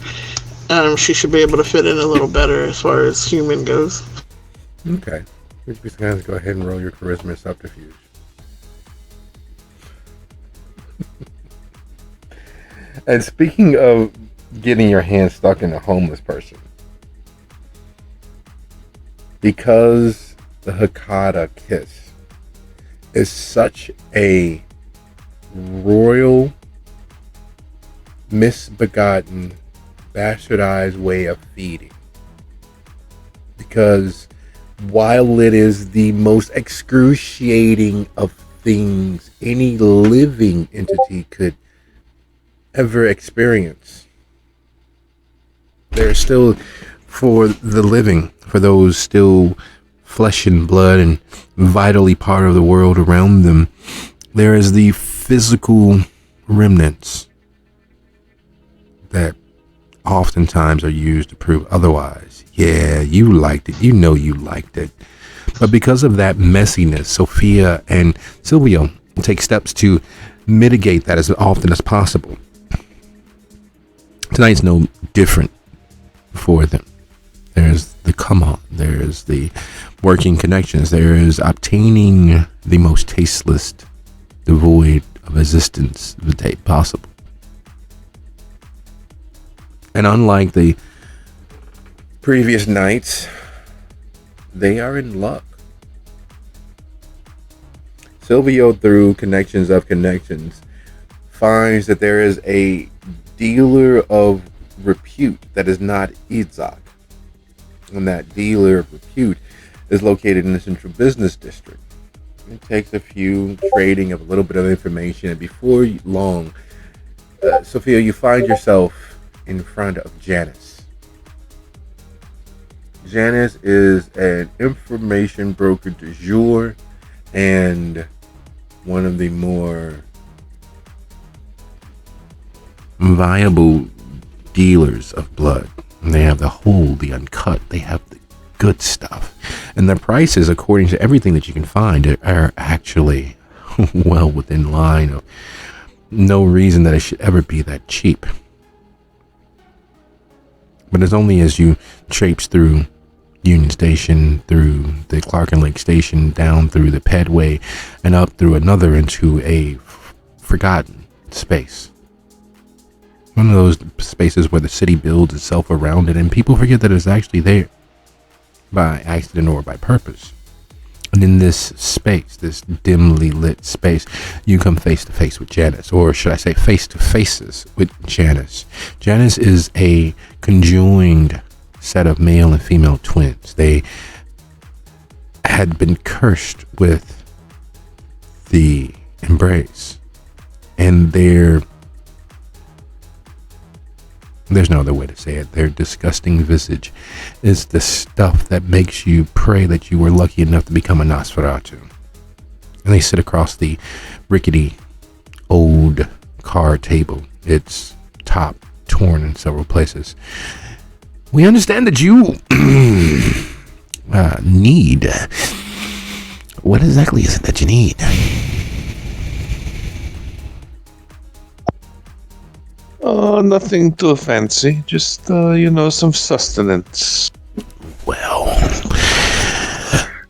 she should be able to fit in a little better as far as human goes. Okay. We're just going to go ahead and roll your charisma subterfuge. And speaking of getting your hand stuck in a homeless person, because the Hakata kiss is such a royal, misbegotten, bastardized way of feeding, because while it is the most excruciating of things any living entity could ever experience, there's still, for the living, for those still flesh and blood and vitally part of the world around them, there is the physical remnants that oftentimes are used to prove otherwise. Yeah, you liked it. You know you liked it. But because of that messiness, Sophia and Silvio take steps to mitigate that as often as possible. Tonight's no different for them. There's the come on, there's the working connections, there is obtaining the most tasteless, devoid of existence possible. And unlike the previous nights, they are in luck. Silvio, through connections of connections, finds that there is a dealer of repute that is not Itzhak. And that dealer of repute is located in the central business district. It takes a few trading of a little bit of information, and before long, Sophia, you find yourself in front of Janice. Janice is an information broker du jour and one of the more viable dealers of blood. They have the whole, the uncut, they have the good stuff. And their prices, according to everything that you can find, are actually well within line of no reason that it should ever be that cheap. But it's only as you traipse through Union Station, through the Clark and Lake Station, down through the Pedway, and up through another into a forgotten space. One of those spaces where the city builds itself around it, and people forget that it's actually there by accident or by purpose. And in this space, this dimly lit space, you come face to face with Janice, or should I say face to faces with Janice. Janice is a conjoined set of male and female twins. They had been cursed with the embrace, and there's no other way to say it. Their disgusting visage is the stuff that makes you pray that you were lucky enough to become a Nosferatu. And they sit across the rickety old car table, its top torn in several places. We understand that you need? What exactly is it that you need? Oh, nothing too fancy. Just, some sustenance. Well,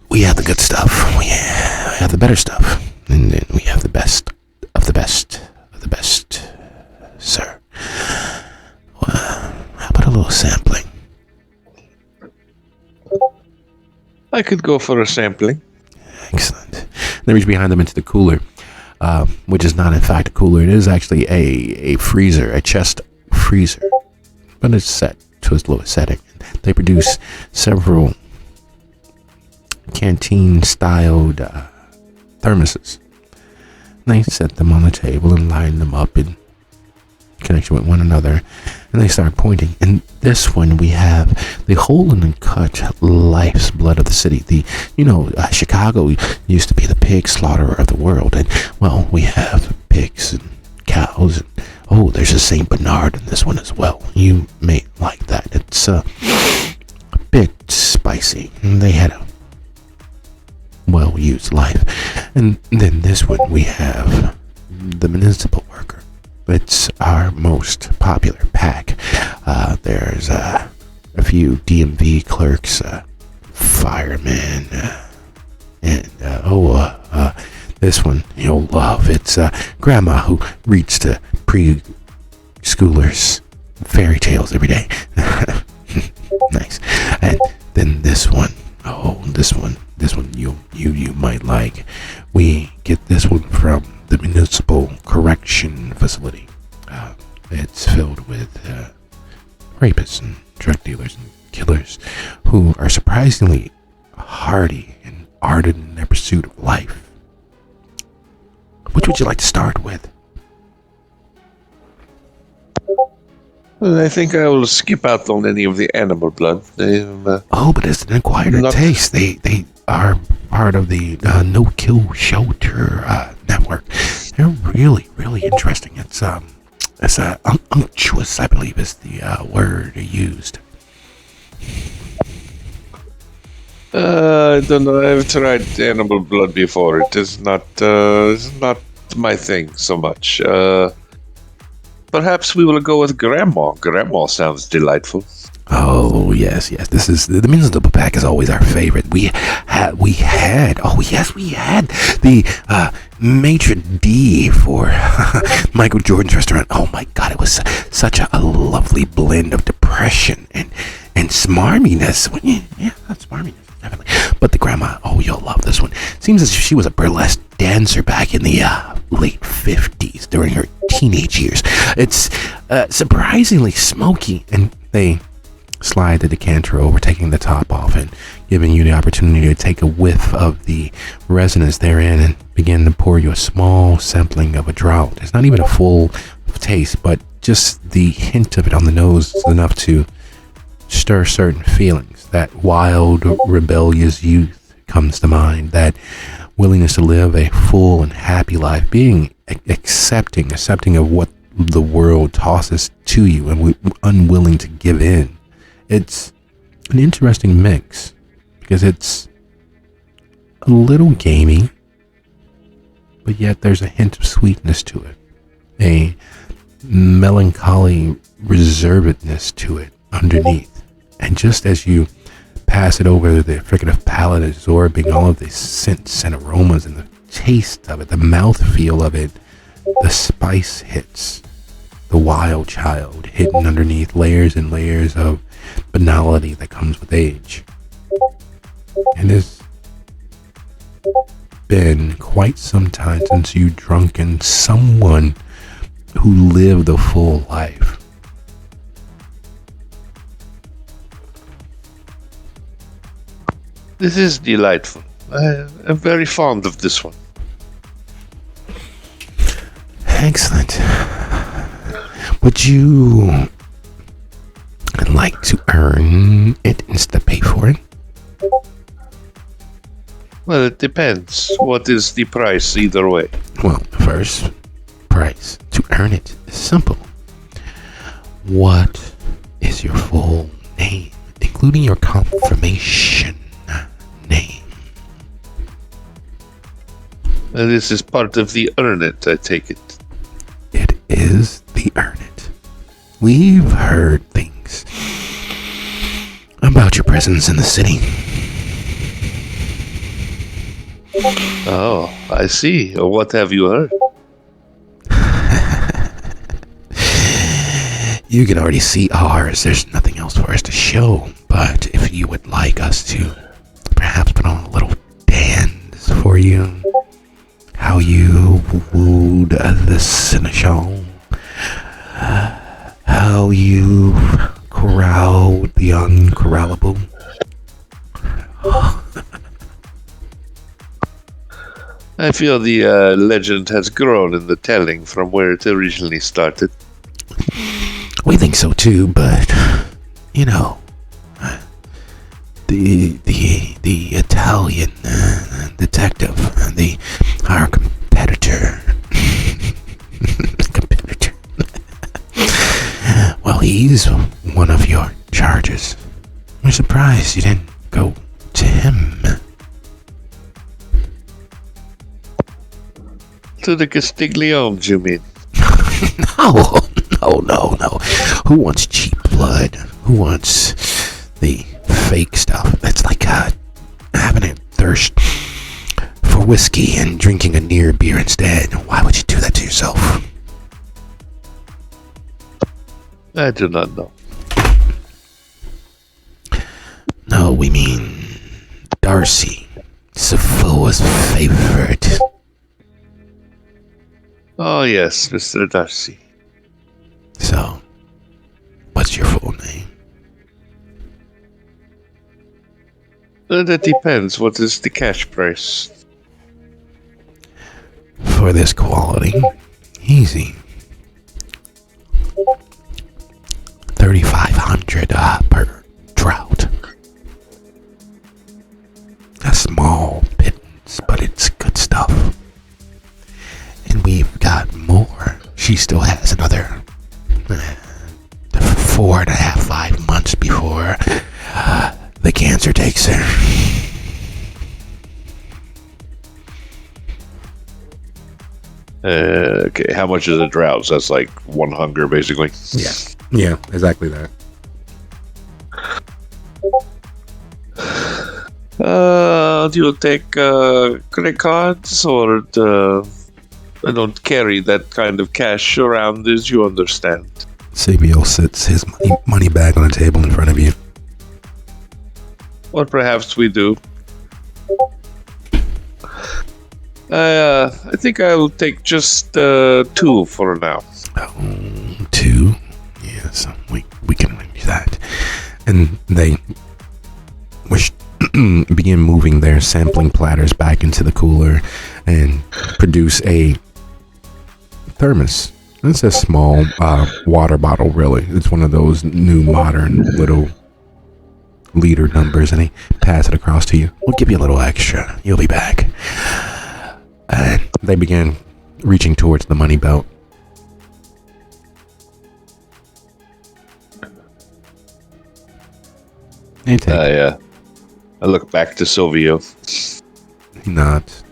we have the good stuff. We have the better stuff. And then we have the best of the best of the best, sir. Well, how about a little sampling? I could go for a sampling. Excellent. They reach behind them into the cooler, which is not in fact a cooler. It is actually a freezer, a chest freezer, but it's set to its lowest setting. They produce several canteen-styled thermoses. They set them on the table and line them up in connection with one another, and they start pointing. In this one, we have the whole and uncut life's blood of the city. Chicago used to be the pig slaughterer of the world, and well, we have pigs and cows, and there's a Saint Bernard in this one as well. You may like that. It's a bit spicy. They had a well-used life. And then this one, we have the municipal worker. It's our most popular pack. There's a few DMV clerks, firemen, and this one you'll love. It's Grandma who reads to preschoolers fairy tales every day. Nice. And then this one you might like. We get this one from the municipal correction facility. It's filled with rapists and drug dealers and killers who are surprisingly hardy and ardent in their pursuit of life. Which would you like to start with? Well, I think I will skip out on any of the animal blood. But it's an acquired taste. They are part of the no-kill shelter network. They're really, really interesting. It's unctuous, I believe, is the word used. I don't know. I've tried animal blood before. It is not my thing so much. Perhaps we will go with Grandma. Grandma sounds delightful. Oh yes. This is the municipal pack is always our favorite. We had the maitre d for Michael Jordan's restaurant. Oh my God, it was such a lovely blend of depression and smarminess. That's smarminess, definitely. But the Grandma, you'll love this one. Seems as if she was a burlesque dancer back in the late 50s during her teenage years. It's surprisingly smoky, and they slide the decanter over, taking the top off and giving you the opportunity to take a whiff of the resonance therein and begin to pour you a small sampling of a draught. It's not even a full taste, but just the hint of it on the nose is enough to stir certain feelings. That wild, rebellious youth comes to mind, that willingness to live a full and happy life, being accepting of what the world tosses to you and unwilling to give in. It's an interesting mix because it's a little gamey, but yet there's a hint of sweetness to it, a melancholy reservedness to it underneath. And just as you pass it over the fricative palate, absorbing all of the scents and aromas and the taste of it, the mouthfeel of it, the spice hits the wild child hidden underneath layers and layers of banality that comes with age. It has been quite some time since you drunken someone who lived a full life. This is delightful. I'm very fond of this one. Excellent. Would you like to earn it instead of pay for it? Well, it depends. What is the price either way? Well, the first price to earn it is simple. What is your full name, including your confirmation? And this is part of the earn it, I take it. It is the earn it. We've heard things about your presence in the city. Oh, I see. What have you heard? You can already see ours. There's nothing else for us to show. But if you would like us to perhaps put on a little dance for you, how you wooed the seneschal, how you corralled the uncorrallable. I feel the legend has grown in the telling from where it originally started. We think so too, but you know, the Italian detective, our competitor, well, he's one of your charges. We're surprised you didn't go to him. To the Castigliones, you mean? No. Who wants cheap blood? Who wants the fake stuff? That's like having a thirst for whiskey and drinking a near beer instead. Why would you do that to yourself? I do not know. No, we mean Darcy, Sephora's favorite. Oh, yes, Mr. Darcy. So, what's your full name? That depends. What is the cash price? For this quality, easy. 3,500 per trout. A small pittance, but it's good stuff. And we've got more. She still has another 4.5, 5 months before the cancer takes her. Okay, how much is a drowse? That's like one hunger, basically. Yeah, exactly that. Do you take credit cards or I don't carry that kind of cash around, as you understand. Sabio sits his money bag on a table in front of you. Or perhaps we do. I think I'll take just 2 for now. Oh, 2? Yes, we can arrange that. And they begin moving their sampling platters back into the cooler and produce a thermos. It's a small water bottle, really. It's one of those new modern little liter numbers, and they pass it across to you. We'll give you a little extra. You'll be back. And they begin reaching towards the money belt. I look back to Silvio. He nods.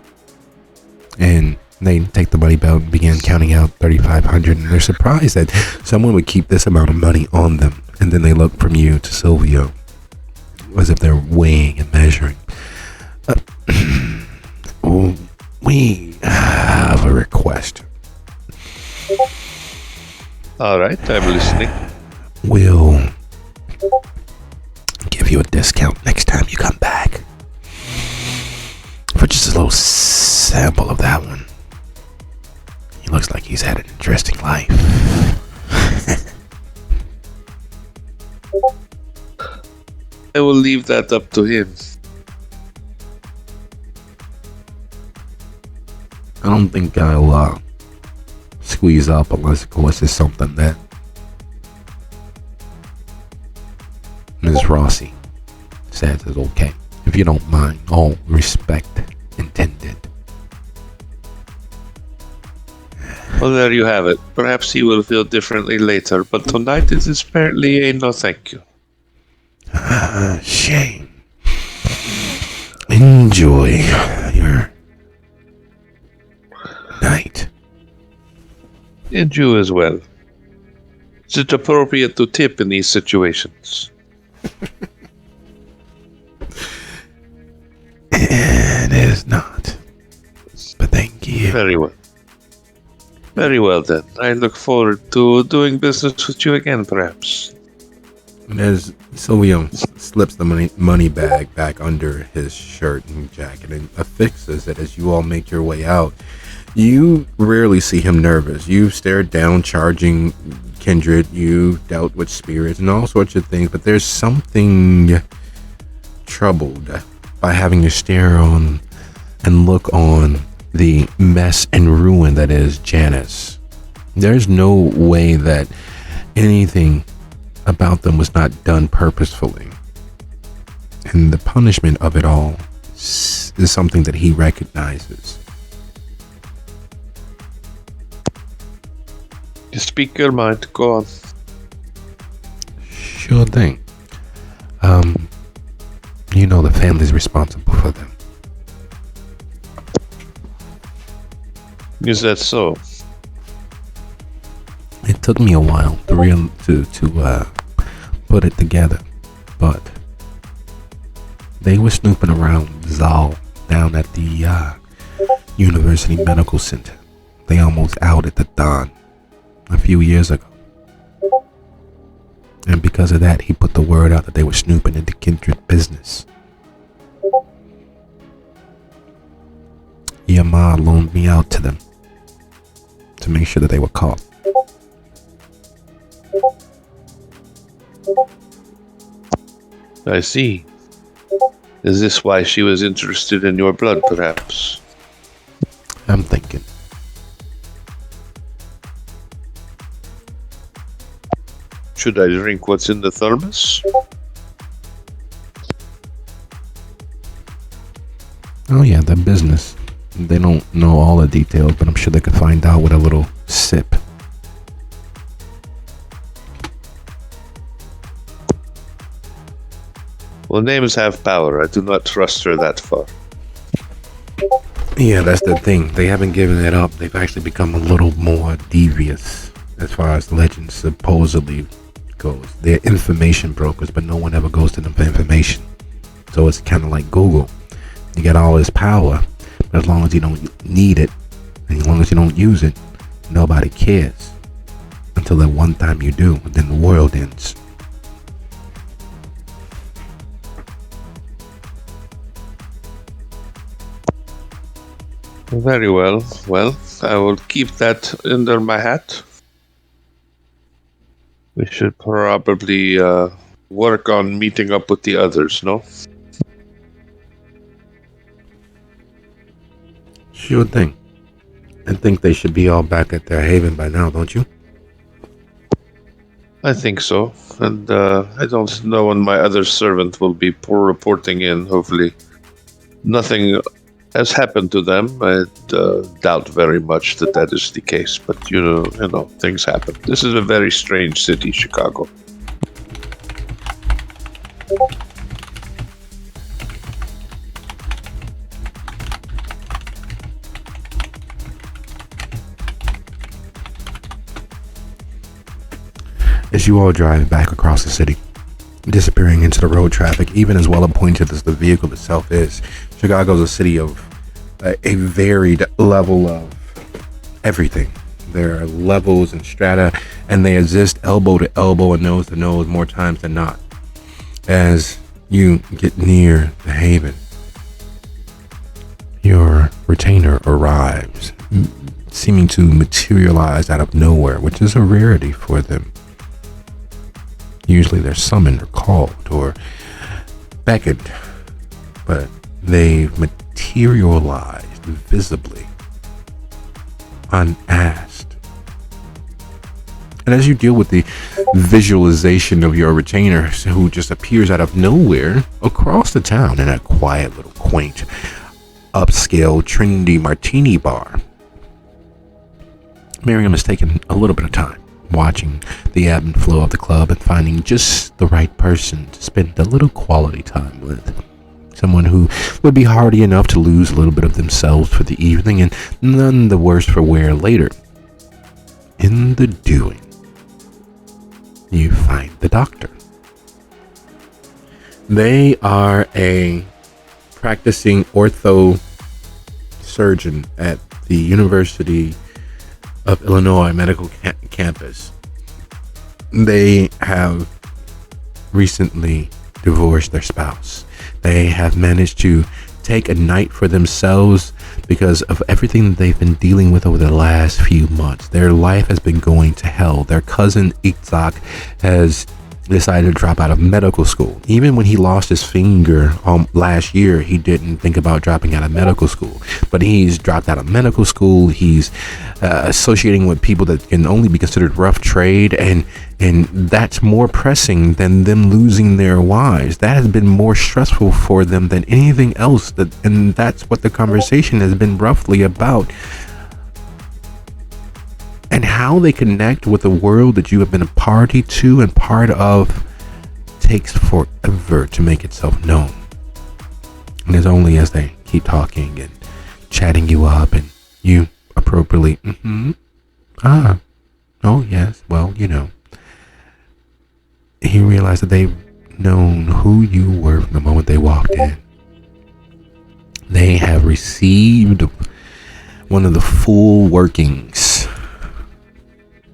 And they take the money belt and begin counting out 3,500, and they're surprised that someone would keep this amount of money on them. And then they look from you to Silvio as if they're weighing and measuring. We have a request. All right, I'm listening. We'll give you a discount next time you come back for just a little sample of that one. He looks like he's had an interesting life. I will leave that up to him. I don't think I'll squeeze up unless it's something that Ms. Rossi says is okay. If you don't mind, all respect intended. Well, there you have it. Perhaps he will feel differently later, but tonight it is apparently a no thank you. Shame. Enjoy your And you as well. Is it appropriate to tip in these situations? It is not. But thank you. Very well. Very well then. I look forward to doing business with you again, perhaps. And as Silvio slips the money bag back under his shirt and jacket and affixes it as you all make your way out, you rarely see him nervous. You've stared down charging kindred, you've dealt with spirits and all sorts of things, but there's something troubled by having to stare on and look on the mess and ruin that is Janice. There's no way that anything about them was not done purposefully. And the punishment of it all is something that he recognizes. You speak your mind. Go on. Sure thing. You know the family's responsible for them. Is that so? It took me a while to put it together, but they were snooping around Zal down at the University Medical Center. They almost outed the Don a few years ago. And because of that, he put the word out that they were snooping into kindred business. Your ma loaned me out to them to make sure that they were caught. I see. Is this why she was interested in your blood, perhaps? I'm thinking. Should I drink what's in the thermos? Oh yeah, the business. They don't know all the details, but I'm sure they could find out with a little sip. Well, names have power. I do not trust her that far. Yeah, that's the thing. They haven't given it up. They've actually become a little more devious as far as legend supposedly goes. They're information brokers, but no one ever goes to them for information. So it's kind of like Google. You get all this power, but as long as you don't need it, and as long as you don't use it, nobody cares. Until that one time you do, and then the world ends. Very well. Well, I will keep that under my hat. We should probably work on meeting up with the others, no? Sure thing. I think they should be all back at their haven by now, don't you? I think so. And I don't know when my other servant will be reporting in, hopefully. Nothing has happened to them. I doubt very much that that is the case, but you know, things happen. This is a very strange city, Chicago. As you all drive back across the city, disappearing into the road traffic, even as well appointed as the vehicle itself is, Chicago's a city of a varied level of everything. There are levels and strata, and they exist elbow to elbow and nose to nose more times than not. As you get near the haven, your retainer arrives, seeming to materialize out of nowhere, which is a rarity for them. Usually they're summoned or called or beckoned, but they've materialized visibly, unasked. And as you deal with the visualization of your retainer, who just appears out of nowhere across the town in a quiet little quaint upscale Trinity Martini bar, Miriam has taken a little bit of time watching the ebb and flow of the club and finding just the right person to spend a little quality time with. Someone who would be hardy enough to lose a little bit of themselves for the evening and none the worse for wear later. in the doing, you find the doctor. They are a practicing ortho surgeon at the University of Illinois Medical Campus. They have recently divorced their spouse. They have managed to take a night for themselves because of everything that they've been dealing with over the last few months. Their life has been going to hell. Their cousin Itzhak has decided to drop out of medical school. Even when he lost his finger last year, he didn't think about dropping out of medical school. But he's dropped out of medical school. He's associating with people that can only be considered rough trade, and that's more pressing than them losing their wives. That has been more stressful for them than anything else. And that's what the conversation has been roughly about. And how they connect with the world that you have been a party to and part of takes forever to make itself known. And it's only as they keep talking and chatting you up and you appropriately, oh yes, well, you know, you realize that they've known who you were from the moment they walked in. They have received one of the full workings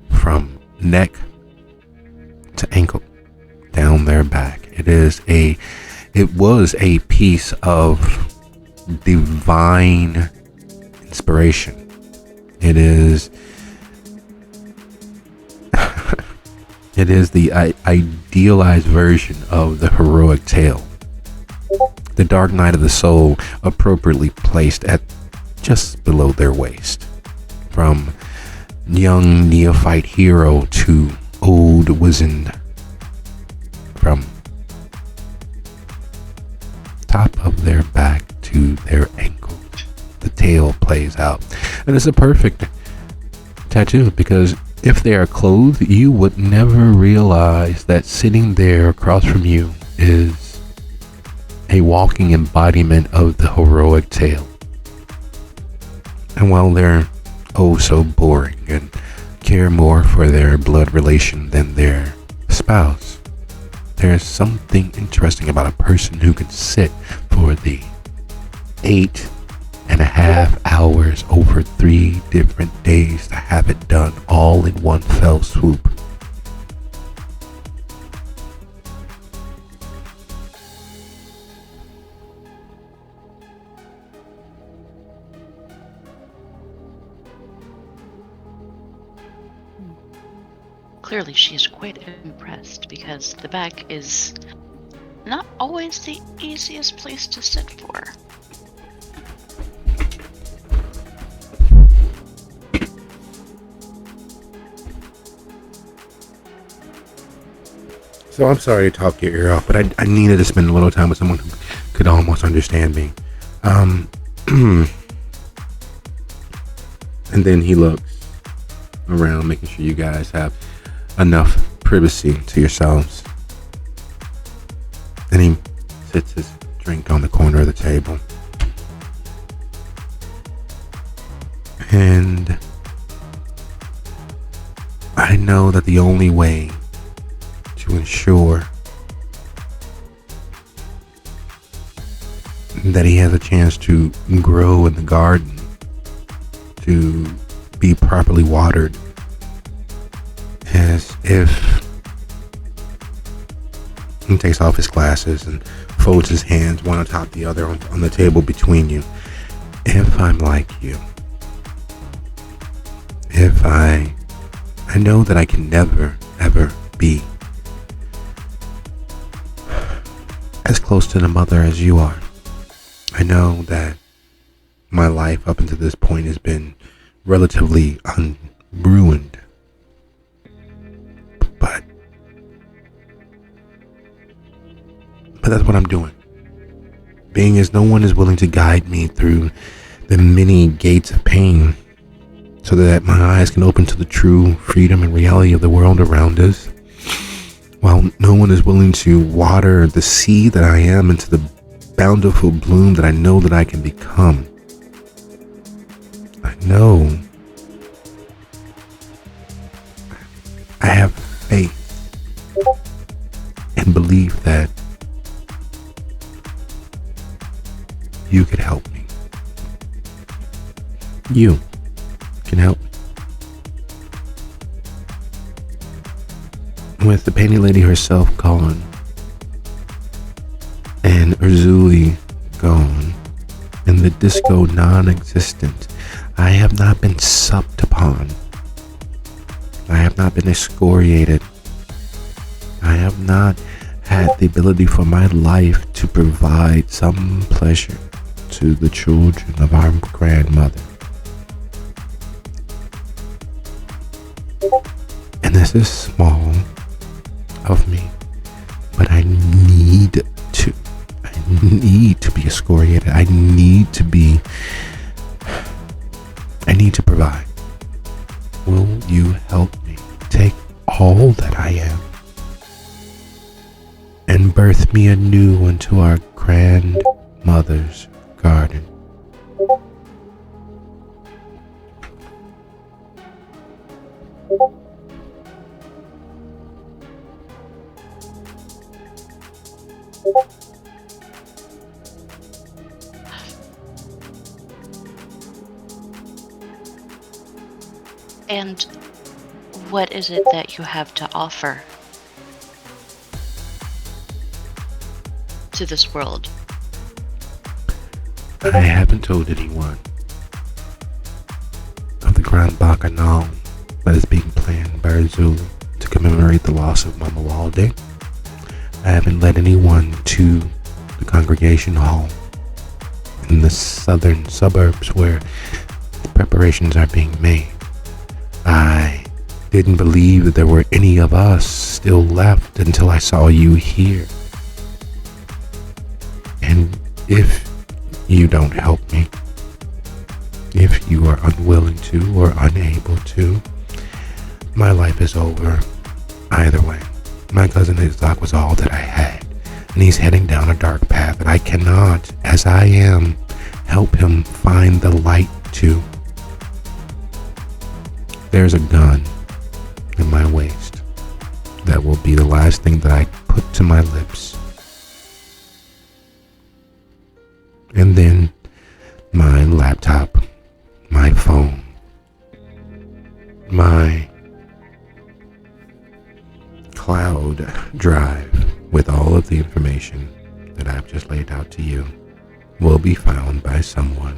from neck to ankle down their back. It was a piece of divine inspiration. It is the idealized version of the heroic tale. The dark night of the soul, appropriately placed at just below their waist. From young neophyte hero to old wizened, from top of their back to their ankle, the tail plays out. And it's a perfect tattoo, because if they are clothed, you would never realize that sitting there across from you is a walking embodiment of the heroic tale. And while they're oh so boring and care more for their blood relation than their spouse, there's something interesting about a person who can sit for the 8.5 hours over 3 different days to have it done all in one fell swoop. Clearly she is quite impressed, because the back is not always the easiest place to sit for. So I'm sorry to talk your ear off, but I needed to spend a little time with someone who could almost understand me. And then he looks around, making sure you guys have enough privacy to yourselves. Then he sits his drink on the corner of the table. And I know that the only way to ensure that he has a chance to grow in the garden, to be properly watered, is if he takes off his glasses and folds his hands one on top of the other on the table between you. If I'm like you, if I know that I can never ever be as close to the mother as you are. I know that my life up until this point has been relatively unruined. But that's what I'm doing. Being as no one is willing to guide me through the many gates of pain so that my eyes can open to the true freedom and reality of the world around us, while no one is willing to water the seed that I am into the bountiful bloom that I know that I can become. I know believe that you could help me. You can help me. With the painting lady herself gone, and Urzuli gone, and the disco non-existent, I have not been supped upon. I have not been excoriated. I have not had the ability for my life to provide some pleasure to the children of our grandmother. And this is small of me, but I need to be excoriated. I need to provide. Will you help me take all that I am and birth me anew into our grandmother's garden? And what is it that you have to offer to this world? I haven't told anyone of the Grand Bacchanal that is being planned by Urzuli to commemorate the loss of Mama Walde. I haven't led anyone to the congregation hall in the southern suburbs where the preparations are being made. I didn't believe that there were any of us still left until I saw you here. And if you don't help me, if you are unwilling to or unable to, my life is over. Either way, my cousin Isaac was all that I had, and he's heading down a dark path that I cannot, as I am, help him find the light to. There's a gun in my waist that will be the last thing that I put to my lips. And then my laptop, my phone, my cloud drive with all of the information that I've just laid out to you will be found by someone.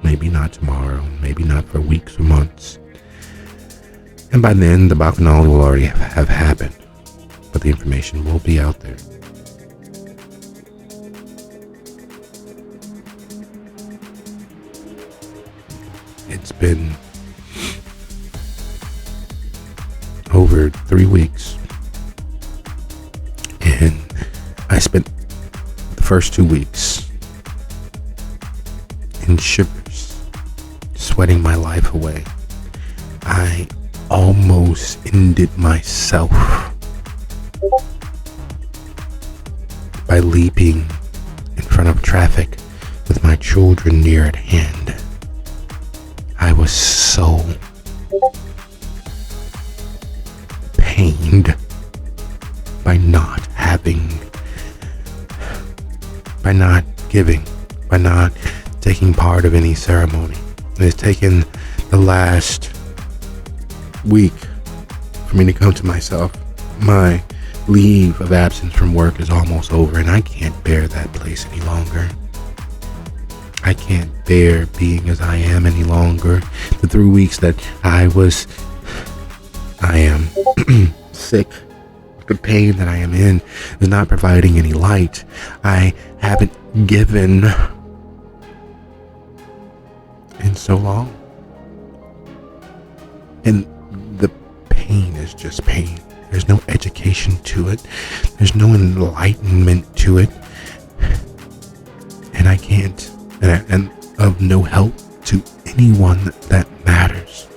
Maybe not tomorrow, maybe not for weeks or months. And by then, the Bacchanal will already have happened, but the information will be out there. It's been over 3 weeks, and I spent the first 2 weeks in shivers, sweating my life away. I almost ended myself by leaping in front of traffic with my children near at hand. I was so pained by not giving, by not taking part of any ceremony. It has taken the last week for me to come to myself. My leave of absence from work is almost over, and I can't bear that place any longer. I can't bear being as I am any longer. The 3 weeks that I am sick, the pain that I am in is not providing any light. I haven't given in so long. And the pain is just pain. There's no education to it. There's no enlightenment to it. And I can't, and of no help to anyone that matters.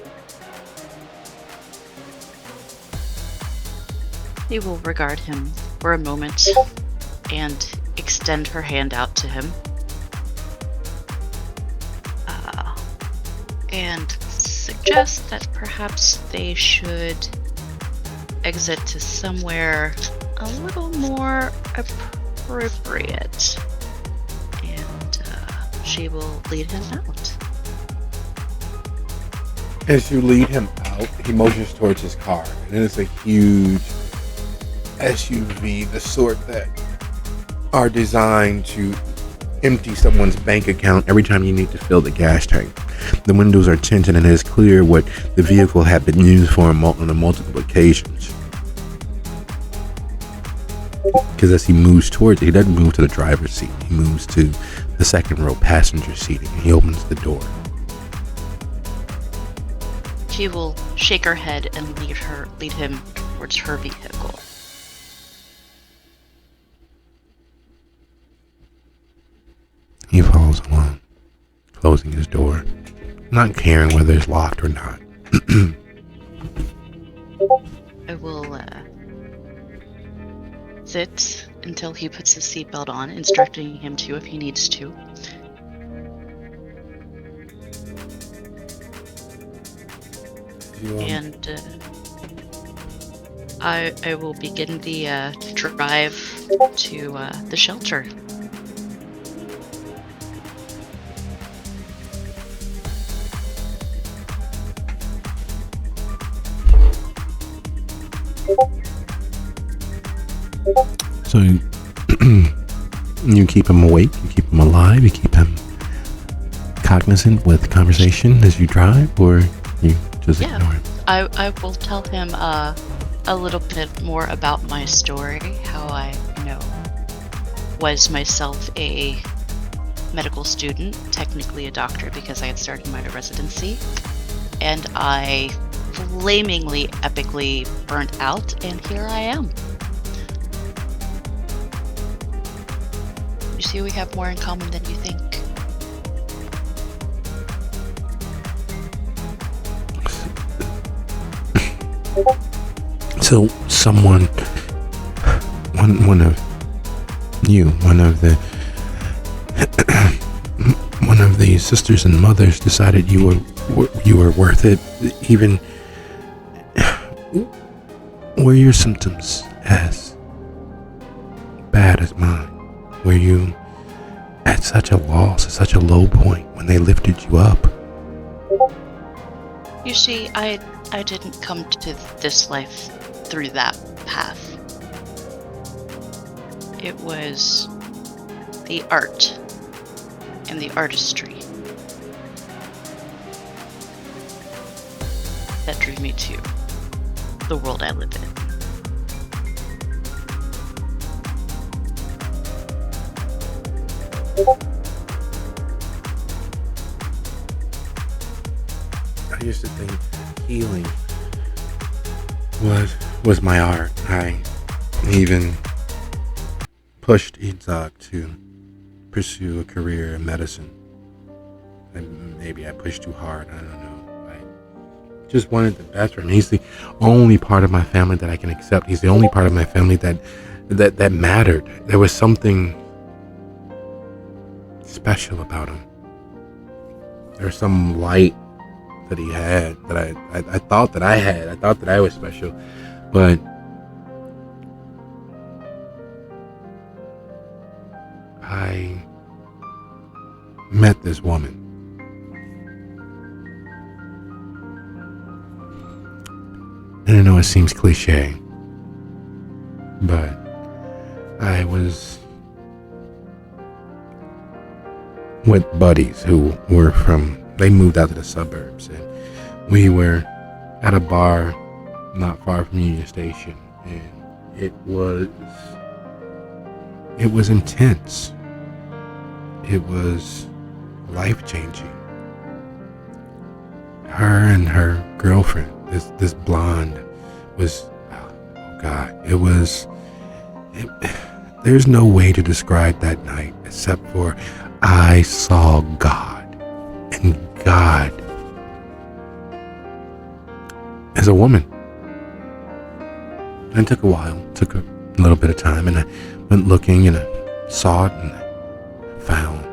She will regard him for a moment and extend her hand out to him. And suggest that perhaps they should exit to somewhere a little more appropriate. And she will lead him out. As you lead him out, he motions towards his car, and it is a huge SUV, the sort that are designed to empty someone's bank account every time you need to fill the gas tank. The windows are tinted, and it is clear what the vehicle had been used for on multiple occasions. Because as he moves towards it, he doesn't move to the driver's seat. He moves to the second row passenger seat, and he opens the door. She will shake her head and lead him towards her vehicle. He follows along, closing his door, not caring whether it's locked or not. I will sit until he puts his seatbelt on, instructing him to if he needs to. And I will begin the drive to the shelter. So you keep him awake, you keep him alive, you keep him cognizant with conversation as you drive, or you just ignore him? I will tell him a little bit more about my story, how I, was myself a medical student, technically a doctor because I had started my residency, and I flamingly, epically burnt out, and here I am. You see, we have more in common than you think. So someone, one of the sisters and mothers decided you were worth it. Even were your symptoms as bad as mine? Were you at such a loss, at such a low point when they lifted you up? You see, I didn't come to this life through that path. It was the art and the artistry that drew me to the world I live in. I used to think healing was my art. I even pushed Itzhak to pursue a career in medicine. And maybe I pushed too hard. I don't know. I just wanted the best for him. He's the only part of my family that I can accept. He's the only part of my family that mattered. There was something special about him. There's some light that he had that I thought that I had. I thought that I was special, but I met this woman, and I know it seems cliche, but I was with buddies who were they moved out to the suburbs, and we were at a bar not far from Union Station, and it was intense. It was life-changing. Her and her girlfriend, this blonde, was, oh God, there's no way to describe that night except for I saw God. And God as a woman. And it took a while, took a little bit of time, and I went looking and I saw it and I found.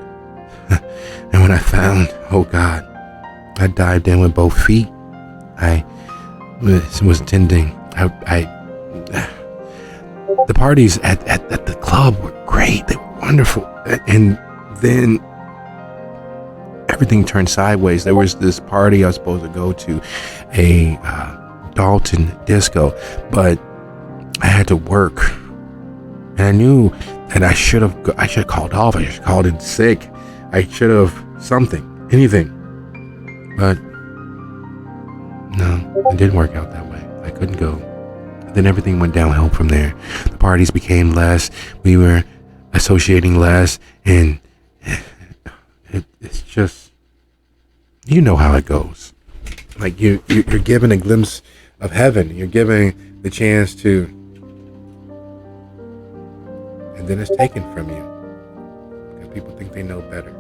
And when I found, oh God, I dived in with both feet. I was tending. the parties at the club were great. They were wonderful. And then everything turned sideways. There was this party I was supposed to go to, a Dalton disco, but I had to work. And I knew that I should have called off. I should have called in sick. I should have anything. But no, it didn't work out that way. I couldn't go. Then everything went downhill from there. The parties became less. We were associating less, and it's just, you know how it goes. Like you're given a glimpse of heaven. You're given the chance to, and then it's taken from you because people think they know better.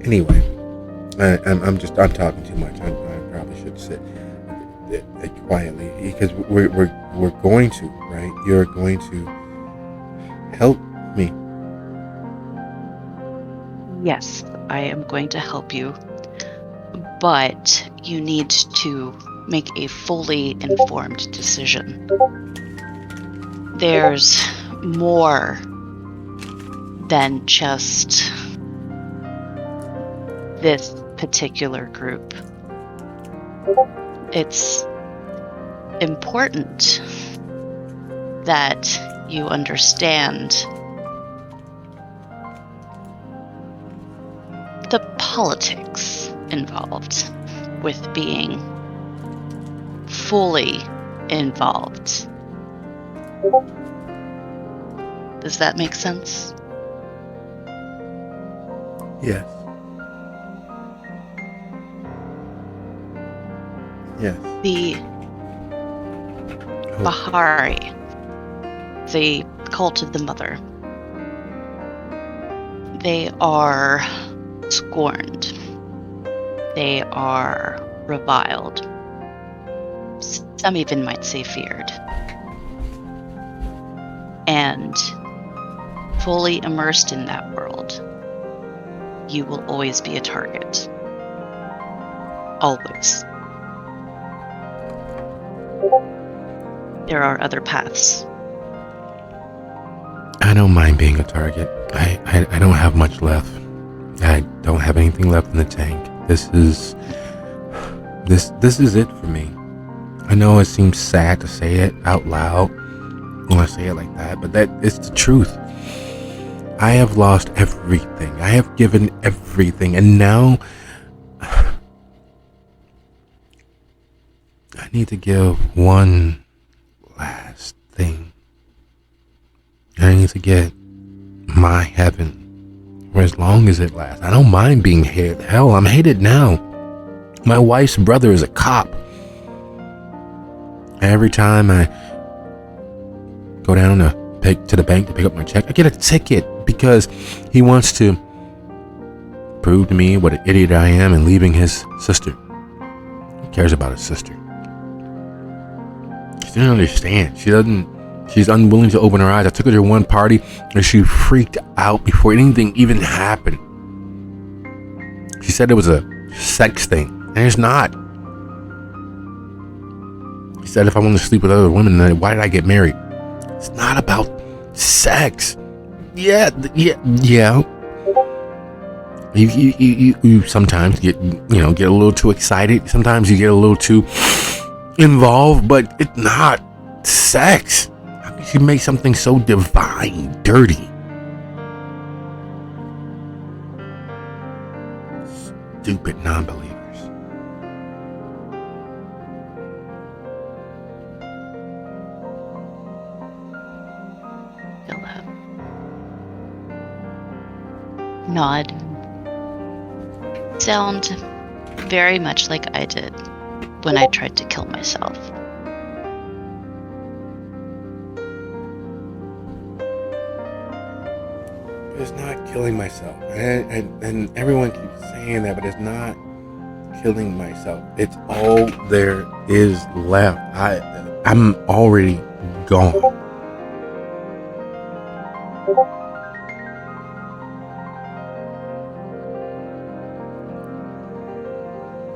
Anyway, I'm talking too much. I probably should sit quietly because we're going to, right? You're going to help me. Yes, I am going to help you, but you need to make a fully informed decision. There's more than just this particular group. It's important that you understand the politics involved with being fully involved. Does that make sense? Yes. Yes. The Bahari, the cult of the mother, they are scorned. They are reviled. Some even might say feared. And fully immersed in that world, you will always be a target. Always. There are other paths. I don't mind being a target. I don't have much left. I don't have anything left in the tank. This is it for me. I know it seems sad to say it out loud when I say it like that, but that is the truth. I have lost everything. I have given everything, and now I need to give one last thing. I need to get my heaven for as long as it lasts. I don't mind being hated. Hell, I'm hated now. My wife's brother is a cop. Every time I go down to the bank to pick up my check, I get a ticket because he wants to prove to me what an idiot I am in leaving his sister. He cares about his sister. She doesn't understand. She's unwilling to open her eyes. I took her to one party and she freaked out before anything even happened. She said it was a sex thing, and it's not. She said if I want to sleep with other women, then why did I get married? It's not about sex. Yeah. You sometimes get a little too excited. Sometimes you get a little too involved, but it's not sex. How can you make something so divine dirty? Stupid non-believers. Philip. Nod. Sound very much like I did when I tried to kill myself. It's not killing myself, and everyone keeps saying that, but it's not killing myself. It's all there is left. I'm already gone.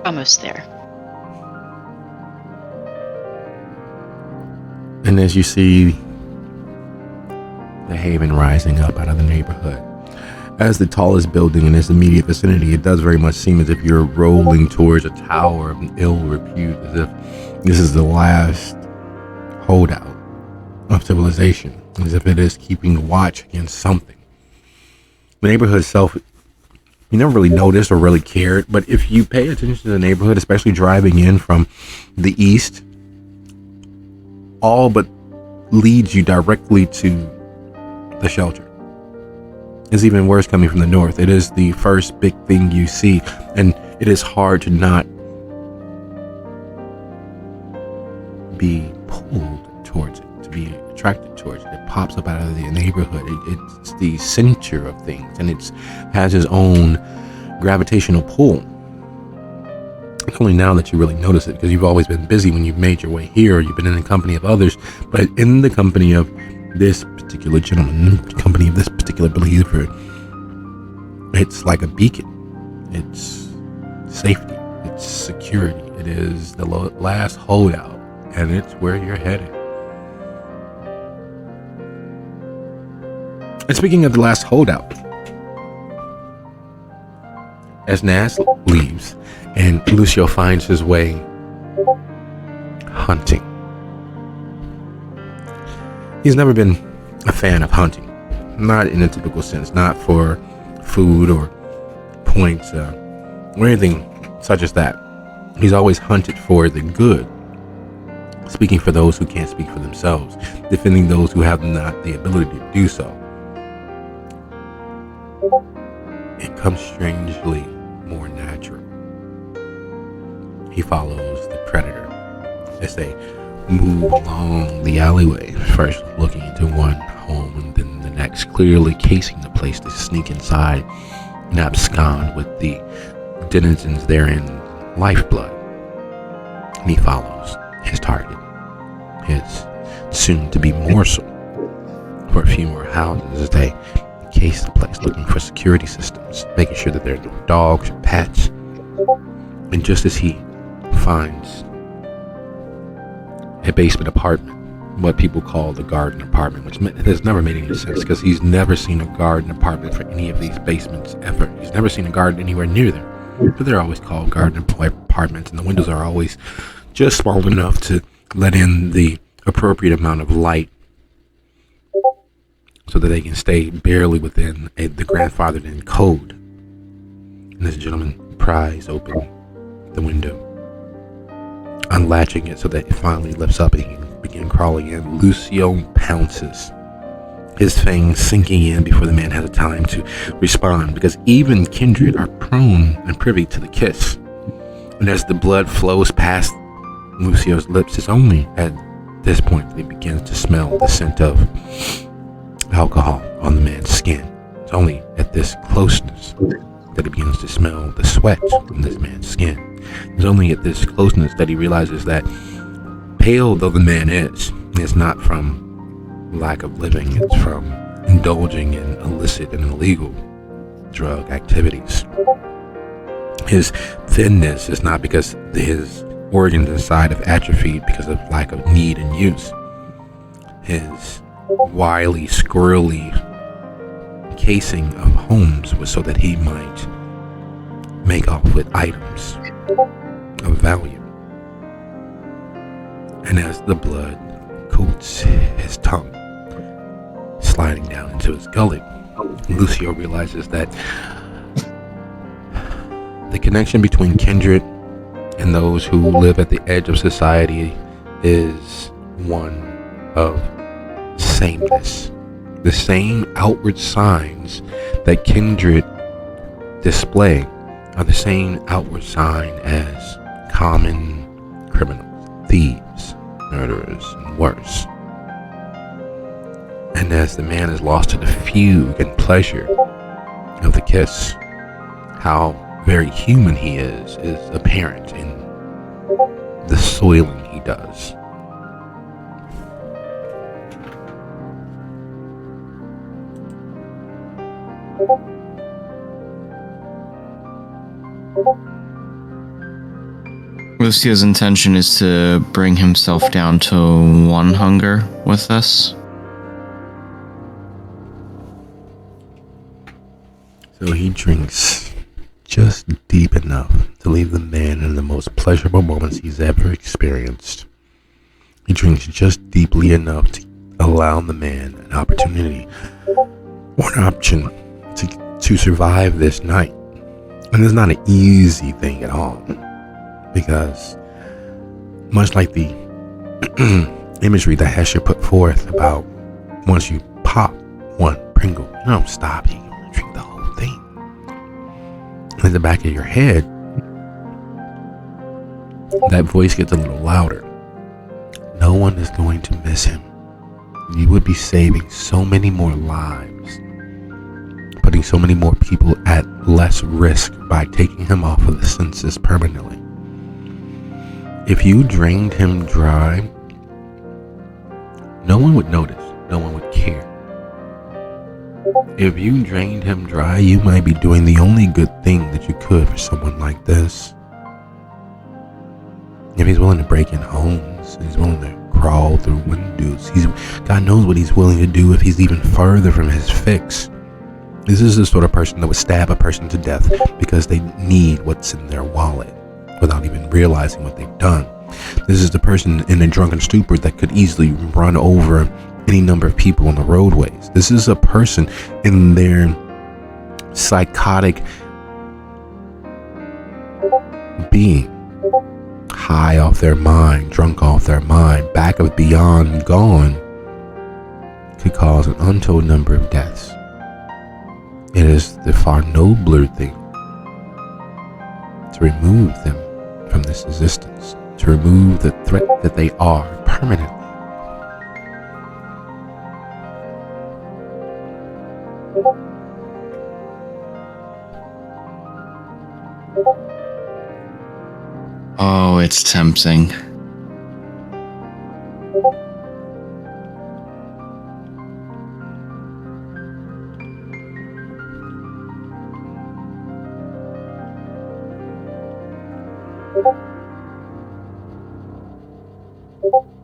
Almost there. And as you see the haven rising up out of the neighborhood, as the tallest building in its immediate vicinity, it does very much seem as if you're rolling towards a tower of ill repute, as if this is the last holdout of civilization, as if it is keeping watch against something. The neighborhood itself, you never really noticed or really cared, but if you pay attention to the neighborhood, especially driving in from the east, all but leads you directly to the shelter. It's even worse coming from the north. It is the first big thing you see, and it is hard to not be pulled towards it, to be attracted towards it. It pops up out of the neighborhood. It's the center of things, and it has its own gravitational pull. It's only now that you really notice it, because you've always been busy when you've made your way here, or you've been in the company of others, but in the company of this particular gentleman, the company of this particular believer, it's like a beacon. It's safety. It's security. It is the last holdout, and it's where you're headed. And speaking of the last holdout, as Naz leaves and Lucio finds his way hunting. He's never been a fan of hunting, not in a typical sense, not for food or points or anything such as that. He's always hunted for the good, speaking for those who can't speak for themselves, defending those who have not the ability to do so. It comes strangely more natural. He follows the predator as they move along the alleyway, first looking into one home and then the next, clearly casing the place to sneak inside and abscond with the denizens therein lifeblood. And he follows his target, his soon-to-be morsel, for a few more houses as they case the place, looking for security systems, making sure that there are no dogs or pets. And just as he finds a basement apartment, what people call the garden apartment, which has never made any sense because he's never seen a garden apartment for any of these basements ever. He's never seen a garden anywhere near them, but they're always called garden apartments, and the windows are always just small enough to let in the appropriate amount of light so that they can stay barely within the grandfathered in code. And this gentleman pries open the window, unlatching it so that it finally lifts up and he can begin crawling in. Lucio pounces, his fangs sinking in before the man has time to respond, because even kindred are prone and privy to the kiss. And as the blood flows past Lucio's lips, it's only at this point that he begins to smell the scent of alcohol on the man's skin. It's only at this closeness that he begins to smell the sweat on this man's skin. It's only at this closeness that he realizes that, pale though the man is, it's not from lack of living, it's from indulging in illicit and illegal drug activities. His thinness is not because his organs inside have atrophied because of lack of need and use. His wily, squirrely casing of homes was so that he might make off with items of value. And as the blood coats his tongue, sliding down into his gullet, Lucio realizes that the connection between kindred and those who live at the edge of society is one of sameness. The same outward signs that kindred display are the same outward sign as common criminals, thieves, murderers, and worse. And as the man is lost to the fugue and pleasure of the kiss, how very human he is apparent in the soiling he does. Lucio's intention is to bring himself down to 1 hunger with this. So he drinks just deep enough to leave the man in the most pleasurable moments he's ever experienced. He drinks just deeply enough to allow the man an opportunity or an option to survive this night. And it's not an easy thing at all, because much like the imagery that Hesher put forth about once you pop one Pringle, you don't stop, you drink the whole thing. In the back of your head, that voice gets a little louder. No one is going to miss him. You would be saving so many more lives, putting so many more people at less risk by taking him off of the census permanently. If you drained him dry, no one would notice. No one would care. If you drained him dry, you might be doing the only good thing that you could for someone like this. If he's willing to break in homes, he's willing to crawl through windows, God knows what he's willing to do if he's even further from his fix. This is the sort of person that would stab a person to death because they need what's in their wallet without even realizing what they've done. This is the person in a drunken stupor that could easily run over any number of people on the roadways. This is a person in their psychotic being, high off their mind, drunk off their mind, back of beyond gone, could cause an untold number of deaths. It is the far nobler thing to remove them from this existence, to remove the threat that they are permanently. Oh, it's tempting.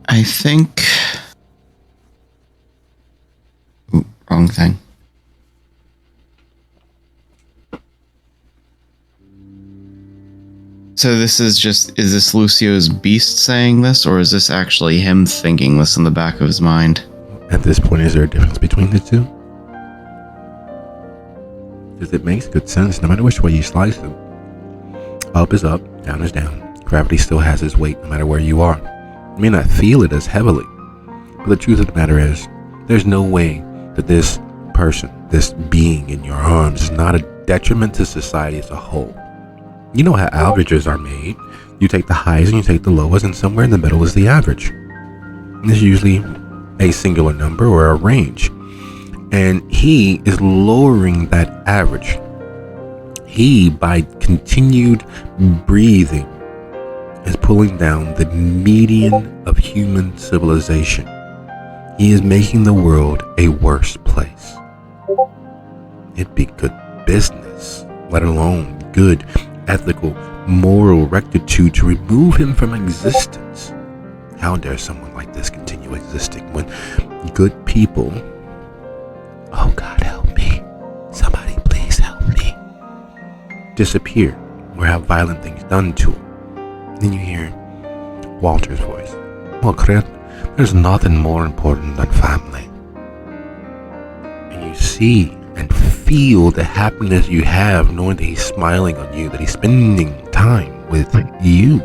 I think... Ooh, wrong thing. So this is this Lucio's beast saying this, or is this actually him thinking this in the back of his mind? At this point, is there a difference between the two? Because it makes good sense no matter which way you slice it. Up is up, down is down. Gravity still has its weight no matter where you are. You may not feel it as heavily, but the truth of the matter is, there's no way that this person, this being in your arms, is not a detriment to society as a whole. You know how averages are made. You take the highs and you take the lowest, and somewhere in the middle is the average. And there's usually a singular number or a range. And he is lowering that average. He, by continued breathing, is pulling down the median of human civilization. He is making the world a worse place. It'd be good business, let alone good, ethical, moral rectitude to remove him from existence. How dare someone like this continue existing when good people... Oh God, help me. Somebody please help me. Disappear or have violent things done to him. Then you hear Walter's voice. Well, Cret, there's nothing more important than family. And you see and feel the happiness you have knowing that he's smiling on you, that he's spending time with you.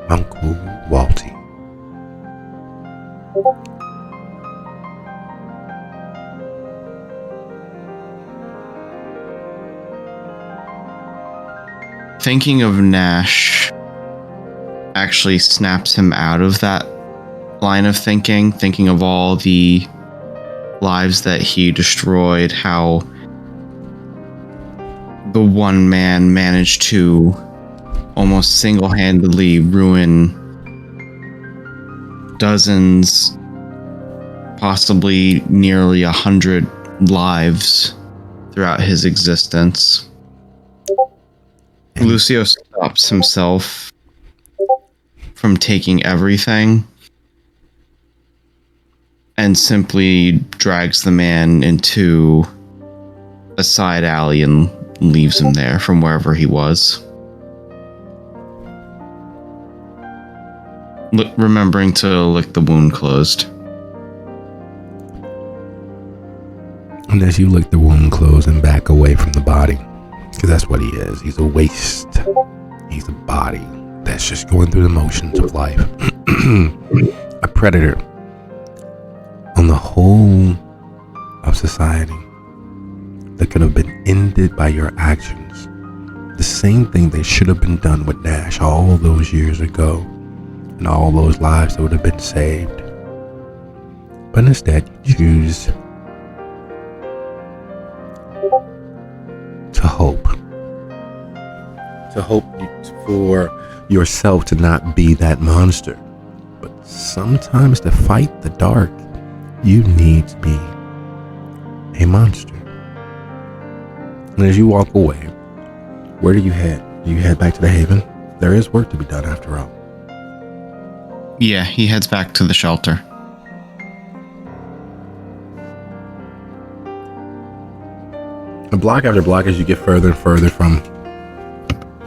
Uncle Walty. Thinking of Nash actually snaps him out of that line of thinking of all the lives that he destroyed, how the one man managed to almost single-handedly ruin dozens, possibly nearly 100 lives throughout his existence. Lucio stops himself from taking everything and simply drags the man into a side alley and leaves him there from wherever he was. Remembering to lick the wound closed. And as you lick the wound closed and back away from the body, because that's what he is. He's a waste. He's a body that's just going through the motions of life. A predator on the whole of society that could have been ended by your actions. The same thing that should have been done with Nash all those years ago, and all those lives that would have been saved. But instead, you choose to hope. To hope for yourself to not be that monster. But sometimes to fight the dark, you need to be a monster. And as you walk away, where do you head? Do you head back to the Haven? There is work to be done after all. Yeah, he heads back to the shelter. And block after block as you get further and further from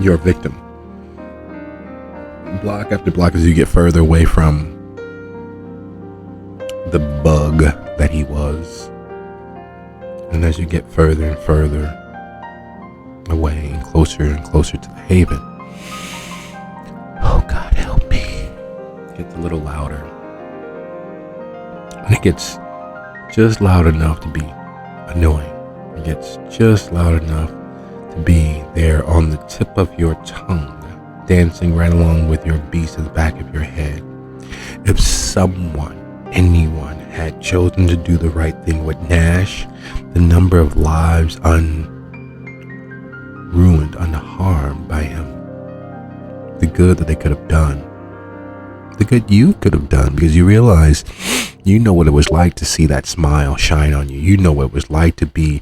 your victim. Block after block as you get further away from the bug that he was. And as you get further and further away and closer to the Haven. Oh God, help me. It gets a little louder. And it gets just loud enough to be annoying. It gets just loud enough to be there on the tip of your tongue, dancing right along with your beast at the back of your head. If anyone had chosen to do the right thing with Nash, the number of lives unruined, unharmed by him, the good that they could have done, the good you could have done, because you realize you know what it was like to see that smile shine on you. You know what it was like to be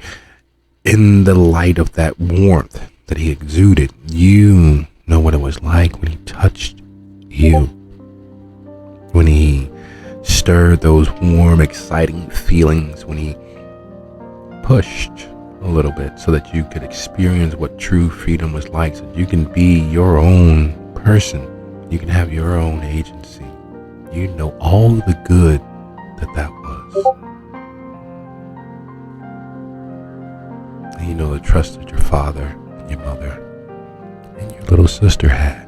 in the light of that warmth that he exuded. You know what it was like when he touched you, when he stirred those warm, exciting feelings, when he pushed a little bit so that you could experience what true freedom was like, so you can be your own person. You can have your own agency. You know all the good that was. And you know the trust that your father and your mother and your little sister had.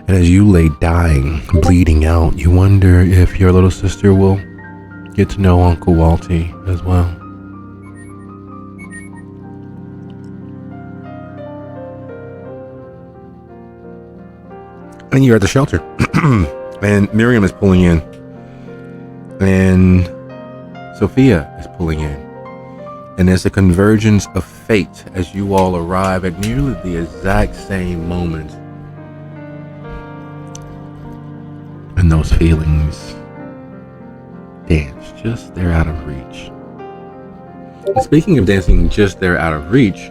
And as you lay dying, bleeding out, you wonder if your little sister will get to know Uncle Walty as well. And you're at the shelter. And Miriam is pulling in. And Sophia is pulling in. And there's a convergence of fate as you all arrive at nearly the exact same moment. And those feelings dance just there out of reach. And speaking of dancing just there out of reach,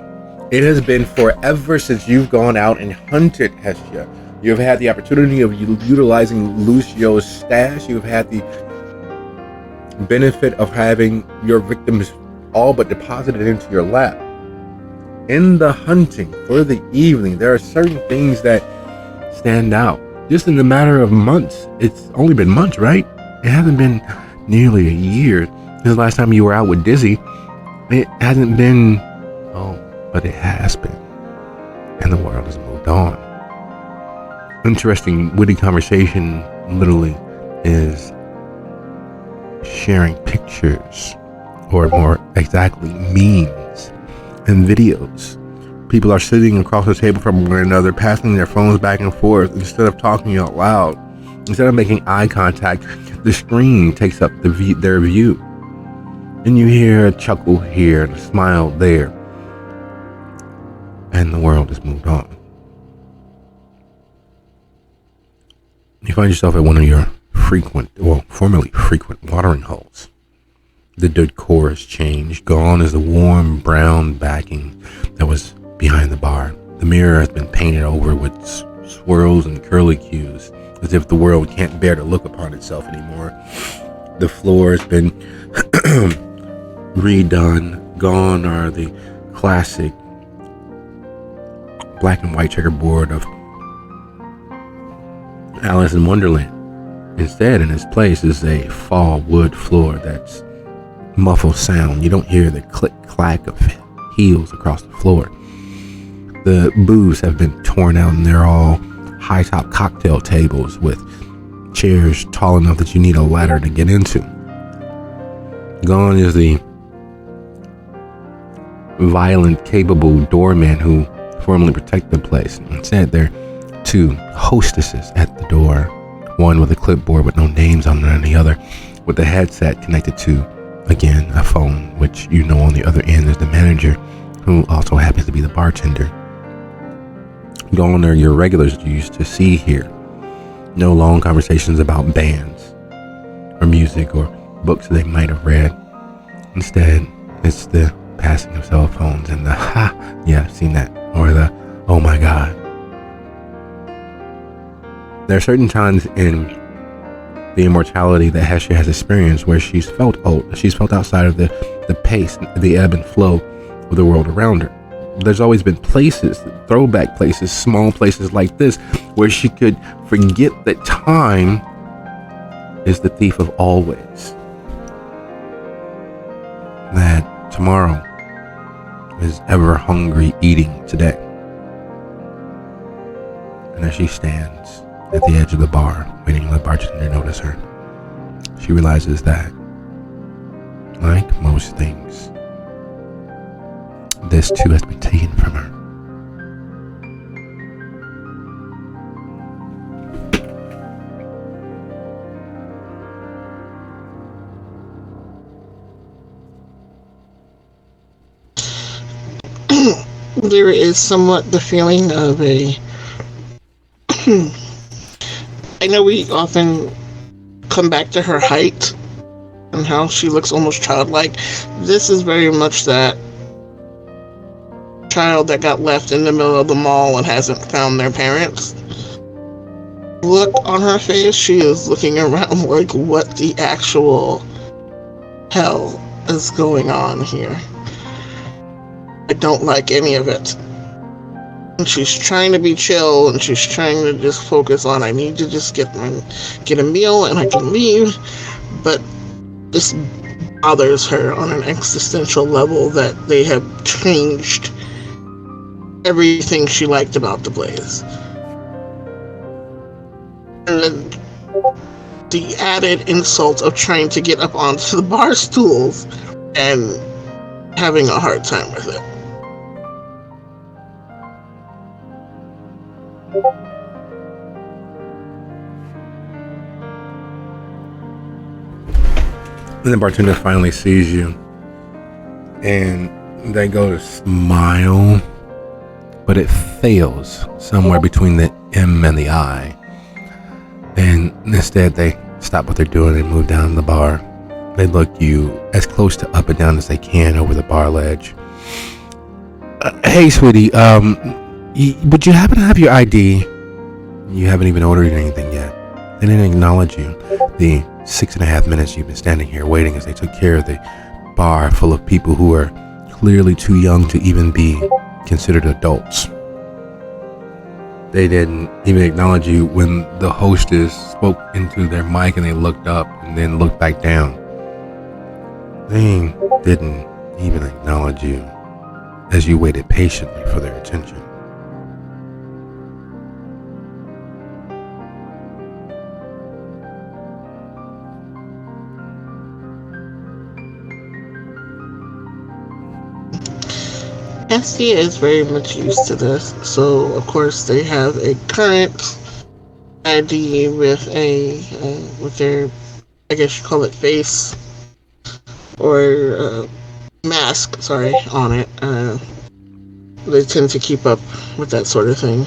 it has been forever since you've gone out and hunted Hestia. You've had the opportunity of utilizing Lucio's stash. You've had the benefit of having your victims all but deposited into your lap. In the hunting for the evening, there are certain things that stand out. Just in a matter of months. It's only been months, right? It hasn't been nearly a year since the last time you were out with Dizzy. It hasn't been, but it has been. And the world has moved on. Interesting, witty conversation literally is sharing pictures, or more exactly, memes and videos. People are sitting across the table from one another, passing their phones back and forth instead of talking out loud. Instead of making eye contact, the screen takes up their view. And you hear a chuckle here and a smile there. And the world has moved on. You find yourself at one of your formerly frequent watering holes. The decor has changed. Gone is the warm brown backing that was behind the bar. The mirror has been painted over with swirls and curlicues. The as if the world can't bear to look upon itself anymore. The floor has been redone. Gone are the classic black and white checkerboard of Alice in Wonderland. Instead, in its place is a fall wood floor that's muffled sound. You don't hear the click clack of heels across the floor. The booths have been torn out and they're all high top cocktail tables with chairs tall enough that you need a ladder to get into. Gone is the violent, capable doorman who formerly protected the place. Instead, there are two hostesses at the door, one with a clipboard with no names on it and the other with a headset connected to, again, a phone, which you know on the other end is the manager, who also happens to be the bartender. Gone are your regulars you used to see here. No long conversations about bands or music or books they might have read. Instead, it's the passing of cell phones and the ha, yeah, I've seen that, or the oh my god. There are certain times in the immortality that Hesha has experienced where she's felt old. She's felt outside of the pace, the ebb and flow of the world around her. There's always been places, throwback places, small places like this, where she could forget that time is the thief of always. That tomorrow is ever hungry eating today. And as she stands at the edge of the bar, waiting for the bartender to notice her, she realizes that, like most things, this too has been taken from her. There is somewhat the feeling of a I know we often come back to her height and how she looks almost childlike. This is very much that child that got left in the middle of the mall and hasn't found their parents. Look on her face, she is looking around like, what the actual hell is going on here? I don't like any of it. And she's trying to be chill and she's trying to just focus on, I need to just get a meal and I can leave. But this bothers her on an existential level that they have changed everything she liked about the place. And then the added insult of trying to get up onto the bar stools and having a hard time with it. And the bartender finally sees you and they go to smile, but it fails somewhere between the M and the I. And instead they stop what they're doing and move down the bar. They look you as close to up and down as they can over the bar ledge. Hey sweetie, would you happen to have your ID? You haven't even ordered anything yet. They didn't acknowledge you. The 6.5 minutes you've been standing here waiting as they took care of the bar full of people who are clearly too young to even be considered adults. They didn't even acknowledge you when the hostess spoke into their mic and they looked up and then looked back down. They didn't even acknowledge you as you waited patiently for their attention. Estia is very much used to this, so of course they have a current ID with with their, I guess you call it face or mask, sorry, on it. They tend to keep up with that sort of thing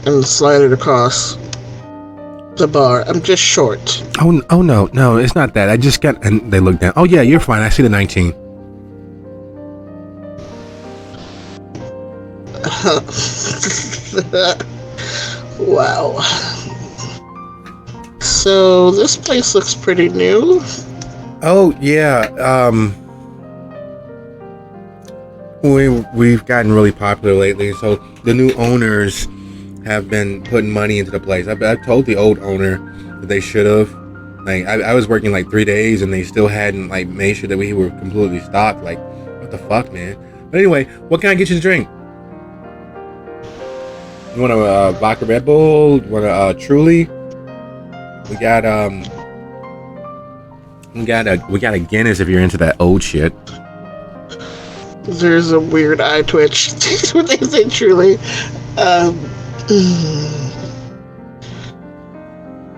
and slide it across the bar. I'm just short. Oh no, it's not that. I just got, and they look down. Oh yeah, you're fine. I see the 19. Wow. So this place looks pretty new. Oh yeah. We've gotten really popular lately, so the new owners have been putting money into the place. I told the old owner that they should have. Like I was working like 3 days and they still hadn't like made sure that we were completely stocked. Like, what the fuck, man? But anyway, what can I get you to drink? You want a vodka Red Bull? You want a Truly? We got a Guinness if you're into that old shit. There's a weird eye twitch when they say truly.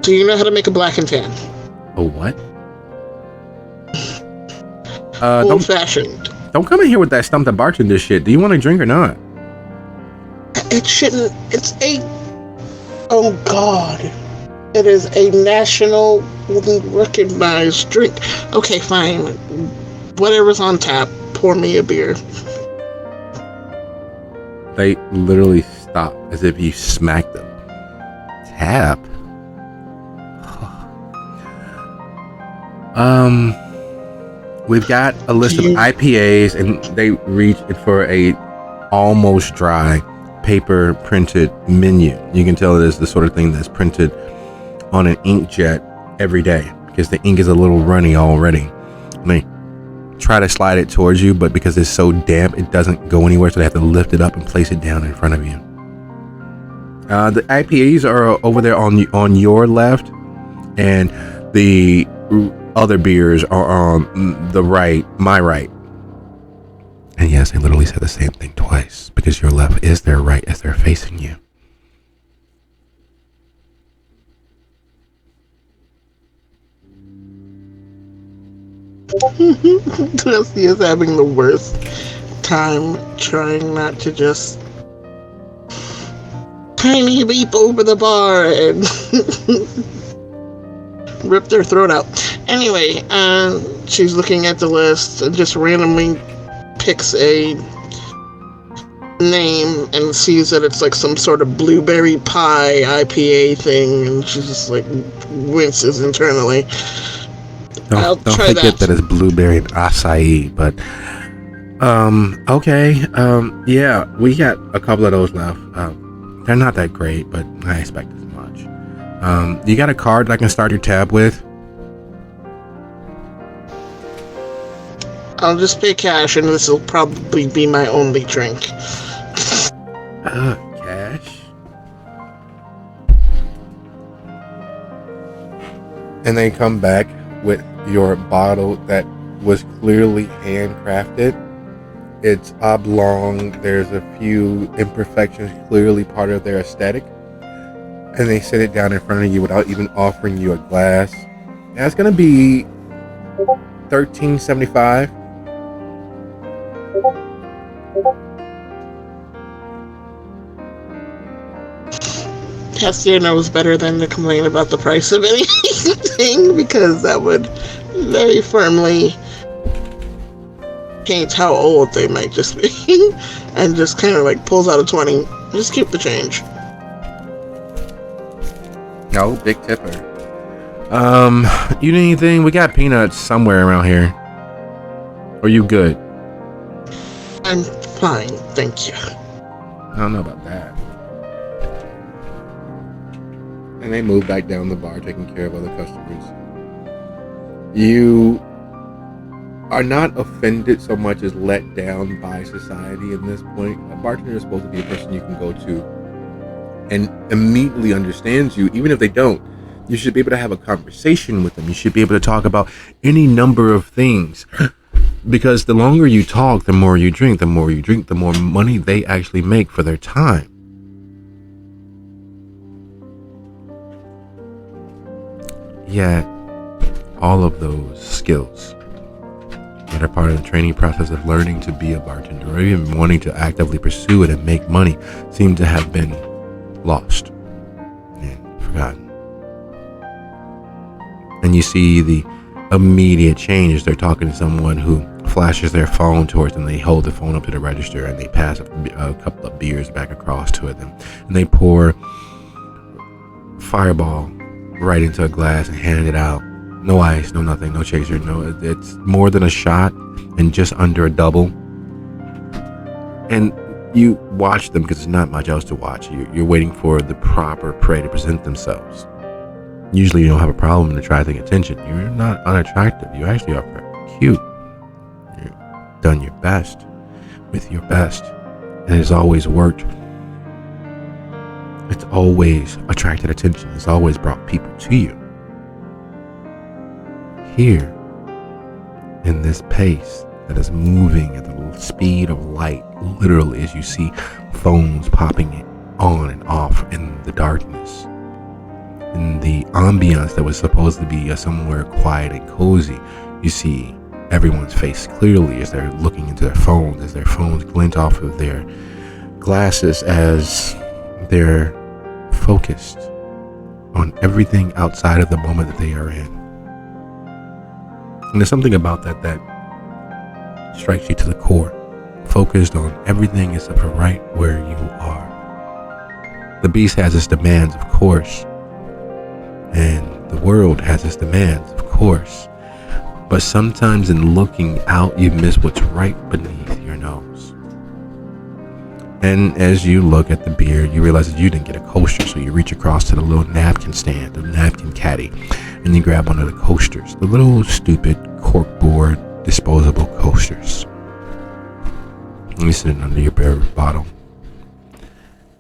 Do you know how to make a black and tan? Oh, what? Old fashioned. Don't come in here with that stump the bartender shit. Do you want a drink or not? It shouldn't. It's a. Oh God. It is a nationally recognized drink. Okay, fine. Whatever's on tap. Pour me a beer. They literally stop as if you smacked them. Tap? We've got a list of IPAs, and they reach for a almost dry paper printed menu. You can tell it is the sort of thing that's printed on an inkjet every day because the ink is a little runny already. They try to slide it towards you, but because it's so damp, it doesn't go anywhere, so they have to lift it up and place it down in front of you. The IPAs are over there on your left, and the other beers are on the right, my right. And yes, they literally said the same thing twice, because your left is their right as they're facing you. Dusty is having the worst time trying not to just tiny leap over the bar and rip their throat out. Anyway, she's looking at the list and just randomly picks a name and sees that it's like some sort of blueberry pie IPA thing, and she just like winces internally. Don't forget that it's blueberry and acai, but okay, yeah, we got a couple of those left. They're not that great, but I expect as much. You got a card that I can start your tab with? I'll just pay cash, and this will probably be my only drink. Cash? And they come back with your bottle that was clearly handcrafted. It's oblong. There's a few imperfections, clearly part of their aesthetic. And they set it down in front of you without even offering you a glass. Now it's gonna be $13.75. Castiel knows better than to complain about the price of anything, because that would very firmly paint how old they might just be. And just kind of like pulls out a 20. Just keep the change. No, big tipper. You need anything? We got peanuts somewhere around here. Are you good? I'm fine, thank you. I don't know about that. And they move back down the bar, taking care of other customers. You are not offended so much as let down by society at this point. A bartender is supposed to be a person you can go to and immediately understands you, even if they don't. You should be able to have a conversation with them. You should be able to talk about any number of things. Because the longer you talk, the more you drink. The more you drink, the more money they actually make for their time. Yet, all of those skills that are part of the training process of learning to be a bartender, or even wanting to actively pursue it and make money, seem to have been lost and forgotten. And you see the immediate change as they're talking to someone who flashes their phone towards them. They hold the phone up to the register and they pass a couple of beers back across to them, and they pour Fireball right into a glass and hand it out. No ice, no nothing, no chaser. No, it's more than a shot and just under a double. And you watch them because there's not much else to watch. You're waiting for the proper prey to present themselves. Usually you don't have a problem in attracting attention. You're not unattractive. You actually are very cute. You've done your best with your best. And it has always worked. It's always attracted attention. It's always brought people to you. Here, in this pace that is moving at the speed of light, literally, as you see phones popping on and off in the darkness. In the ambiance that was supposed to be somewhere quiet and cozy, you see everyone's face clearly as they're looking into their phones glint off of their glasses as they're focused on everything outside of the moment that they are in. And there's something about that strikes you to the core, focused on everything except for right where you are. The beast has its demands, of course, and the world has its demands, of course, but sometimes in looking out, you miss what's right beneath your nose. And as you look at the beer, you realize that you didn't get a coaster, so you reach across to the little napkin stand, the napkin caddy, and you grab one of the coasters, the little stupid corkboard disposable coasters. And you sit it under your beer bottle,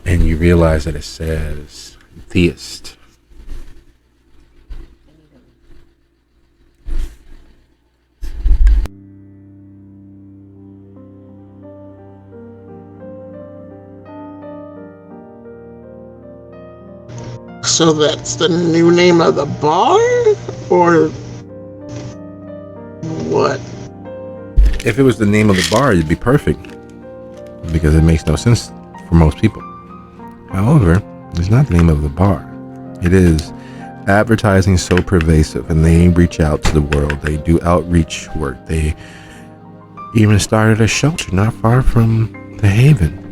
and you realize that it says theist. So that's the new name of the bar? Or what? If it was the name of the bar, it'd be perfect, because it makes no sense for most people. However, it's not the name of the bar. It is advertising so pervasive, and they reach out to the world. They do outreach work. They even started a shelter not far from the Haven.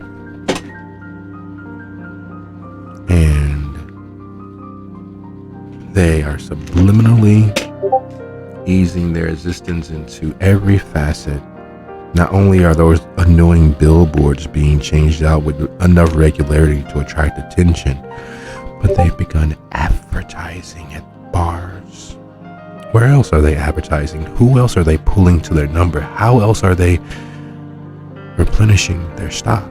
And they are subliminally easing their existence into every facet. Not only are those annoying billboards being changed out with enough regularity to attract attention, but they've begun advertising at bars. Where else are they advertising? Who else are they pulling to their number? How else are they replenishing their stock?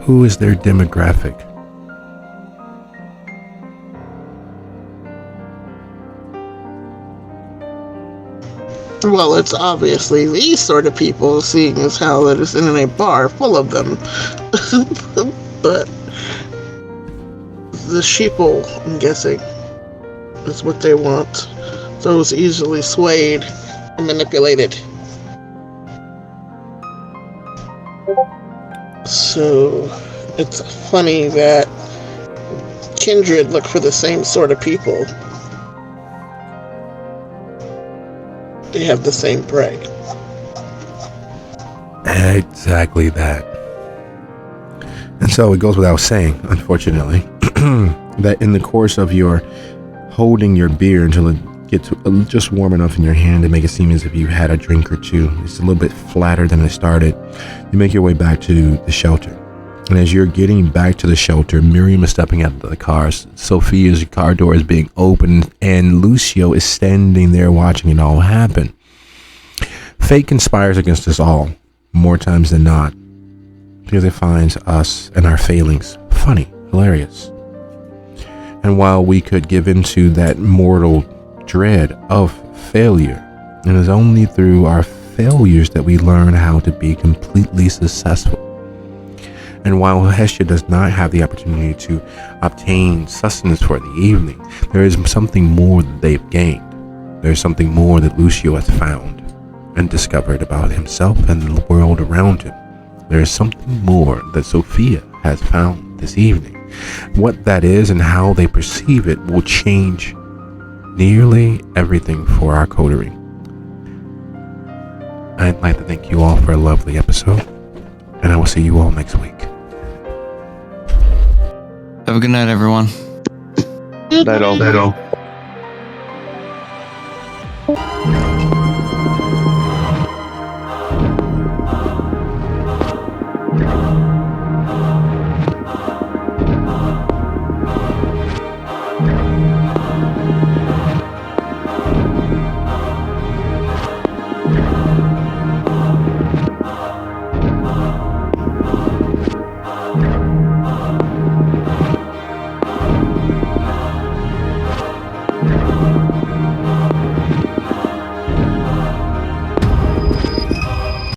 Who is their demographic? Well, it's obviously these sort of people, seeing as how it is in a bar full of them. But the sheeple, I'm guessing, is what they want. Those easily swayed and manipulated. So it's funny that kindred look for the same sort of people. They have the same prey. Exactly that. And so it goes without saying, unfortunately, that in the course of your holding your beer until it gets just warm enough in your hand to make it seem as if you had a drink or two, it's a little bit flatter than it started, you make your way back to the shelter. And as you're getting back to the shelter, Miriam is stepping out of the car. Sophia's car door is being opened, and Lucio is standing there watching it all happen. Fate conspires against us all, more times than not, because it finds us and our failings funny, hilarious. And while we could give into that mortal dread of failure, it is only through our failures that we learn how to be completely successful. And while Hestia does not have the opportunity to obtain sustenance for the evening, there is something more that they've gained. There is something more that Lucio has found and discovered about himself and the world around him. There is something more that Sophia has found this evening. What that is and how they perceive it will change nearly everything for our coterie. I'd like to thank you all for a lovely episode, and I will see you all next week. Have a good night, everyone. Night all. Night all.